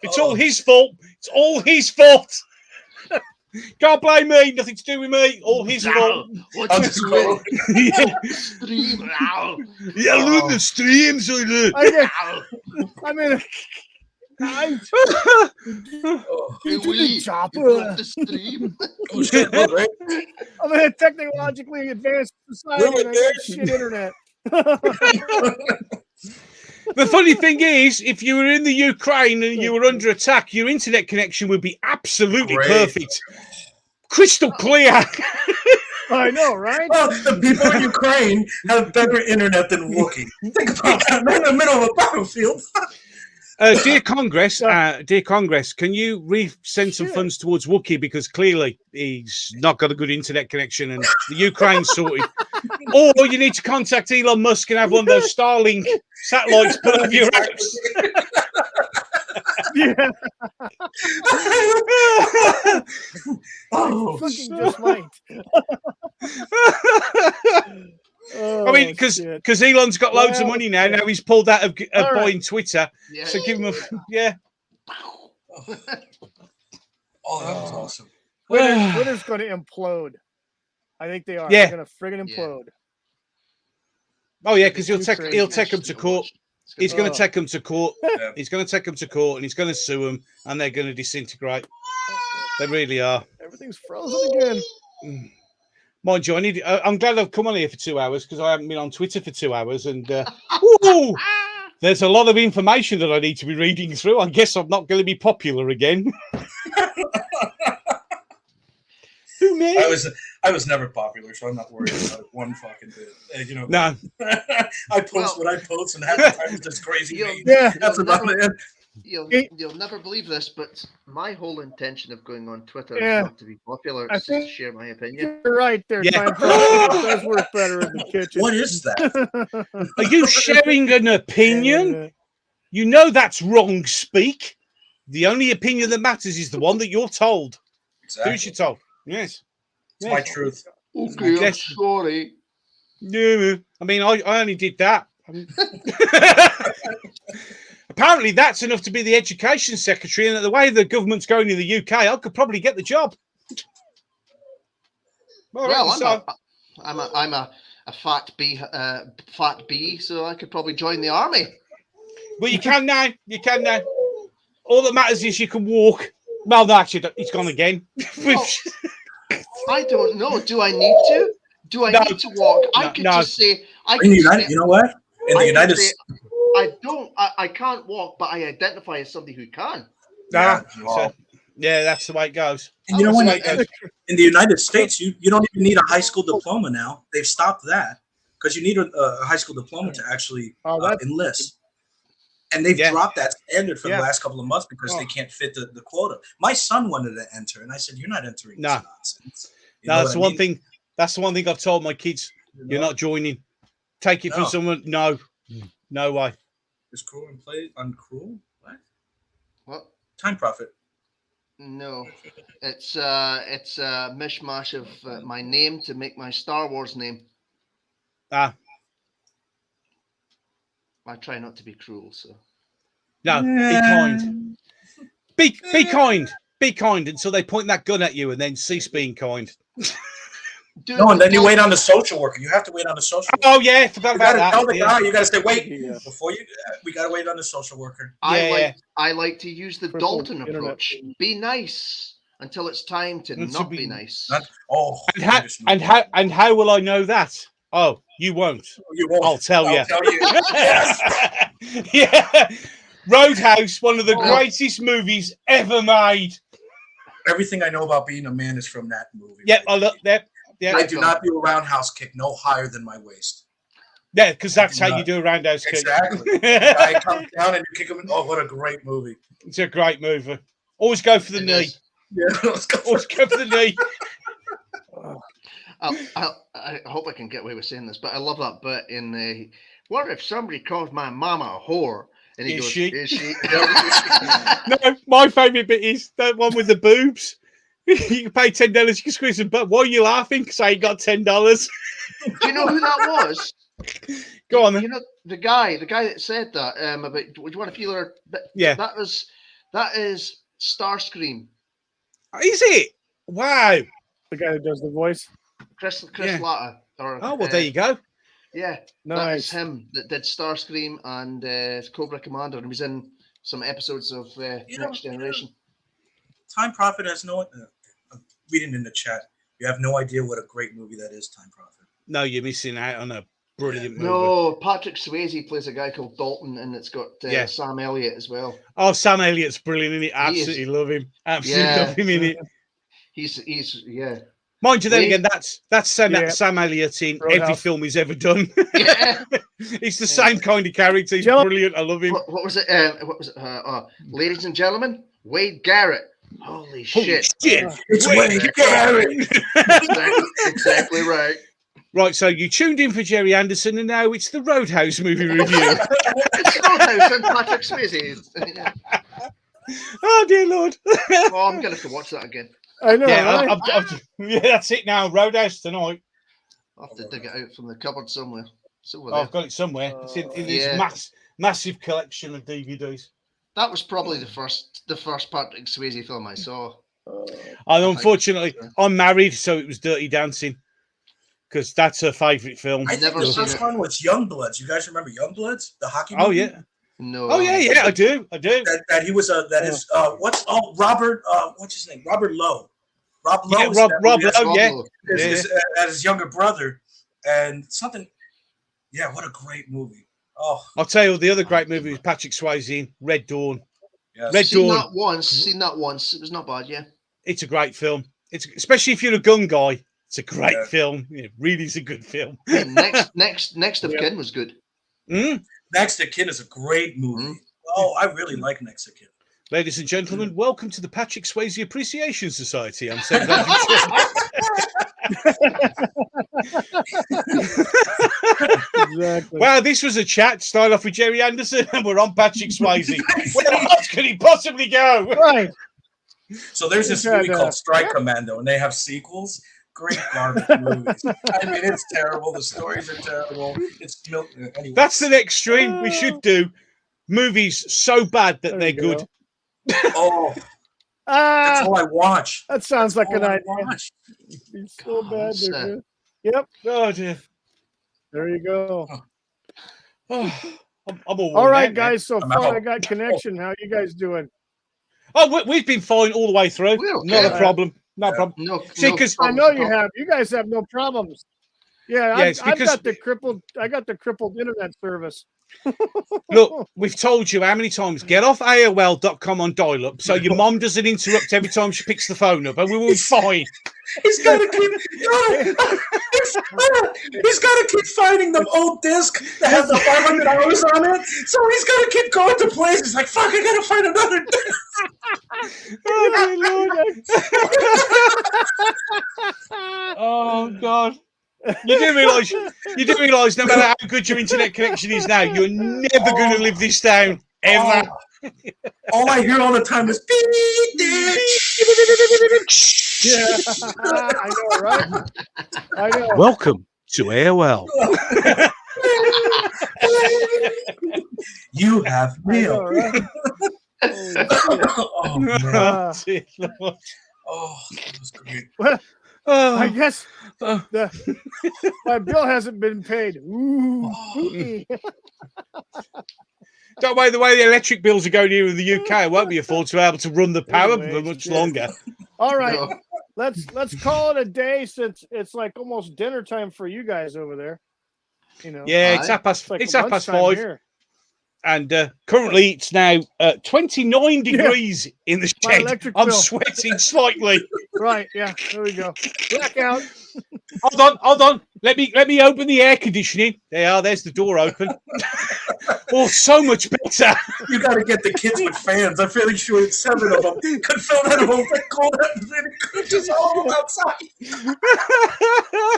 It's all his fault. It's all his fault. Can't blame me. Nothing to do with me. All his fault. What's just doing? Stream. Yeah, look the streams. I'm in a Hey, Willie, chopper. you broke the stream. Oh, shit, right? I'm in a technologically advanced society and I got shit internet. The funny thing is, if you were in the Ukraine and you were under attack, your internet connection would be absolutely perfect. Crystal clear. I know, right? Well, the people in Ukraine have better internet than Wookiee. Think about that. They're in the middle of a battlefield. Dear Congress, can you send some funds towards Wookiee because clearly he's not got a good internet connection and the Ukraine's sorted. Or you need to contact Elon Musk and have one of those Starlink satellites put over your house. Yeah. Oh, Fucking just might. I mean, because Elon's got loads of money now. Now he's pulled out of buying Twitter. Yeah. So give him a Oh, that was awesome. Twitter's going to implode. I think they are. Yeah. They're going to friggin' implode. Oh yeah, because he'll take them to court. He's going to take them to court. Yeah. He's going to take them to court, and he's going to sue them, and they're going to disintegrate. They really are. Everything's frozen again. Mind you, I'm glad I've come on here for 2 hours because I haven't been on Twitter for 2 hours, and there's a lot of information that I need to be reading through. I guess I'm not going to be popular again. Who me? I was never popular, so I'm not worried about it one fucking bit. No. I post what I post, and half the time it's just crazy. Yeah. That's about it. You'll never believe this, but my whole intention of going on Twitter is not to be popular. It's just to share my opinion. You're right there. Yeah. It does work better in the kitchen. What is that? Are you sharing an opinion? You know that's wrong speak. The only opinion that matters is the one that you're told. Exactly. Who's you told? Yes. It's my truth. Okay, I'm sorry. Yeah, I mean, I only did that. Apparently, that's enough to be the education secretary, and the way the government's going in the UK, I could probably get the job. I'm a fat bee, so I could probably join the army. Well, you can now. You can now. All that matters is you can walk. Well, no, actually, it's gone again. I don't know. Do I need to? Do I need to walk? I could just say. You know what? In the United States. I can't walk, but I identify as somebody who can. Yeah, that's the way it goes. And you know what? In the United States, you don't even need a high school diploma now. They've stopped that because you need a high school diploma to actually enlist. And they've dropped that standard for the last couple of months because they can't fit the quota. My son wanted to enter, and I said, "You're not entering this nonsense." That's the one thing. That's the one thing I've told my kids. You're not joining. Take it from someone. No way. Is Crual and play on Crual? What? Time Prophet. No, it's a mishmash of my name to make my Star Wars name. I try not to be cruel, so. No, be kind. Be kind. Be kind until they point that gun at you, and then cease being kind. And then you wait on the social worker. You have to wait on the social worker. Oh yeah, forgot about that. Tell the guy, you got to say, wait, before you. We got to wait on the social worker. I like to use the Dalton approach. Be nice until it's time to not be nice. And how will I know that? Oh, you won't. You won't. I'll tell you. Yes. Yeah. Roadhouse, one of the greatest movies ever made. Everything I know about being a man is from that movie. Yeah, I look there. Yeah. I do not do a roundhouse kick no higher than my waist. Yeah, because that's how you do a roundhouse kick. Exactly. I come down and you kick him. Oh, what a great movie! It's a great movie. Always go for the knee. Yeah, always go for the knee. I hope I can get away with saying this, but I love that bit in the. What if somebody calls my mama a whore? And he goes, is she? No, my favourite bit is that one with the boobs. You can pay $10. You can squeeze them. But why are you laughing? Because I ain't got $10. Do you know who that was? Go on, then. You know the guy that said that about. Would you want to feel her? Yeah. That is Starscream. Is it? Wow. The guy that does the voice. Chris Yeah. Latta. Oh well, there you go. Yeah, Nice. that is him that did Starscream and Cobra Commander, and he was in some episodes of Next Generation. Time Prophet has no. I'm reading in the chat. You have no idea what a great movie that is. Time Prophet. No, you're missing out on a brilliant movie. No, Patrick Swayze plays a guy called Dalton, and it's got Yeah. Sam Elliott as well. Oh, Sam Elliott's brilliant in it. Absolutely love him. Absolutely Yeah. love him in it. He's yeah. Mind you, then Wait. again, that's Sam, Yeah. Sam Elliott in Roadhouse. every film he's ever done. Yeah. He's the same kind of character. He's Jello- brilliant. I love him. What was it? Ladies and gentlemen, Wade Garrett. Holy shit! It's Wade Wade Garrett. Exactly right. Right, so you tuned in for Gerry Anderson, and now it's the Roadhouse movie review. It's Roadhouse and Patrick Swayze. Yeah. Oh dear Lord! Oh, I'm gonna have to watch that again. I know. Yeah, right? yeah, that's it now. Roadhouse tonight. I'll have to dig it out from the cupboard somewhere. It's over Oh, I've there. got it somewhere. It's in this Yeah. massive collection of DVDs. That was probably the first Patrick Swayze film I saw. And unfortunately, I'm married, so it was Dirty Dancing because that's her favourite film. I think Never the seen first it. one was Youngbloods. You guys remember Youngbloods? The hockey movie? Oh yeah. No. Oh yeah, I do. That he was Robert what's his name? Robert Lowe. Rob Lowe. Yeah, is Rob in that movie. Lowe, yeah. As his younger brother, and something. Yeah, what a great movie. Oh, I'll tell you the other great movie was Patrick Swayze in Red Dawn. yes. Red Seen Dawn. that once. It was not bad. Yeah. It's a great film. It's especially if you're a gun guy. It's a great Yeah. film. It really is a good film. And next of kin was good. Next of Kin is a great movie. Oh, I really like Next of Kin. Ladies and gentlemen, welcome to the Patrick Swayze Appreciation Society. I'm so glad Exactly. Wow, this was a chat. Start off with Gerry Anderson, and we're on Patrick Swayze. Where else could he possibly go? Right. So there's this movie called Strike Commando, and they have sequels. Great garbage movies. I mean, it's terrible. The stories are terrible. It's anyway. That's the next stream we should do. Movies so bad that they're good. Oh, that's all I watch. That sounds That's like an all I idea. watch. It's so bad. that's, they're good. Yep. Oh dear. There you go. Oh, I'm all All right, out now. guys. So I'm far, out. I got connection. How you guys doing? Oh, we've been fine all the way through. We're okay. Not a problem. No problem. No. See, no 'cause I problems know at you all. have. You guys have no problems. Yeah, Yeah, it's I've because- got the crippled. I got the crippled internet service. Look, we've told you how many times. Get off AOL.com on dial-up so your mom doesn't interrupt every time she picks the phone up, and we will be fine. He's got to keep. He's got to keep finding the old disc that has the 500 hours on it. So he's got to keep going to places. Like, fuck, I got to find another disc. Oh God. You do realise no matter how good your internet connection is now, you're never going to live this down ever. All I hear all the time is beep, Yeah, I know, right? I know. Welcome to AOL. You have I mail. know, right? Oh, man. Dear Lord. Oh, that was great. Well, Oh, I guess oh. my bill hasn't been paid. Ooh. Don't worry, the way the electric bills are going here in the UK, I won't be afford to be able to run the power for Anyways, much yeah. longer. All right, No. let's call it a day since it's like almost dinner time for you guys over there. You know, Yeah, it's half past. like It's half past lunchtime 5, here. and currently it's now 29 degrees in the My shed. electric I'm bill. sweating slightly. Right? Yeah. There we go. Blackout. Hold on. Let me open the air conditioning. There's the door open. Oh, so much better. You got to get the kids with fans. I'm fairly sure 7 of them could fill that whole thing cold and then could just all outside.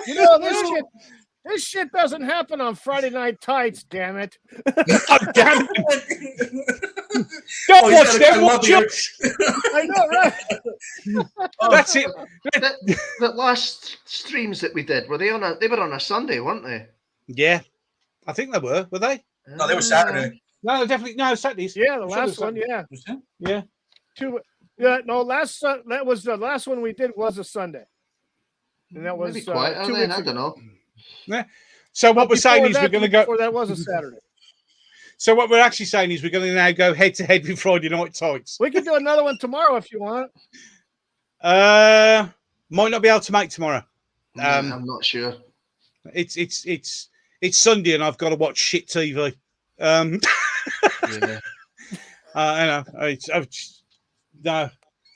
You know, this This shit doesn't happen on Friday Night Tights, damn it. Oh, damn it. Don't watch them, watch us. I know, right? That's it. The last streams that we did, they were on a Sunday, weren't they? Yeah. I think they were they? No, they were Saturday. No, definitely no Saturdays. Yeah, the last one, yeah. Yeah. That was the last one we did was a Sunday. And that was 2 weeks ago. I don't know. Yeah. So what we're saying is we're going to go. Before that was a Saturday. So what we're actually saying is we're going to now go head to head with Friday Night Tights. We can do another one tomorrow if you want. Might not be able to make tomorrow. I'm not sure. It's Sunday and I've got to watch shit TV. Yeah. I know. No,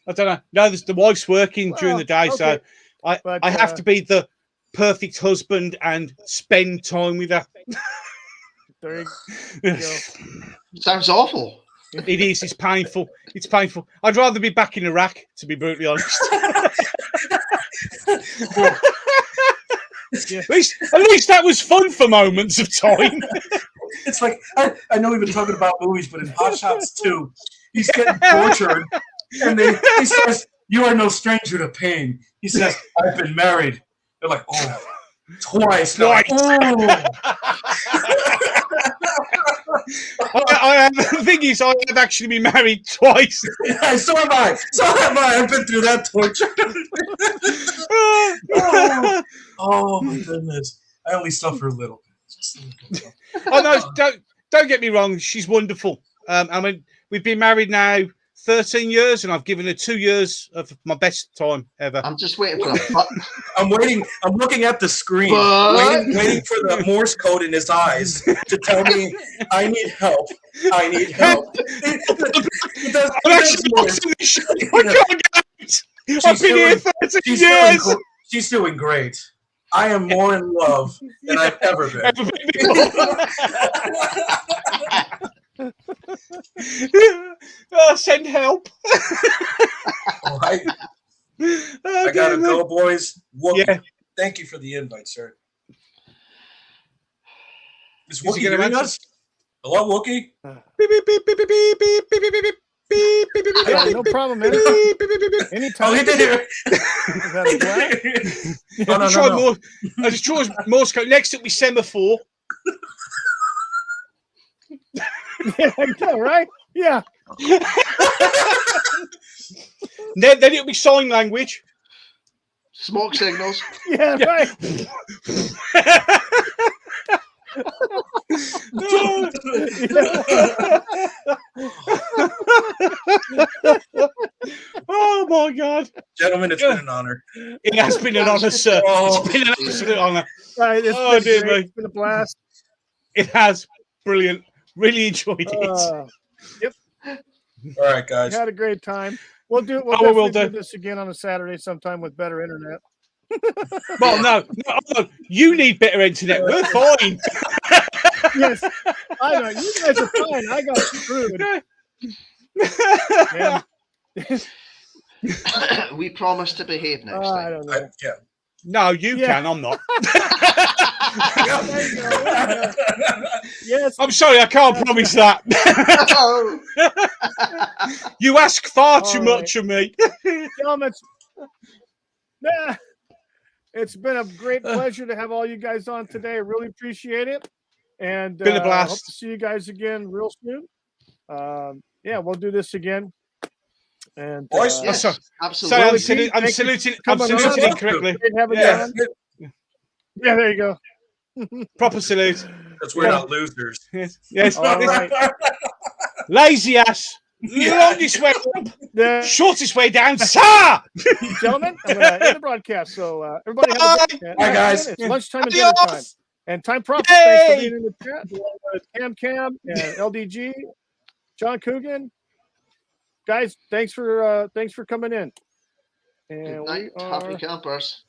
I don't know. No, the wife's working during the day, so I have to be the perfect husband and spend time with her. There you go. Sounds awful. It is. It's painful. It's painful. I'd rather be back in Iraq, to be brutally honest. At least that was fun for moments of time. It's like I know we've been talking about movies, but in Hot Shots 2, he's getting tortured, and he says, "You are no stranger to pain." He says, "I've been married." They're like, "Oh, twice." Twice. Oh. The thing is, I have actually been married twice. Yeah, so have I. I've been through that torture. Oh my goodness! I only suffer a little bit. Just a little bit. Oh no! Don't get me wrong. She's wonderful. I mean, we've been married now 13 years, and I've given her 2 years of my best time ever. I'm just waiting for a I'm waiting. I'm looking at the screen, waiting for the Morse code in his eyes to tell me I need help. I need help. I've been here 13 years. She's doing great. I am more in love than I've ever been. Send help. I gotta go, boys. Wookie, yeah. Thank you for the invite, sir. Is Is Wookie he gonna hearing answer? us? Hello, Wookie? Yeah, no problem, man. Anytime. Oh, he did hear. Is that a black? No. I just tried Morse code. Next it'll be semaphore. Yeah, I know, right? Yeah. Then it'll be sign language. smoke signals. Yeah, right. Oh my God, gentlemen, it's been an honor. It has been an honor, sir. It's been an absolute honor. Right, it's been a blast. It has. Brilliant. Really enjoyed it. Yep. All right, guys. We had a great time. We'll do this again on a Saturday sometime with better internet. Well, no, you need better internet. We're fine. Yes, I know. You guys are fine. I got screwed. We promise to behave next I time. don't know. Yeah. No, you can. I'm not. Yes. I'm sorry, I can't promise that. You ask far too much of me. Gentlemen, it's been a great pleasure to have all you guys on today. I really appreciate it. And been a blast. Hope to see you guys again real soon. Yeah, we'll do this again. And yes, So absolutely. I'm saluting incorrectly. Yeah, there you go. Proper salute. Because we're not losers. Yes. All right. Lazy ass. Longest way up, shortest way down, sir. Gentlemen, I'm going to end the broadcast. So everybody have a great Bye, guys. It's lunchtime and dinner time. And Time Profit, thanks for being in the chat. Cam and LDG, John Coogan. Guys, thanks for coming in. And Good night, happy campers.